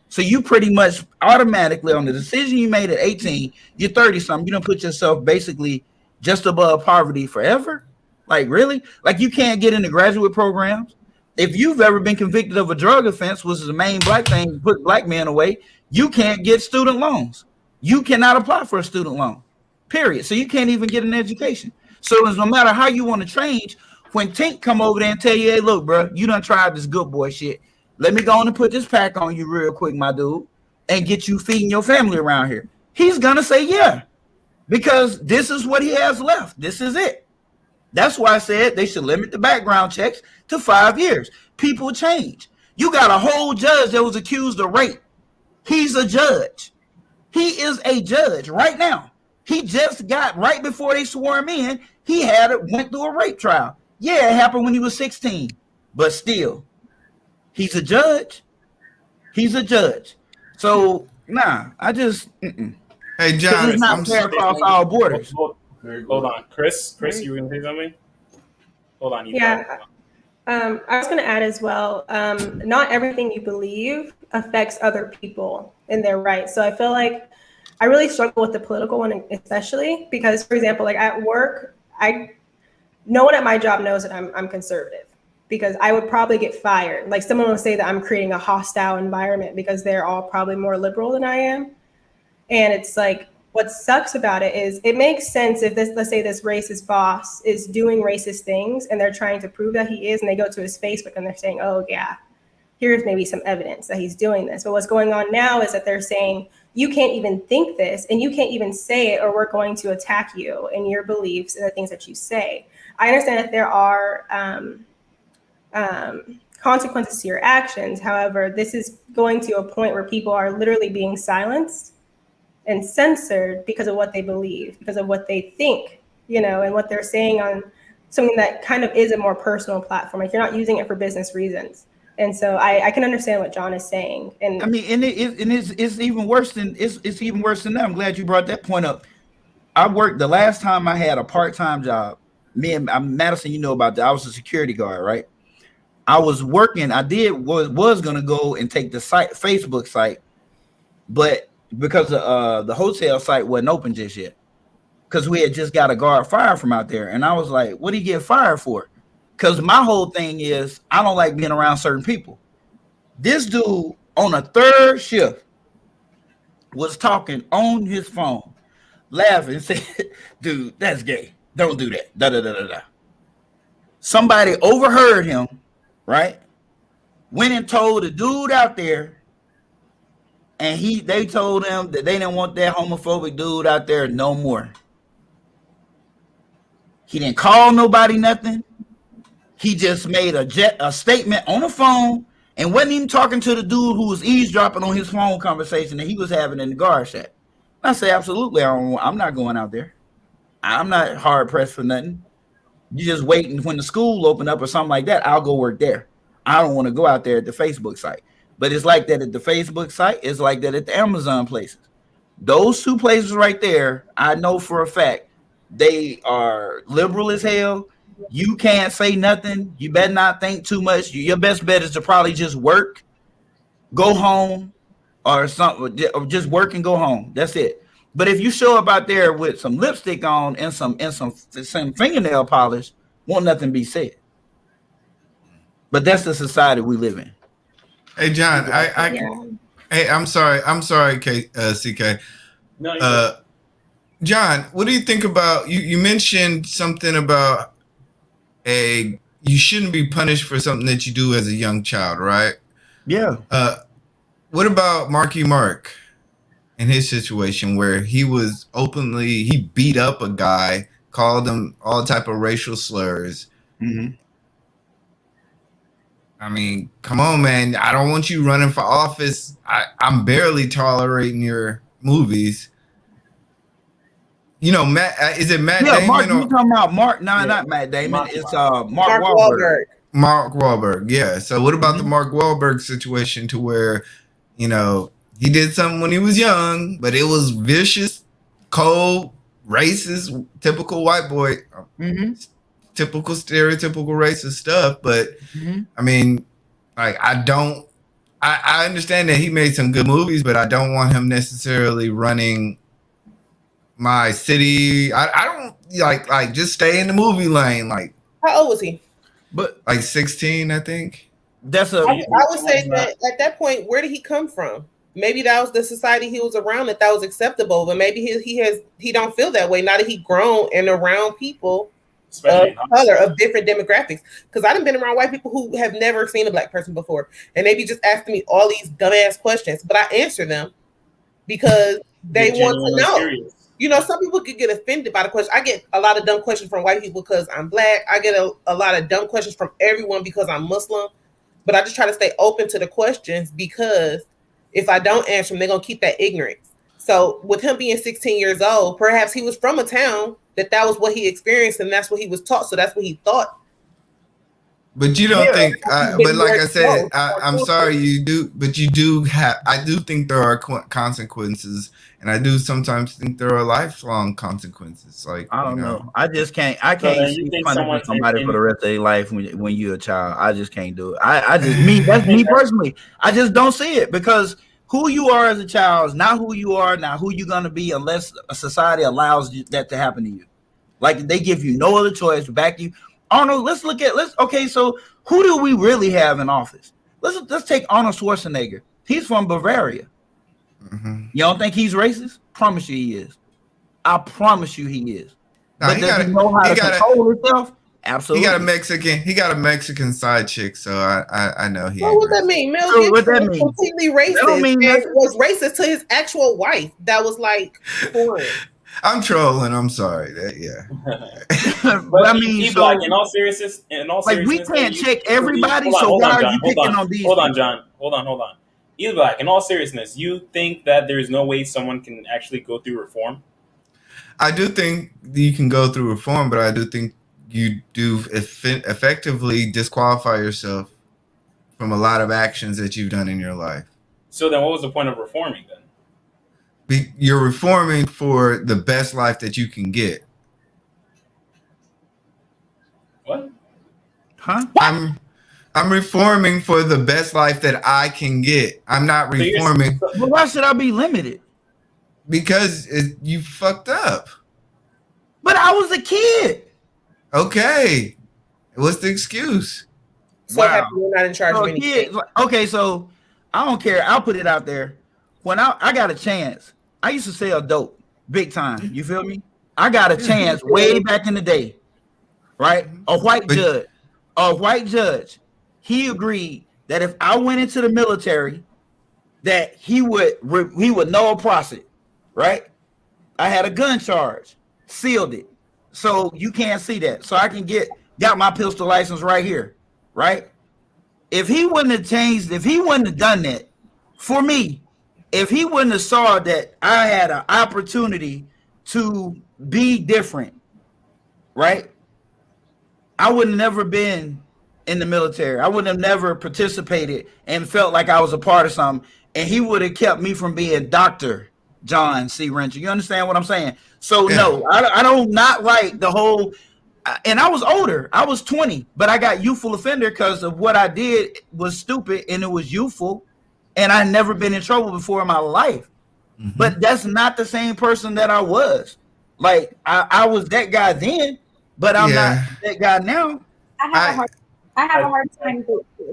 So you pretty much automatically, on the decision you made at 18, you're 30 something, you don't put yourself basically just above poverty forever. Like really? Like you can't get into graduate programs. If you've ever been convicted of a drug offense, which is the main black thing to put black men away, you can't get student loans. You cannot apply for a student loan, period. So you can't even get an education. So no matter how you want to change, when Tink come over there and tell you, hey, look, bro, you done tried this good boy shit. Let me go on and put this pack on you real quick, my dude, and get you feeding your family around here. He's going to say, yeah, because this is what he has left. This is it. That's why I said they should limit the background checks to 5 years. People change. You got a whole judge that was accused of rape. He's a judge. He is a judge right now. He just got, right before they swore him in, went through a rape trial. Yeah, it happened when he was 16, but still, he's a judge. He's a judge. So, nah, I just, Hey, John, it's not fair across all borders. Hold on. Chris, you were going to say something? Hold on. Yeah. I was going to add as well, not everything you believe affects other people in their rights. So I feel like I really struggle with the political one, especially because, for example, like at work, no one at my job knows that I'm conservative, because I would probably get fired. Like someone will say that I'm creating a hostile environment because they're all probably more liberal than I am. And it's like, what sucks about it is it makes sense if let's say this racist boss is doing racist things and they're trying to prove that he is, and they go to his Facebook and they're saying, oh yeah, here's maybe some evidence that he's doing this. But what's going on now is that they're saying, you can't even think this and you can't even say it, or we're going to attack you and your beliefs and the things that you say. I understand that there are consequences to your actions. However, this is going to a point where people are literally being silenced and censored because of what they believe, because of what they think, and what they're saying on something that kind of is a more personal platform. Like, you're not using it for business reasons. And so I can understand what John is saying. And I mean, it's even worse than it's even worse than that. I'm glad you brought that point up. I worked the last time I had a part-time job. Me and Madison, you know about that. I was a security guard, right? I was working. I was gonna go and take the Facebook site, but because the hotel site wasn't open just yet, because we had just got a guard fired from out there, and I was like, "What did he get fired for?" Because my whole thing is I don't like being around certain people. This dude on a third shift was talking on his phone, laughing, said, "Dude, that's gay. Don't do that." Da da da da da. Somebody overheard him, right? Went and told the dude out there, and they told him that they didn't want that homophobic dude out there no more. He didn't call nobody nothing. He just made a statement on the phone and wasn't even talking to the dude who was eavesdropping on his phone conversation that he was having in the guard shack. I say, absolutely, I'm not going out there. I'm not hard pressed for nothing. You just waiting when the school open up or something like that, I'll go work there. I don't want to go out there at the Facebook site. But it's like that at the Facebook site. It's like that at the Amazon places. Those two places right there, I know for a fact, they are liberal as hell. You can't say nothing. You better not think too much. Your best bet is to probably just work, go home, or something, or just work and go home. That's it. But if you show up out there with some lipstick on and some fingernail polish, won't nothing be said. But that's the society we live in. Hey, John, hey, I'm sorry, CK. No, John, what do you think about you mentioned something about you shouldn't be punished for something that you do as a young child, right? Yeah. What about Marky Mark in his situation where he beat up a guy, called him all type of racial slurs? Mm-hmm. I mean, come on, man. I don't want you running for office. I'm barely tolerating your movies. You know, Matt, is it Matt Damon? Mark, you talking about Mark? No, not Matt Damon. It's Mark Wahlberg. Mark Wahlberg, yeah. So what about the Mark Wahlberg situation to where, he did something when he was young, but it was vicious, cold, racist, typical white boy, typical stereotypical racist stuff. But I mean, like, I understand that he made some good movies, but I don't want him necessarily running my city. I don't like just stay in the movie lane. Like, how old was he? But like 16, I think. I would say that at that point, where did he come from? Maybe that was the society he was around that was acceptable, but maybe he don't feel that way now that he grown and around people of color, of different demographics. Because I've been around white people who have never seen a black person before, and they be just asking me all these dumbass questions, but I answer them because they want to know. Serious. Some people could get offended by the question. I get a lot of dumb questions from white people because I'm black. I get a lot of dumb questions from everyone because I'm Muslim. But I just try to stay open to the questions because if I don't answer them, they're going to keep that ignorance. So with him being 16 years old, perhaps he was from a town that was what he experienced and that's what he was taught. So that's what he thought. But you don't think, but like I said, I'm sorry, you do, but you do have, I do think there are consequences, and I do sometimes think there are lifelong consequences. Like, I don't know. I just can't, see punishing somebody for the rest of their life when you're a child. I just can't do it. That's me personally. I just don't see it because who you are as a child is not who you are, not who you're going to be unless a society allows that to happen to you. Like, they give you no other choice to back you. Arnold, okay, so who do we really have in office? Let's take Arnold Schwarzenegger. He's from Bavaria. You don't think he's racist? Promise you he is. I promise you he is. No, but does he know how to control himself? Absolutely. He got a Mexican side chick, so I know he. Well, what that mean? Mel Gibson was completely racist. Was racist to his actual wife. That was like foreign. I'm trolling. I'm sorry. But I mean, like, in all seriousness, like, we can't check everybody. So why are you picking on these? Hold on, John. Hold on. Eli Black, in all seriousness, you think that there is no way someone can actually go through reform? I do think you can go through reform, but I do think you do effectively disqualify yourself from a lot of actions that you've done in your life. So then what was the point of reforming then? You're reforming for the best life that you can get. What? Huh? I'm reforming for the best life that I can get. I'm not reforming. But why should I be limited? Because you fucked up. But I was a kid. Okay. What's the excuse? So happy you're not in charge of anything. Okay, so I don't care. I'll put it out there. When I got a chance, I used to sell dope big time. You feel me? I got a chance way back in the day, right? A white judge, he agreed that if I went into the military, that he would know a process, right? I had a gun charge, sealed it, so you can't see that. So I can got my pistol license right here, right? If he wouldn't have changed, if he wouldn't have done that for me, if he wouldn't have saw that I had an opportunity to be different, right? I would have never been in the military. I would have never participated and felt like I was a part of something. And he would have kept me from being Dr. John C. Rencher. You understand what I'm saying? So no, I don't not like the whole, and I was older. I was 20, but I got youthful offender because of what I did was stupid and it was youthful. And I never been in trouble before in my life. Mm-hmm. But that's not the same person that I was. Like I was that guy then, but I'm not that guy now. I have a hard time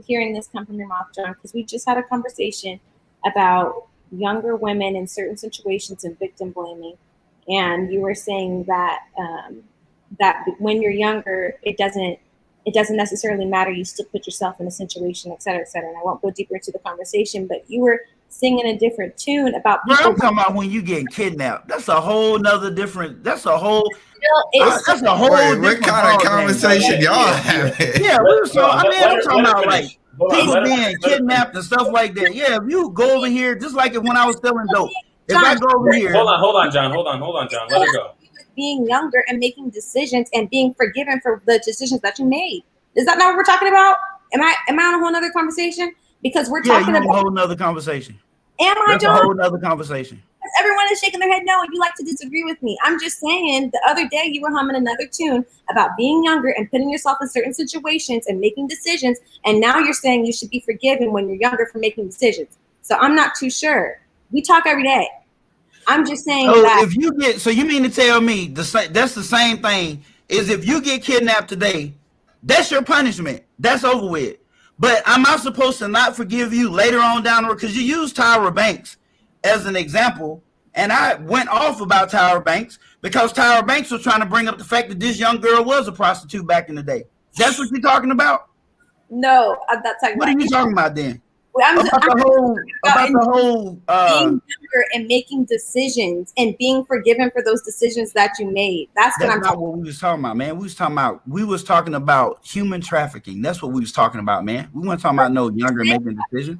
hearing this come from your mouth, John, because we just had a conversation about younger women in certain situations and victim blaming, and you were saying that that when you're younger, it doesn't necessarily matter. You still put yourself in a situation, et cetera, et cetera. And I won't go deeper into the conversation, but you were singing a different tune about people. Bro, I'm talking about when you get kidnapped. That's a whole nother different. That's a whole. That's a whole. What kind of conversation y'all having? Yeah, I'm talking about like people being kidnapped and stuff like that. Yeah, if you go over here, just like when I was selling dope. If I go over here, hold on, John. Let her go. Being younger and making decisions and being forgiven for the decisions that you made. Is that not what we're talking about? Am I on a whole nother conversation? Because we're talking about a whole nother conversation. Am I, John? A whole nother conversation. Everyone is shaking their head no, and you like to disagree with me. I'm just saying the other day you were humming another tune about being younger and putting yourself in certain situations and making decisions, and now you're saying you should be forgiven when you're younger for making decisions. So I'm not too sure. We talk every day. I'm just saying that if you get, so you mean to tell me that's the same thing is if you get kidnapped today, that's your punishment. That's over with. But am I supposed to not forgive you later on down the road? Because you used Tyra Banks as an example, and I went off about Tyra Banks because Tyra Banks was trying to bring up the fact that this young girl was a prostitute back in the day. That's what you're talking about? No, I'm not talking about. What are you talking about then? About the whole being younger and making decisions and being forgiven for those decisions that you made. That's what I'm talking about. What we was talking about, man. We was talking about human trafficking. That's what we was talking about, man. We weren't talking about no younger making decisions.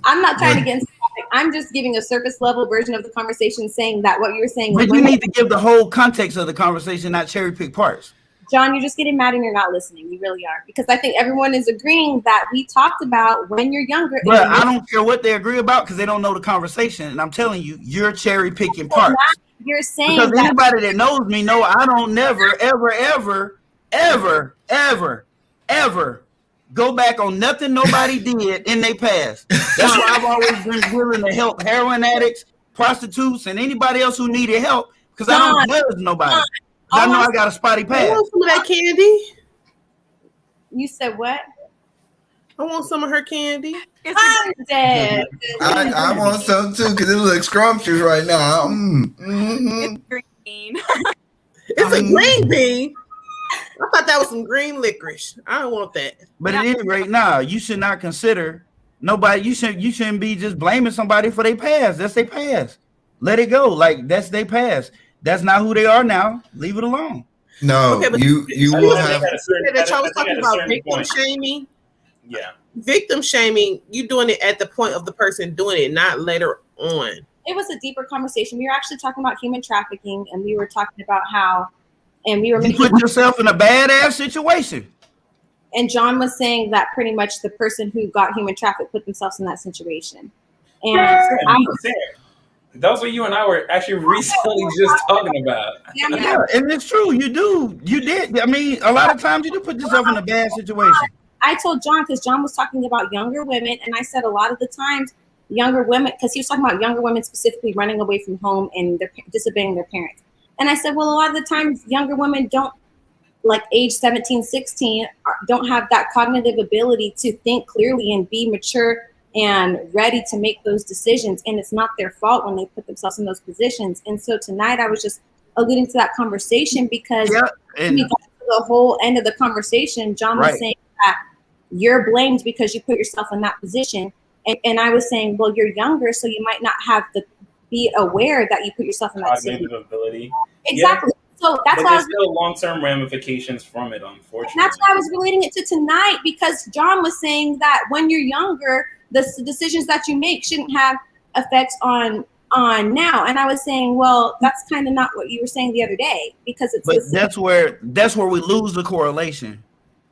I'm not trying to get into topic. I'm just giving a surface level version of the conversation, saying that what you were saying. But you need to give the whole context of the conversation, not cherry pick parts. John, you're just getting mad and you're not listening. You really are. Because I think everyone is agreeing that we talked about when you're younger. But I don't care what they agree about because they don't know the conversation. And I'm telling you, you're cherry picking parts. You're saying because anybody that knows me know I don't never, ever go back on nothing nobody did in their past. That's why I've always been willing to help heroin addicts, prostitutes, and anybody else who needed help because I don't judge nobody. I know I got a spotty past. I want some of that candy. You said what? I want some of her candy. I'm dead. I want some too because it looks scrumptious right now. It's green. It's a green bean. I thought that was some green licorice. I don't want that. But at any rate, now you should not consider nobody. You shouldn't be just blaming somebody for their past. That's their past. Let it go. Like that's their past. That's not who they are now. Leave it alone. No, okay, you will have that y'all was talking about victim shaming. Yeah. victim shaming, you doing it at the point of the person doing it, not later on. It was a deeper conversation. We were actually talking about human trafficking, and we were talking about how, and we were You making put yourself in a badass situation. And John was saying that pretty much the person who got human trafficked put themselves in that situation. And so That's what you and I were actually recently just talking about. Yeah, and it's true. You do. You did. I mean, a lot of times you do put yourself in a bad situation. I told John, because John was talking about younger women, and I said a lot of the times younger women, because he was talking about younger women specifically running away from home and disobeying their parents. And I said, well, a lot of the times younger women don't, like age 17, 16, don't have that cognitive ability to think clearly and be mature and ready to make those decisions. And it's not their fault when they put themselves in those positions. And so tonight I was just alluding to that conversation because when we got to the whole end of the conversation, John was saying that you're blamed because you put yourself in that position. And I was saying, well, you're younger, so you might not have to be aware that you put yourself in that Cognitive ability. Exactly. Yeah. So that's but why there's still long-term ramifications from it, unfortunately. That's why I was relating it to tonight, because John was saying that when you're younger, the decisions that you make shouldn't have effects on now. And I was saying, well, that's kind of not what you were saying the other day, because it's. But that's where we lose the correlation.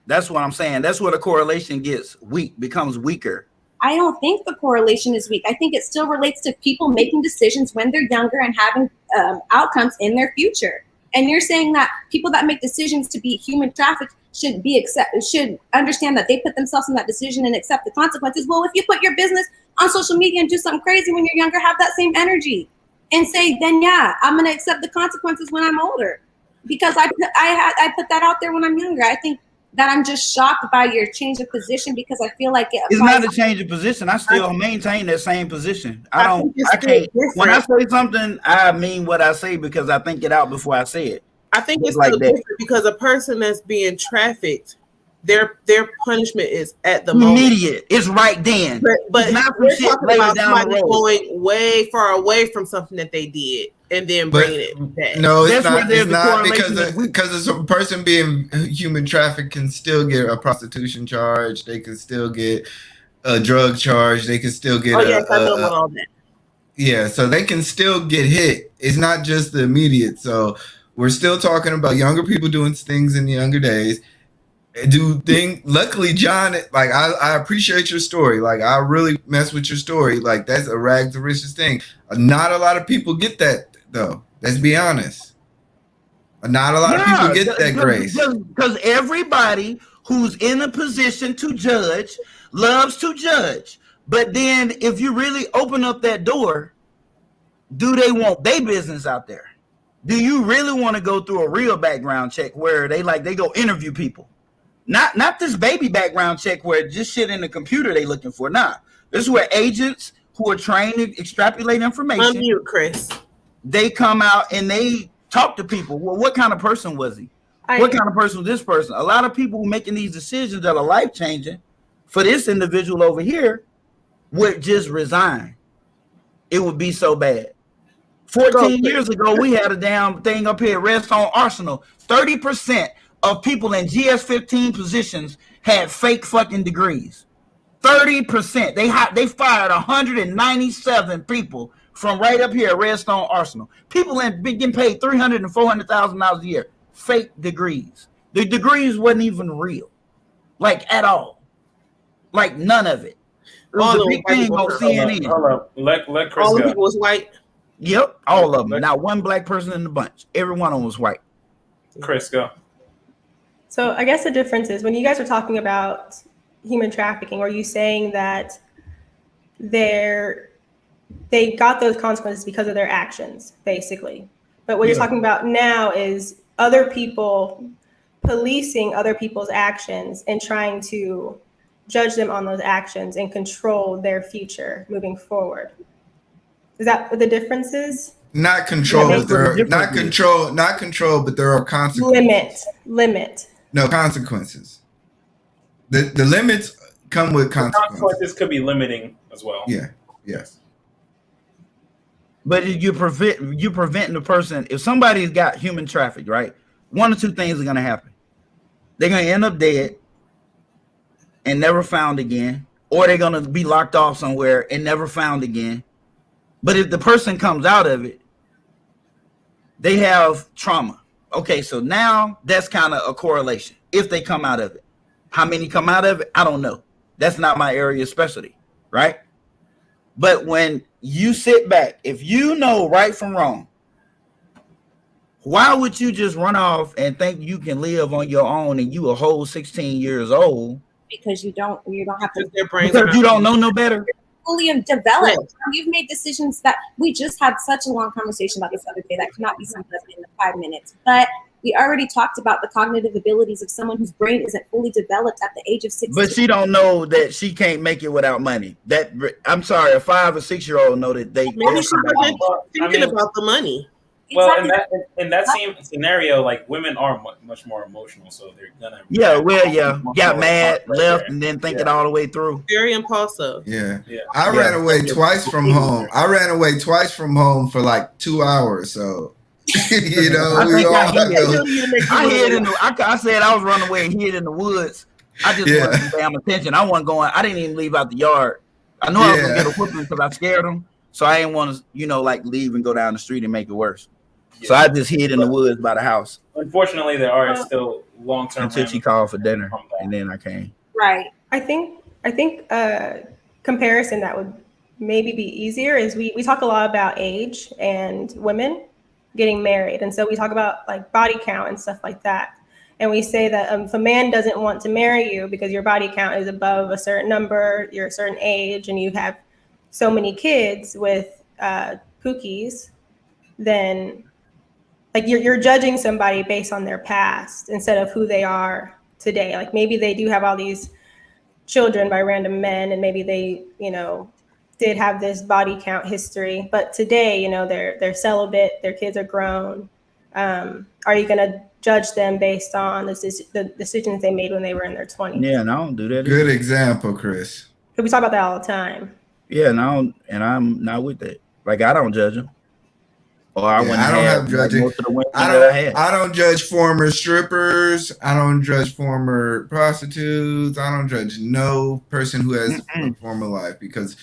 That's what I'm saying. That's where the correlation gets weak, becomes weaker. I don't think the correlation is weak. I think it still relates to people making decisions when they're younger and having outcomes in their future. And you're saying that people that make decisions to be human trafficked should understand that they put themselves in that decision and accept the consequences. Well, if you put your business on social media and do something crazy when you're younger, have that same energy and say, then yeah, I'm going to accept the consequences when I'm older, because I put that out there when I'm younger. I think that I'm just shocked by your change of position, because I feel like it's not a change of position. I still maintain that same position. I can't. When I say something, I mean what I say, because I think it out before I say it. I think it's like still that. different, because a person that's being trafficked, their punishment is at the immediate. moment. It's right then. But we're talking about somebody road. going way far away from something that they did and then bringing it back. No, it's That's not. where It's not correlation because a person being human trafficked can still get a prostitution charge. They can still get a drug charge. They can still get. I know about all that. Yeah, so they can still get hit. It's not just the immediate. So we're still talking about younger people doing things in the younger days. Luckily, John, like I appreciate your story. Like I really mess with your story. Like that's a rags to riches thing. Not a lot of people get that though. Let's be honest. Not a lot of people get that grace. Because everybody who's in a position to judge loves to judge. But then if you really open up that door, do they want their business out there? Do you really want to go through a real background check where they go interview people? Not this baby background check where just shit in the computer they looking for. Nah, this is where agents who are trained to extrapolate information. Unmute, Chris. They come out and they talk to people. Well, what kind of person was he? What kind of person was this person? A lot of people making these decisions that are life changing for this individual over here would just resign. It would be so bad. 14 years ago, we had a damn thing up here at Redstone Arsenal. 30% of people in GS-15 positions had fake fucking degrees. 30%. They fired 197 people from right up here at Redstone Arsenal. People getting paid $300,000 and $400,000 a year. Fake degrees. The degrees wasn't even real, like at all. Like none of it. It was a big thing on CNN. Hold up. Let Chris all go. the people was white. Yep, all of them. Not one black person in the bunch. Every one of them was white. Chris, go. So I guess the difference is when you guys are talking about human trafficking, are you saying that they got those consequences because of their actions, basically? But what you're talking about now is other people policing other people's actions and trying to judge them on those actions and control their future moving forward. Is that what the difference is? Not control, but there are not control, but there are consequences. Limit. No consequences. The limits come with consequences. Consequences could be limiting as well. Yeah. Yes. But you preventing the person. If somebody's got human traffic, right? One or two things are gonna happen. They're gonna end up dead and never found again, or they're gonna be locked off somewhere and never found again. But if the person comes out of it, they have trauma. Okay, so now that's kind of a correlation. If they come out of it, how many come out of it? I don't know. That's not my area of specialty, right? But when you sit back, if you know right from wrong, why would you just run off and think you can live on your own and you a whole 16 years old? Because you don't have to. Because you don't know no better. Fully developed. You've made decisions that we just had such a long conversation about this other day that cannot be summed up in 5 minutes. But we already talked about the cognitive abilities of someone whose brain isn't fully developed at the age of 16. But she don't know that she can't make it without money. That I'm sorry, a 5 or 6 year old know that they. Maybe she wasn't thinking about the money. Well, in that same scenario, like women are much more emotional, so they're gonna. Yeah, well, yeah, got mad, left, and then think it all the way through. Very impulsive. Yeah. I ran away twice from home. I ran away twice from home for like 2 hours. So, you know, I hid in the. I said I was running away and hid in the woods. I just wanted some damn attention. I wasn't going. I didn't even leave out the yard. I know I was gonna get a whooping because I scared them. So I didn't want to, you know, like leave and go down the street and make it worse. So I just hid in the woods by the house. Unfortunately, there are still long-term until she called for dinner, and then I came. Right. I think comparison that would maybe be easier is we talk a lot about age and women getting married, and so we talk about like body count and stuff like that. And we say that if a man doesn't want to marry you because your body count is above a certain number, you're a certain age, and you have so many kids with pookies, then like you're judging somebody based on their past instead of who they are today. Like maybe they do have all these children by random men, and maybe they, you know, did have this body count history, but today, you know, they're celibate, their kids are grown. Are you gonna judge them based on the decisions they made when they were in their 20s? Yeah, and I don't do that. Good example, Chris. We talk about that all the time. Yeah, and I'm not with that. Like I don't judge them. Or I don't have judging. Most of the women I don't judge former strippers. I don't judge former prostitutes. I don't judge no person who has a former life because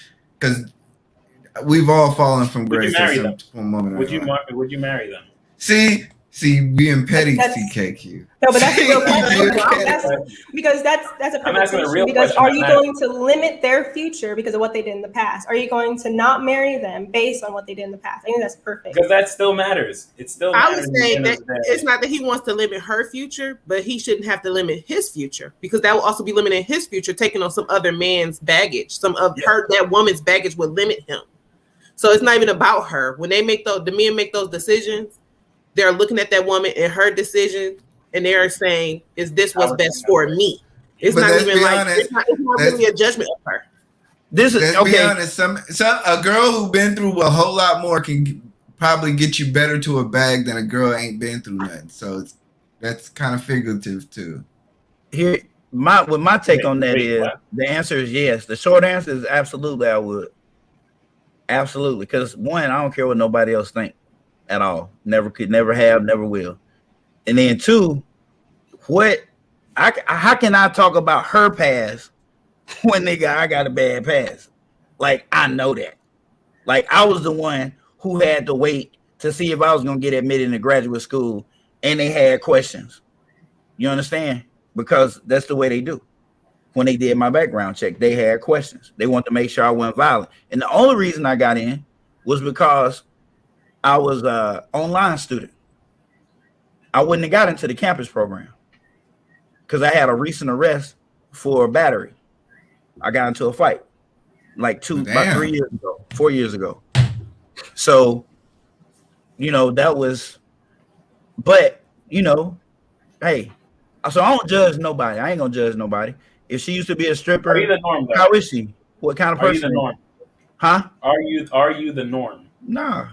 we've all fallen from grace at some moment. Would you marry them? See, being petty, CKQ. No, but that's a real question. Because that's a perfect question. Because are you going to limit their future because of what they did in the past? Are you going to not marry them based on what they did in the past? I think that's perfect. Because that still matters. It still I matters. would say that it's not that he wants to limit her future, but he shouldn't have to limit his future because that will also be limiting his future, taking on some other man's baggage. Some of that woman's baggage would limit him. So it's not even about her. When the men make those decisions, they're looking at that woman and her decision, and they're saying, "Is this what's best for me?" It's not even like it's not really a judgment of her. This is Let's be honest. A girl who's been through a whole lot more can probably get you better to a bag than a girl ain't been through nothing. So that's kind of figurative too. Here, my take on that is the answer is yes. The short answer is absolutely. I would absolutely, because one, I don't care what nobody else think at all. Never could, never have, never will. And then two, how can I talk about her past when I got a bad past? Like I know that. Like I was the one who had to wait to see if I was gonna get admitted into graduate school, and they had questions. You understand? Because that's the way they do. When they did my background check, they had questions. They wanted to make sure I wasn't violent. And the only reason I got in was because I was an online student. I wouldn't have got into the campus program because I had a recent arrest for battery. I got into a fight like about 3 years ago, 4 years ago. So, you know, that was, but, you know, hey, so I don't judge nobody. I ain't gonna judge nobody. If she used to be a stripper, Are you the norm, though? how is she? What kind of Are person? you the norm? Huh? Are you the norm? Nah.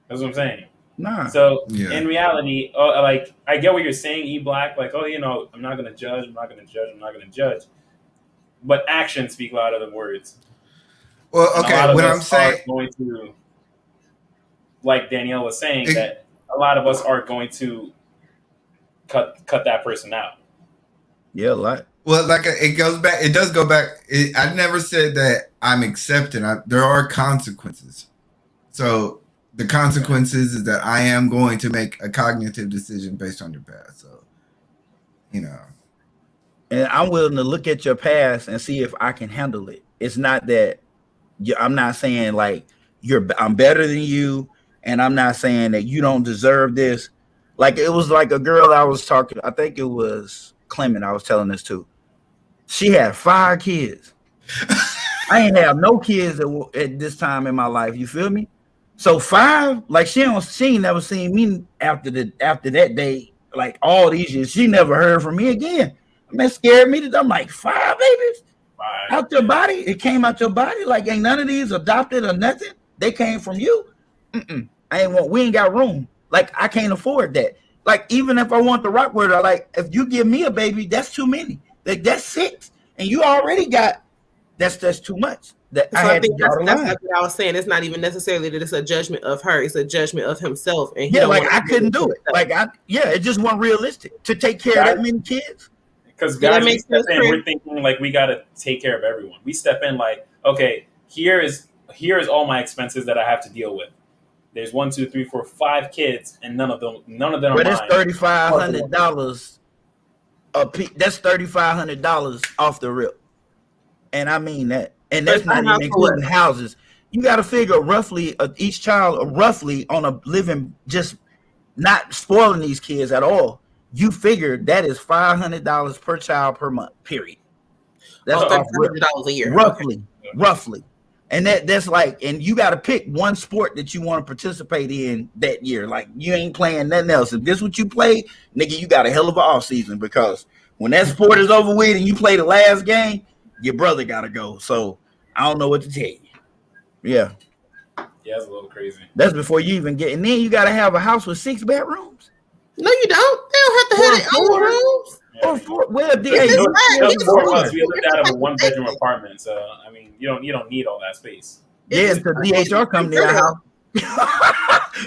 That's what I'm saying. Nah. So in reality, like I get what you're saying, E Black. Like, oh, you know, I'm not gonna judge. I'm not gonna judge. I'm not gonna judge. But actions speak louder than words. Well, okay. What I'm saying, going to, like Danielle was saying, that a lot of us are going to cut that person out. Yeah, a lot. Well, like it goes back. It does go back. I never said that I'm accepting. There are consequences. So the consequences is that I am going to make a cognitive decision based on your past. So, you know. And I'm willing to look at your past and see if I can handle it. It's not that I'm not saying like I'm better than you, and I'm not saying that you don't deserve this. Like it was like a girl I was talking. I think it was Clement. I was telling this to. She had 5 kids. I ain't have no kids at this time in my life. You feel me? So 5, like she ain't never seen me after that day. Like all these years, she never heard from me again. I mean, it scared me. I'm like 5 babies out your body. It came out your body. Like ain't none of these adopted or nothing. They came from you. We ain't got room. Like I can't afford that. Like even if I want the rock word, like if you give me a baby, that's too many. Like that's 6, and you already got. That's too much. That So I I think that's like what I was saying. It's not even necessarily that it's a judgment of her; it's a judgment of himself. And like I couldn't do it. Like it just wasn't realistic to take care of that many kids. Because guys, we step in, we're thinking like we gotta take care of everyone. We step in like, okay, here is all my expenses that I have to deal with. There's 1, 2, 3, 4, 5 kids, and none of them are but mine. it's $3,500 that's $3,500 off the rip, and I mean that. And that's not even including houses. You got to figure roughly each child roughly on a living, just not spoiling these kids at all. You figure that is $500 per child per month. Period. That's $100 a year, roughly. And that's like, and you got to pick one sport that you want to participate in that year. Like you ain't playing nothing else. If this what you play, nigga, you got a hell of an off season, because when that sport is over with and you play the last game, your brother got to go. So I don't know what to tell you. Yeah, it's a little crazy. That's before you even get, and then you got to have a house with 6 bedrooms. No, you don't. They don't have to have their own rooms. Or 4. Well, Just 4 of us. We lived out of a 1-bedroom apartment, so I mean, you don't need all that space. Yeah, until DHR come to your house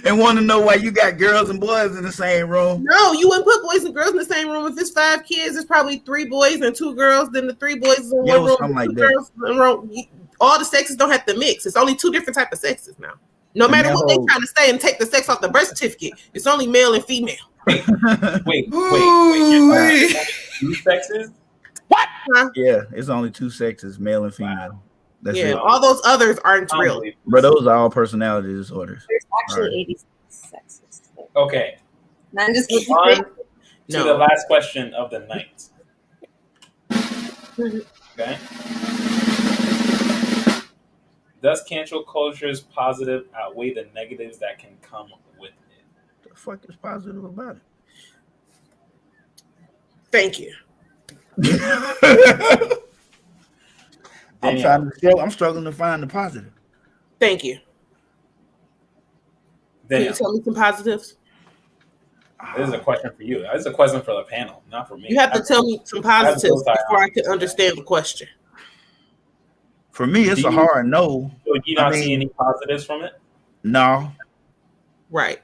and want to know why you got girls and boys in the same room. No, you wouldn't put boys and girls in the same room. If it's 5 kids, it's probably 3 boys and 2 girls. Then the 3 boys is in one room, something like girls in room. All the sexes don't have to mix. It's only 2 different types of sexes now. No matter what they're trying to say and take the sex off the birth certificate, it's only male and female. Wait. 2 sexes? What? Huh? Yeah, it's only 2 sexes, male and female. That's it. All those others aren't real. But those are all personality disorders. There's actually 86 sexes. Okay. No, I'm just kidding. On to the last question of the night. Okay. Does cancel culture's positive outweigh the negatives that can come with it? What the fuck is positive about it? Thank you. I'm struggling to find the positive. Thank you. Can you tell me some positives? This is a question for you. This is a question for the panel, not for me. You have to tell me some positives before I can understand the question. For me, it's a hard no. So do you not see any positives from it? No. Right.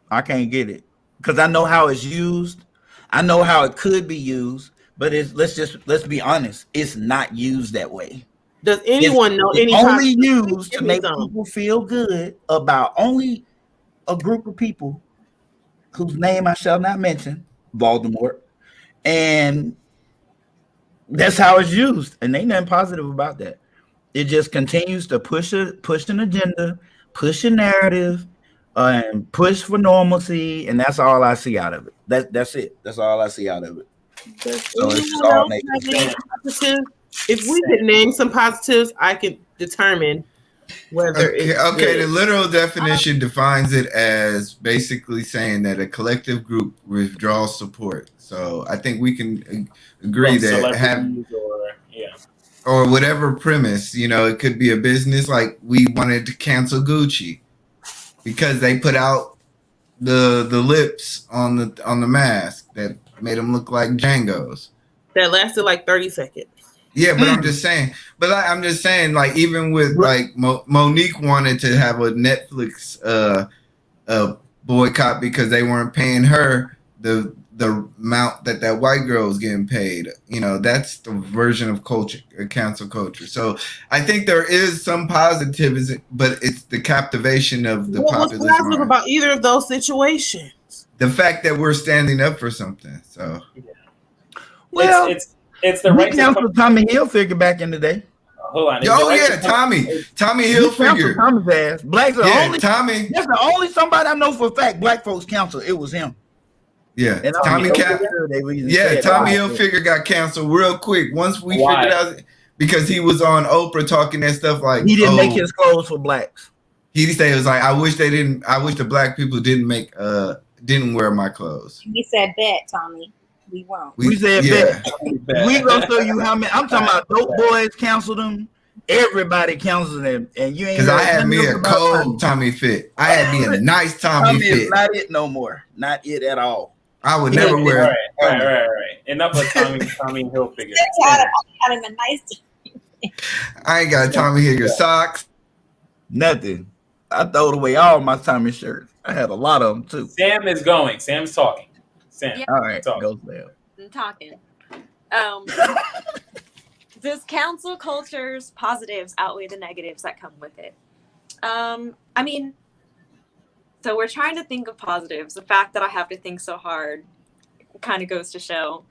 I can't get it because I know how it's used. I know how it could be used, but let's be honest. It's not used that way. Does anyone know any? Only used to make people feel good about only a group of people whose name I shall not mention, Voldemort, and that's how it's used. And ain't nothing positive about that. It just continues to push an agenda, push a narrative, and push for normalcy, and that's all I see out of it. That's it. That's all I see out of it. So it's just all negative. If we could name some positives, I could determine whether it's okay. The literal definition defines it as basically saying that a collective group withdraws support. So I think we can agree that or whatever premise, it could be a business like we wanted to cancel Gucci because they put out the lips on the mask that made them look like Django's. That lasted like 30 seconds. Yeah, but I'm just saying. But I'm just saying, like even with like Monique wanted to have a Netflix boycott because they weren't paying her the the amount that white girl is getting paid. You know, that's the version of culture, cancel culture. So I think there is some positivism, but it's the captivation of the What was populace positive mind. about either of those situations? The fact that we're standing up for something. So Well, it's the we right to canceled Tommy Hilfiger back in the day. Hold on. Oh yeah, Tommy We canceled Hilfiger. Tommy's ass. Blacks are Yeah, only Tommy. That's the only somebody I know for a fact black folks canceled. It was him. Yeah, And Tommy Hilfiger got canceled real quick once we figured out because he was on Oprah talking that stuff like he didn't make his clothes for blacks. He said it was like I wish the black people didn't wear my clothes. We said bet, Tommy. We won't. We said bet. We gonna show you how many. I'm talking about dope boys canceled them. Everybody canceled them, and you ain't. Because I had me a cold Tommy fit. I had me a nice Tommy fit. Is not it no more. Not it at all. I would never wear it. All right. Enough of Tommy Hilfiger. I had him a nice. I ain't got Tommy Hilfiger socks. Nothing. I throwed away all my Tommy shirts. I had a lot of them too. Sam is going. Sam's talking. Sam. Yeah. All right. Talk. Go Sam. I'm talking. Does cancel culture's positives outweigh the negatives that come with it? I mean, so we're trying to think of positives. The fact that I have to think so hard kind of goes to show.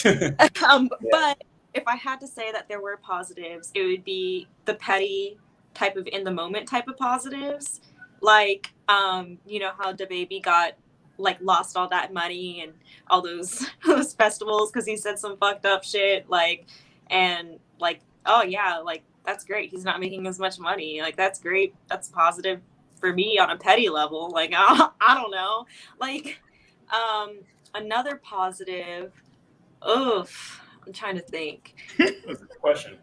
But if I had to say that there were positives, it would be the petty type of in the moment type of positives. Like, you know how DaBaby got lost all that money and all those festivals because he said some fucked up shit, oh yeah, that's great. He's not making as much money. That's great. That's positive for me on a petty level. I don't know. Another positive. Oof. I'm trying to think. That's a good question.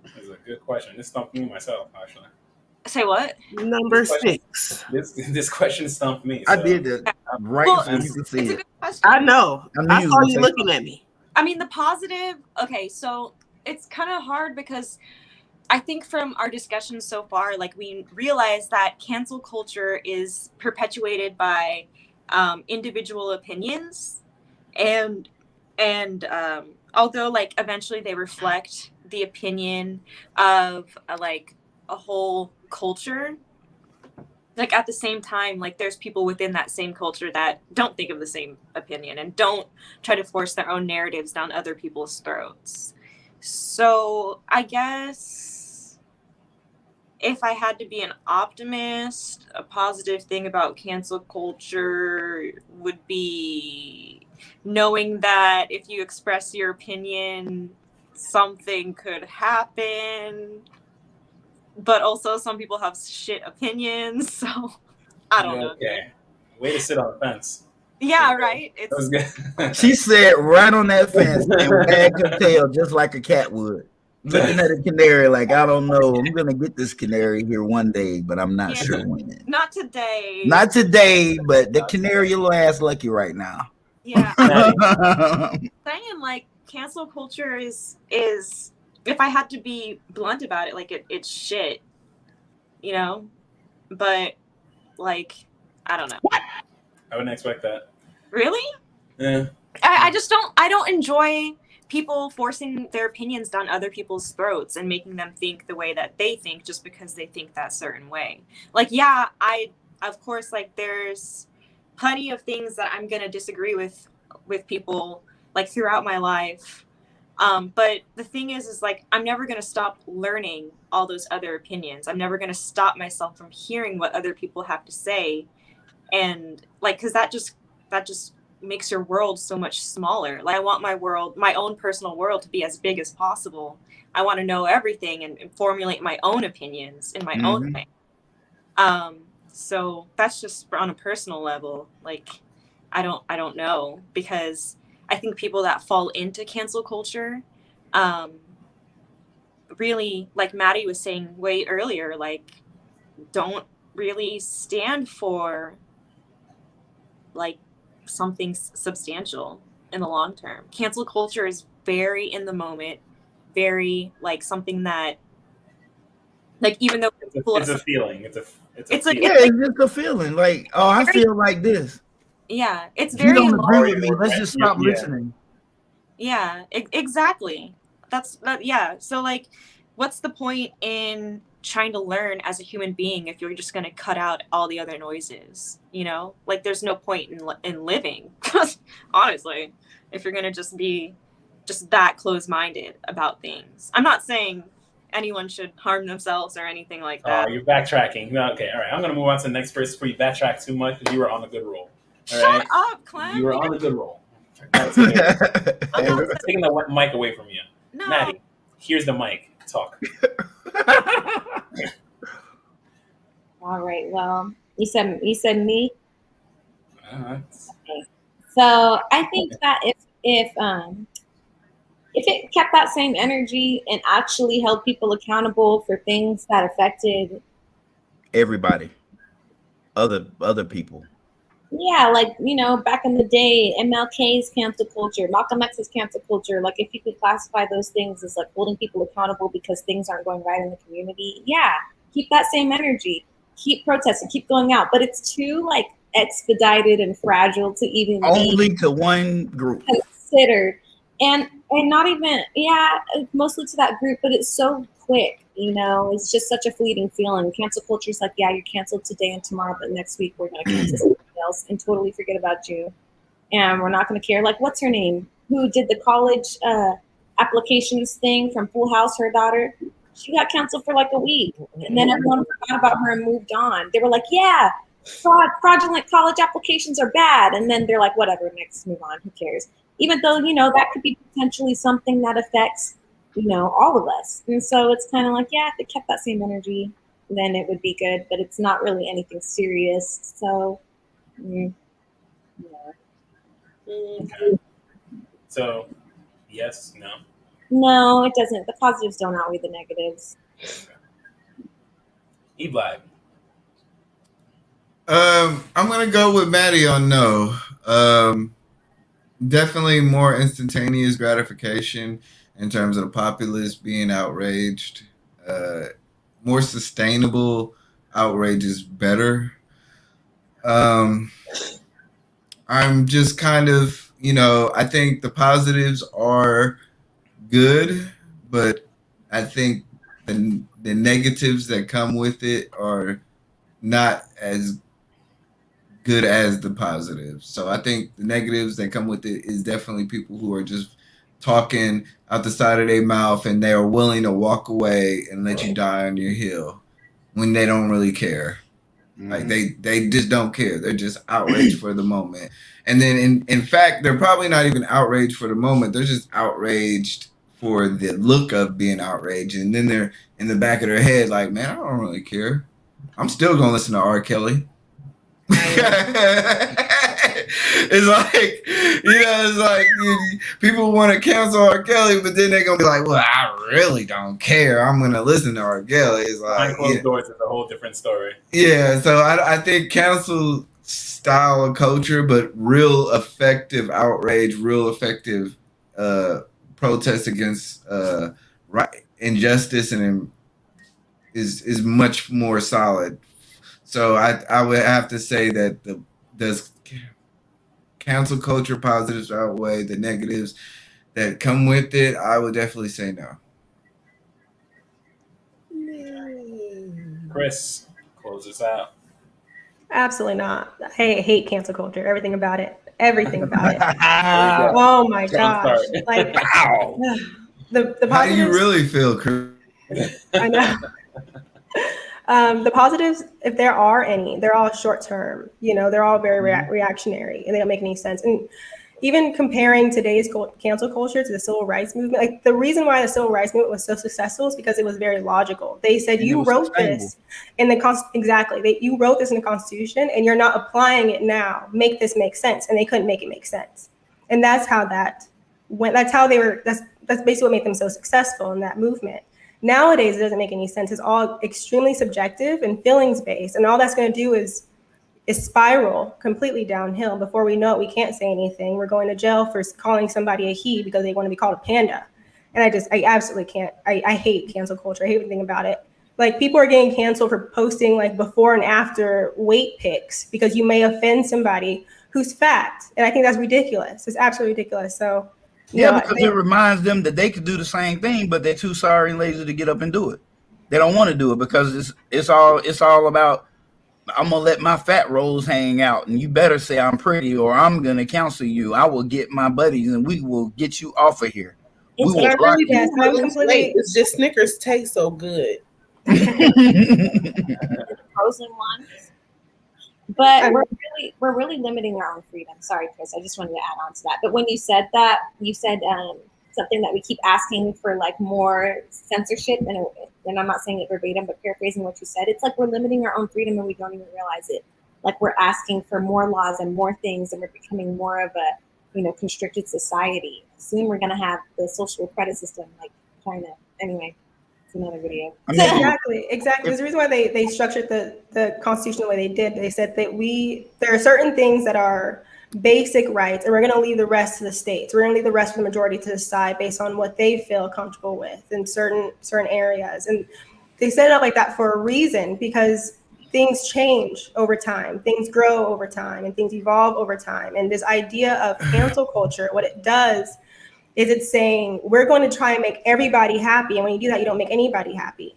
That's a good question. This stumped me myself, actually. Say what? Number 6. This question stumped me. I did that right so you can see it. I know. I saw you looking at me. I mean, the positive. Okay, so it's kind of hard because I think from our discussion so far, we realize that cancel culture is perpetuated by individual opinions, and although eventually they reflect the opinion of a whole culture, at the same time, there's people within that same culture that don't think of the same opinion and don't try to force their own narratives down other people's throats. So I guess if I had to be an optimist, a positive thing about cancel culture would be knowing that if you express your opinion, something could happen. But also some people have shit opinions, so I don't know. Okay. Way to sit on the fence. Yeah, right? That was good. She said right on that fence and wagged her tail just like a cat would. Looking at a canary I don't know. I'm going to get this canary here one day, but I'm not sure when. Not today. Not today, but the canary will ass lucky right now. Yeah. Saying cancel culture is if I had to be blunt about it, it's shit, you know? But, I don't know. I wouldn't expect that. Really? Yeah. I don't enjoy people forcing their opinions down other people's throats and making them think the way that they think just because they think that certain way. Yeah, of course, there's plenty of things that I'm going to disagree with people, throughout my life. But the thing is I'm never going to stop learning all those other opinions. I'm never going to stop myself from hearing what other people have to say. And because that just makes your world so much smaller. I want my own personal world to be as big as possible. I want to know everything and formulate my own opinions in my own way. So that's just on a personal level. I don't know, because I think people that fall into cancel culture, really, like Maddie was saying way earlier, don't really stand for something substantial in the long term. Cancel culture is very in the moment, very something that even though it's a feeling. It's just a feeling. I feel like this. Yeah, it's If you very don't agree low. with me, let's just stop listening. Yeah, exactly. That's that. Yeah. So like, what's the point in trying to learn as a human being if you're just going to cut out all the other noises? You know, like there's no point in living. Honestly, if you're going to just be just that close-minded about things. I'm not saying anyone should harm themselves or anything like that. You're backtracking. No, okay, all right. I'm gonna move on to the next person before you backtrack too much because you were on a good roll. All Shut right? up, Clem. You were on a good roll. I'm taking the mic away from you. No. Maddie, here's the mic. Talk. All right. Well, you said me. Okay. So I think that if it kept that same energy and actually held people accountable for things that affected everybody, other people. Yeah, like, back in the day, MLK's cancel culture, Malcolm X's cancel culture, like if you could classify those things as like holding people accountable because things aren't going right in the community, yeah, keep that same energy, keep protesting, keep going out. But it's too like expedited and fragile to even only to one group considered. And not even, mostly to that group, but it's so quick, it's just such a fleeting feeling. Cancel culture is like, yeah, you're canceled today and tomorrow, but next week we're going to cancel somebody else and totally forget about you. And we're not going to care. Like, what's her name? Who did the college applications thing from Full House, her daughter? She got canceled for like a week. And then everyone forgot about her and moved on. They were like, yeah, fraudulent college applications are bad. And then they're like, whatever, next, move on. Who cares? Even though, that could be potentially something that affects, all of us. And so it's kind of like, yeah, if they kept that same energy, then it would be good. But it's not really anything serious. So, Okay. So, yes, no. No, it doesn't. The positives don't outweigh the negatives. E-Black. I'm gonna go with Maddie on no. Definitely more instantaneous gratification in terms of the populace being outraged. More sustainable outrage is better. I'm just kind of, I think the positives are good, but I think the negatives that come with it are not as good as the positives. So I think the negatives that come with it is definitely people who are just talking out the side of their mouth and they are willing to walk away and let you die on your hill when they don't really care. Like they just don't care. They're just outraged for the moment. And then in fact, they're probably not even outraged for the moment. They're just outraged for the look of being outraged. And then they're in the back of their head like, man, I don't really care. I'm still gonna listen to R. Kelly. It's like, people want to cancel R. Kelly, but then they're gonna be like, well, I really don't care. I'm gonna listen to R. Kelly. It's like, Behind closed doors is a whole different story. yeah, so I think cancel style of culture, but real effective outrage, real effective protest against injustice and is much more solid. So I would have to say that does cancel culture positives outweigh the negatives that come with it? I would definitely say no. Chris, close us out. Absolutely not. I hate cancel culture. Everything about it. Everything about it. Oh my gosh! Like, the positives. How do you really feel, Chris? I know. The positives, if there are any, they're all short term. They're all very reactionary, and they don't make any sense. And even comparing today's cancel culture to the civil rights movement, like the reason why the civil rights movement was so successful is because it was very logical. They said, you wrote this in the you wrote this in the Constitution, and you're not applying it now. Make this make sense, and they couldn't make it make sense. And that's how that went. That's how they were. That's basically what made them so successful in that movement. Nowadays, it doesn't make any sense. It's all extremely subjective and feelings based, and all that's going to do is spiral completely downhill. Before we know it, we can't say anything. We're going to jail for calling somebody a he because they want to be called a panda. And I absolutely can't. I hate cancel culture. I hate everything about it. Like, people are getting canceled for posting like before and after weight pics because you may offend somebody who's fact. And I think that's ridiculous. It's absolutely ridiculous. So, because it reminds them that they could do the same thing, but they're too sorry and lazy to get up and do it. They don't want to do it because it's all about, I'm gonna let my fat rolls hang out, and you better say I'm pretty, or I'm gonna counsel you. I will get my buddies, and we will get you off of here. We will block you. It's just Snickers taste so good. Frozen ones. But we're really limiting our own freedom. Sorry, Chris. I just wanted to add on to that. But when you said that, you said something that we keep asking for, like more censorship, and I'm not saying it verbatim, but paraphrasing what you said, it's like we're limiting our own freedom and we don't even realize it. Like we're asking for more laws and more things, and we're becoming more of a constricted society. Soon we're gonna have the social credit system like China. Anyway. Another video. Exactly. There's a reason why they structured the Constitution the way they did. They said that there are certain things that are basic rights, and we're going to leave the rest to the states. We're going to leave the rest of the majority to decide based on what they feel comfortable with in certain areas. And they set it up like that for a reason, because things change over time, things grow over time, and things evolve over time. And this idea of cancel culture, what it does is it's saying we're going to try and make everybody happy. And when you do that, you don't make anybody happy.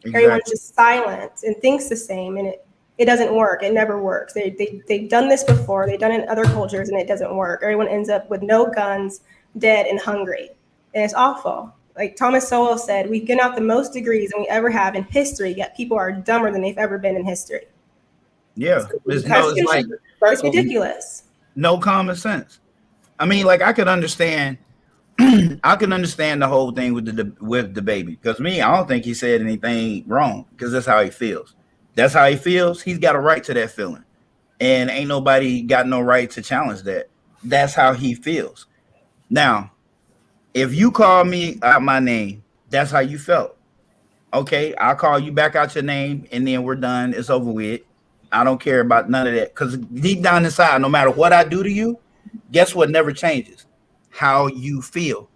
Exactly. Everyone's just silent and thinks the same. And it doesn't work. It never works. They've done this before. They've done it in other cultures, and it doesn't work. Everyone ends up with no guns, dead, and hungry. And it's awful. Like Thomas Sowell said, we've given out the most degrees than we ever have in history, yet people are dumber than they've ever been in history. Yeah. It's ridiculous. No common sense. I mean, like, I could understand the whole thing with the baby, because I don't think he said anything wrong, because that's how he feels. That's how he feels. He's got a right to that feeling, and ain't nobody got no right to challenge that. That's how he feels. Now, if you call me out my name, that's how you felt. Okay, I'll call you back out your name, and then we're done. It's over with. I don't care about none of that, because deep down inside, no matter what I do to you, guess what never changes? How you feel.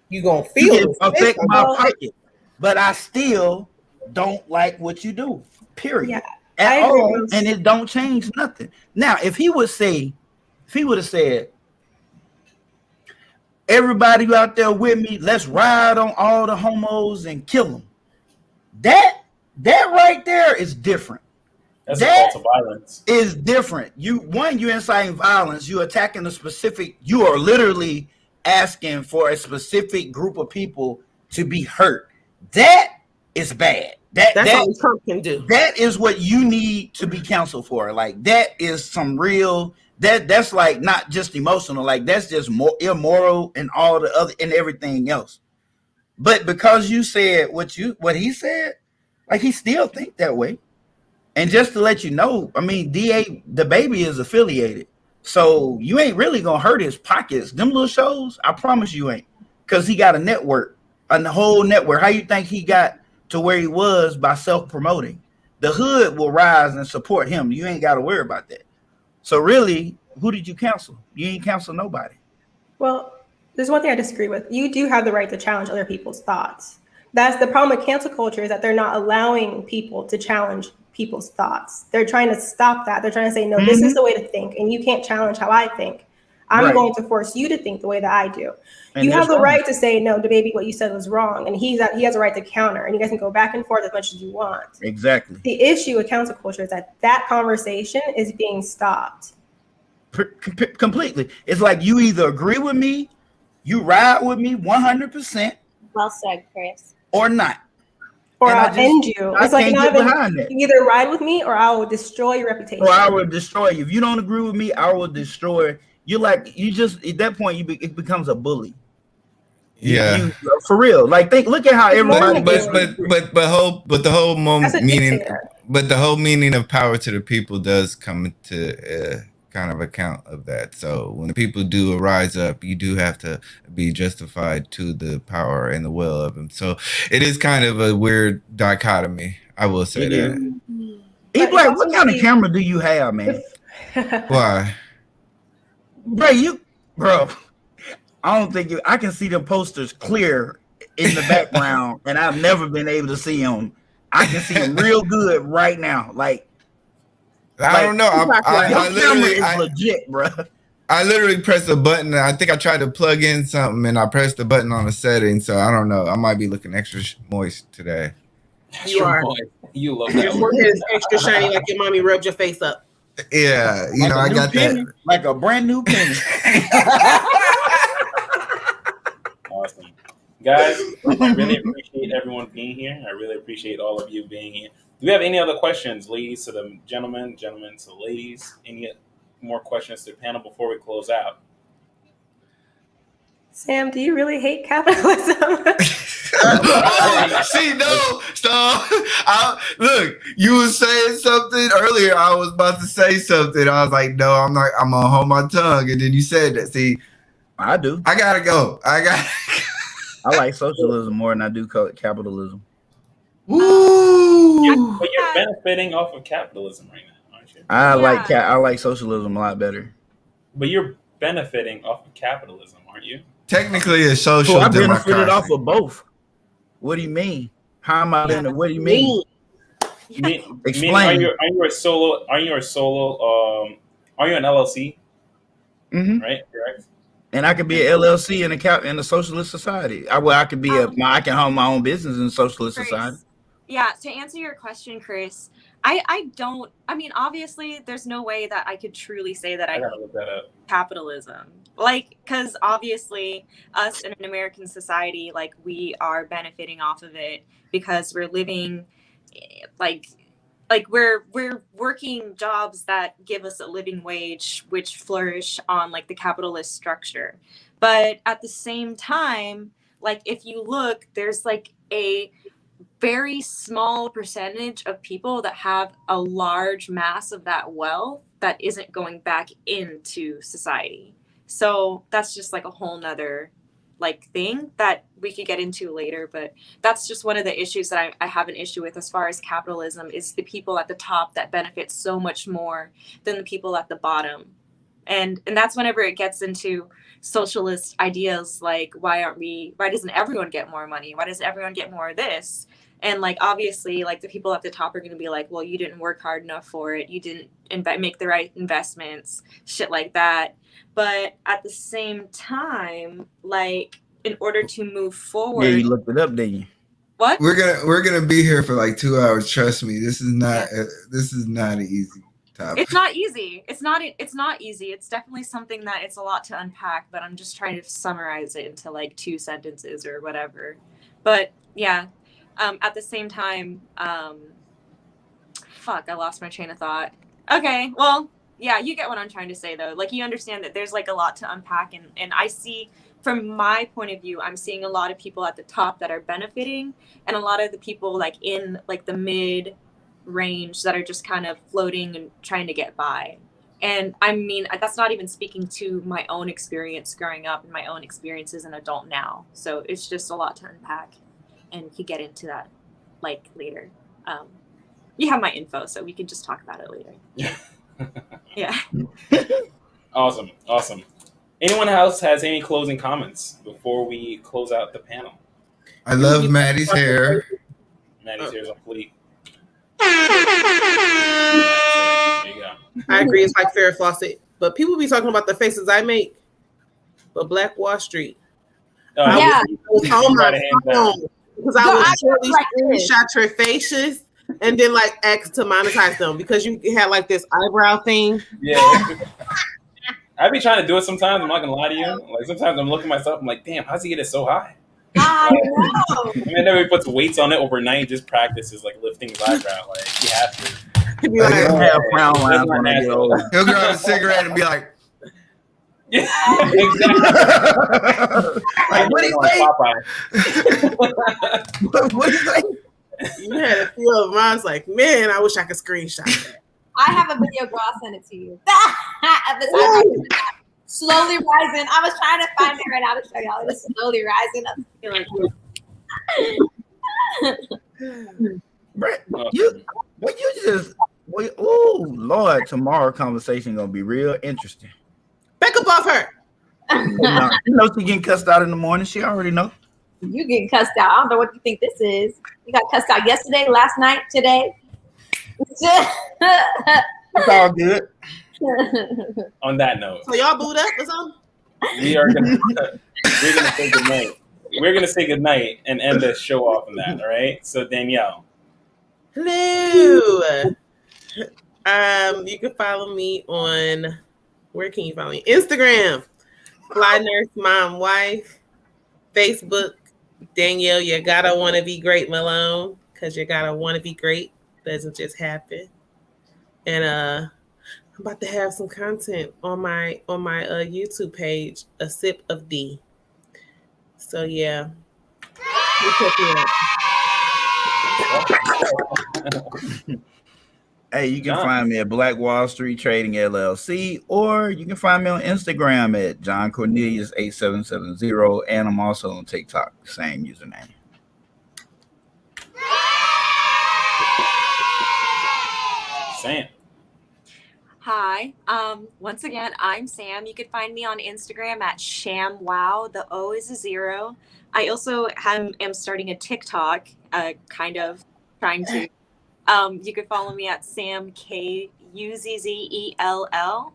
You gonna feel it affect my pocket, but I still don't like what you do. Period. Yeah, at all, and it don't change nothing. Now, if he would have said, everybody out there with me, let's ride on all the homos and kill them. That right there is different. That's a call to violence. Is different. You're inciting violence. You're attacking you are literally asking for a specific group of people to be hurt. That is bad. That's all Trump can do. That is what you need to be counseled for. Like, that is some real, that's like not just emotional, like that's just more immoral and all the other and everything else. But because you said what he said, like, he still think that way. And just to let you know, I mean, the baby is affiliated. So you ain't really going to hurt his pockets. Them little shows, I promise you ain't. Because he got a network, a whole network. How you think he got to where he was? By self-promoting. The hood will rise and support him. You ain't got to worry about that. So really, who did you counsel? You ain't counsel nobody. Well, there's one thing I disagree with. You do have the right to challenge other people's thoughts. That's the problem with cancel culture, is that they're not allowing people to challenge people's thoughts. They're trying to stop that. They're trying to say, no, this is the way to think, and you can't challenge how I think. I'm going to force you to think the way that I do. And you have the right to say, no, the baby, what you said was wrong, and he has a right to counter, and you guys can go back and forth as much as you want. Exactly. The issue with cancel culture is that conversation is being stopped. Completely. It's like, you either agree with me, you ride with me 100%. Well said, Chris. Or not. Or I'll end you. It's like, you either ride with me or I will destroy your reputation. Or I will destroy you. If you don't agree with me, I will destroy you. Like, you just, at that point, it becomes a bully. Yeah, for real. Like, look at how everybody. But the whole meaning of power to the people does come into kind of account of that. So when the people do rise up, you do have to be justified to the power and the will of them. So it is kind of a weird dichotomy. I will say that. Like, what kind of camera do you have, man? Why? Bro, I don't think I can see the posters clear in the background, and I've never been able to see them. I can see them real good right now. Like, I don't know. I literally, is legit, bro. I literally pressed a button. I think I tried to plug in something, and I pressed the button on the setting. So I don't know. I might be looking extra moist today. You are. You love Your that forehead word. is extra shiny, like your mommy rubbed your face up. Yeah, you know, I got penny, that. like a brand new penny. Awesome. Guys, I really appreciate everyone being here. I really appreciate all of you being here. Do we have any other questions, ladies to the gentlemen, gentlemen to the ladies? Any more questions to the panel before we close out? Sam, do you really hate capitalism? See, no, stop. Look, you were saying something earlier. I was about to say something. I was like, no, I'm not. I'm gonna hold my tongue. And then you said that. See, I do. I gotta go. I like socialism more than I do capitalism. Woo! But you're benefiting off of capitalism right now, aren't you? I like socialism a lot better. But you're benefiting off of capitalism, aren't you? Technically, it's social I democracy. benefited off of both. What do you mean? How am I benefiting? What do you mean? Are Explain. you a solo? Are you an LLC? Mm-hmm. Right, correct. And I could be an LLC in a socialist society. I could be I can own my own business in a socialist society. Yeah, to answer your question, Chris, I don't. I mean, obviously, there's no way that I could truly say that I gotta look that up. Capitalism, like, because obviously, us in an American society, like, we are benefiting off of it because we're living, like we're working jobs that give us a living wage, which flourish on like the capitalist structure. But at the same time, like, if you look, there's like a very small percentage of people that have a large mass of that wealth that isn't going back into society. So that's just like a whole nother like thing that we could get into later, but that's just one of the issues that I have an issue with as far as capitalism is the people at the top that benefit so much more than the people at the bottom. And that's whenever it gets into socialist ideas like why doesn't everyone get more money? Why doesn't everyone get more of this? And like obviously like the people at the top are going to be like, well, you didn't work hard enough for it. You didn't make the right investments, shit like that. But at the same time, like in order to move forward, Yeah, you looked it up, didn't you? What? We're gonna be here for like 2 hours. Trust me, this is not an easy topic. It's not easy. It's not easy. It's definitely something that it's a lot to unpack, but I'm just trying to summarize it into like 2 sentences or whatever. But yeah, at the same time, fuck, I lost my train of thought. Okay, well, yeah, you get what I'm trying to say though. Like you understand that there's like a lot to unpack, and I see from my point of view, I'm seeing a lot of people at the top that are benefiting and a lot of the people like in like the mid range that are just kind of floating and trying to get by. And I mean, that's not even speaking to my own experience growing up and my own experience as an adult now. So it's just a lot to unpack, and we could get into that like later. You have my info, so we can just talk about it later. Yeah. Awesome. Anyone else has any closing comments before we close out the panel? I love Maddie's hair. Maddie's hair is on fleek. There you go. I agree. It's like Farrah Fawcett, but people be talking about the faces I make. But Black Wall Street. I was on my phone because I was shortly screenshot your faces and then like ask to monetize them because you had like this eyebrow thing. Yeah. I be trying to do it sometimes. I'm not gonna lie to you. Like sometimes I'm looking at myself. I'm like, damn, how's he get it so high? I know. And then he puts weights on it overnight. Just practices like lifting his eyebrow. Like he has to. He'll grab a cigarette and be like, yeah, exactly. Like, what do you think? What do you think? You had a feel of mine. I was like, man, I wish I could screenshot that. I have a video, girl. I'll send it to you. Slowly rising. I was trying to find it right now to show y'all. It's slowly rising up. Brett, oh Lord, tomorrow conversation gonna be real interesting. Back up off her. You know she getting cussed out in the morning. She already know. You getting cussed out. I don't know what you think this is. You got cussed out yesterday, last night, today. It's all good. On that note, So y'all booed up or something? we are gonna we're gonna say goodnight. We're gonna say goodnight and end the show off on that. All right. So Danielle. Hello. You can follow me on, where can you follow me? Instagram, Fly Nurse Mom Wife. Facebook, Danielle, you gotta want to be great, Malone, because you gotta want to be great. Doesn't just happen. And I'm about to have some content on my YouTube page, A Sip of D. So yeah, you check it out. Hey, you can John. find me at Black Wall Street Trading LLC, or you can find me on Instagram at John Cornelius 8770, and I'm also on TikTok, same username. Sam. Hi. Once again, I'm Sam. You could find me on Instagram at ShamWow. The O is a 0. I also am starting a TikTok, kind of trying to. You could follow me at Sam K Uzzell,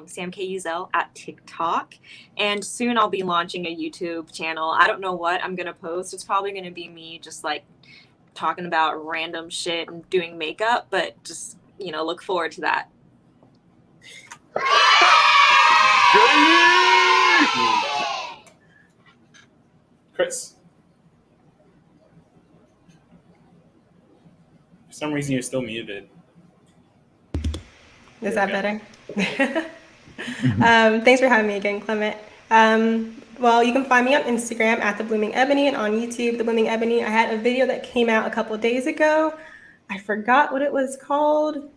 Sam K Uzzell at TikTok. And soon I'll be launching a YouTube channel. I don't know what I'm gonna post. It's probably gonna be me just like talking about random shit and doing makeup, but just look forward to that. Chris. For some reason, you're still muted. Is that better? Thanks for having me again, Clement. Well, you can find me on Instagram at The Blooming Ebony and on YouTube, The Blooming Ebony. I had a video that came out a couple days ago. I forgot what it was called.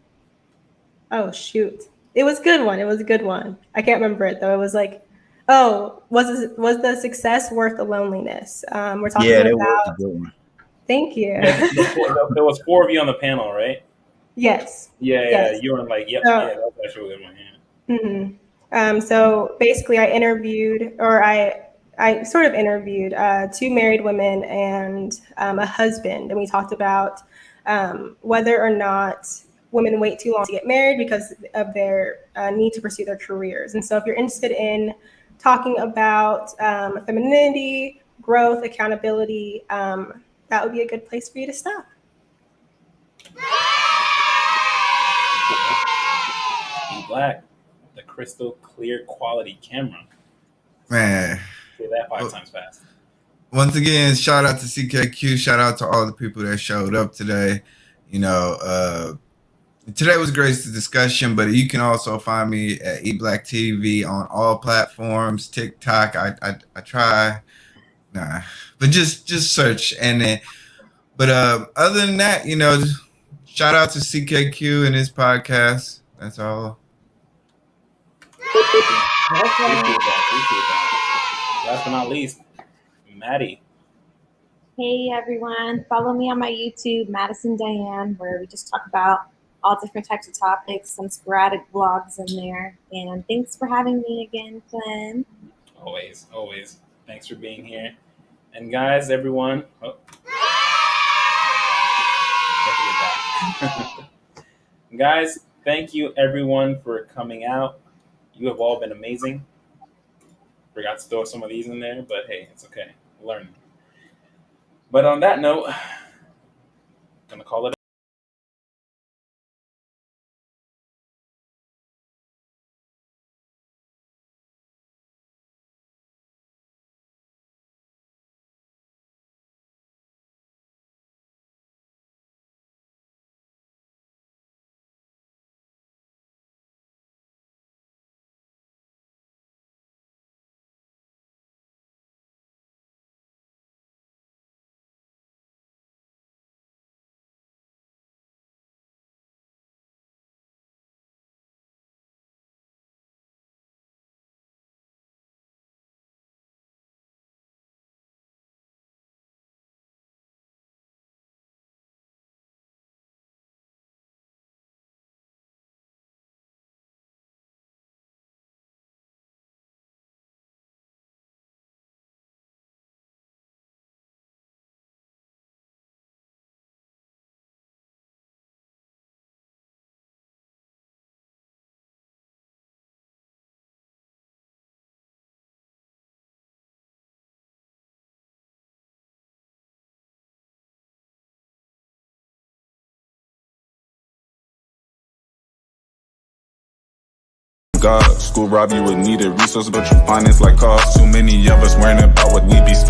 Oh, shoot. It was a good one. It was a good one. I can't remember it, though. It was like, was the success worth the loneliness? We're talking Yeah, that about... was a good one. Thank you. There was 4 of you on the panel, right? Yes. Yeah, Yes. you were like, yep, So, yeah, that was actually a good one. Yeah. So basically, I sort of interviewed 2 married women and a husband, and we talked about whether or not women wait too long to get married because of their need to pursue their careers. And so if you're interested in talking about femininity, growth, accountability, that would be a good place for you to stop. Be Black, the crystal clear quality camera. Man. Say that 5 times fast. Once again, shout out to CKQ. Shout out to all the people that showed up today. Today was a great discussion, but you can also find me at eBlack TV on all platforms. TikTok, I try, but just search and then. But other than that, shout out to CKQ and his podcast. That's all. Appreciate that. Last but not least, Maddie. Hey everyone, follow me on my YouTube, Madison Diane, where we just talk about all different types of topics, some sporadic vlogs in there. And thanks for having me again, Glenn. Always. Thanks for being here. And guys, everyone. Guys, thank you everyone for coming out. You have all been amazing. Forgot to throw some of these in there, but hey, it's okay. Learn. But on that note, I'm gonna call it God. School rob you with needed resources, but you finance like cost. Too many of us worrying about what we be spending.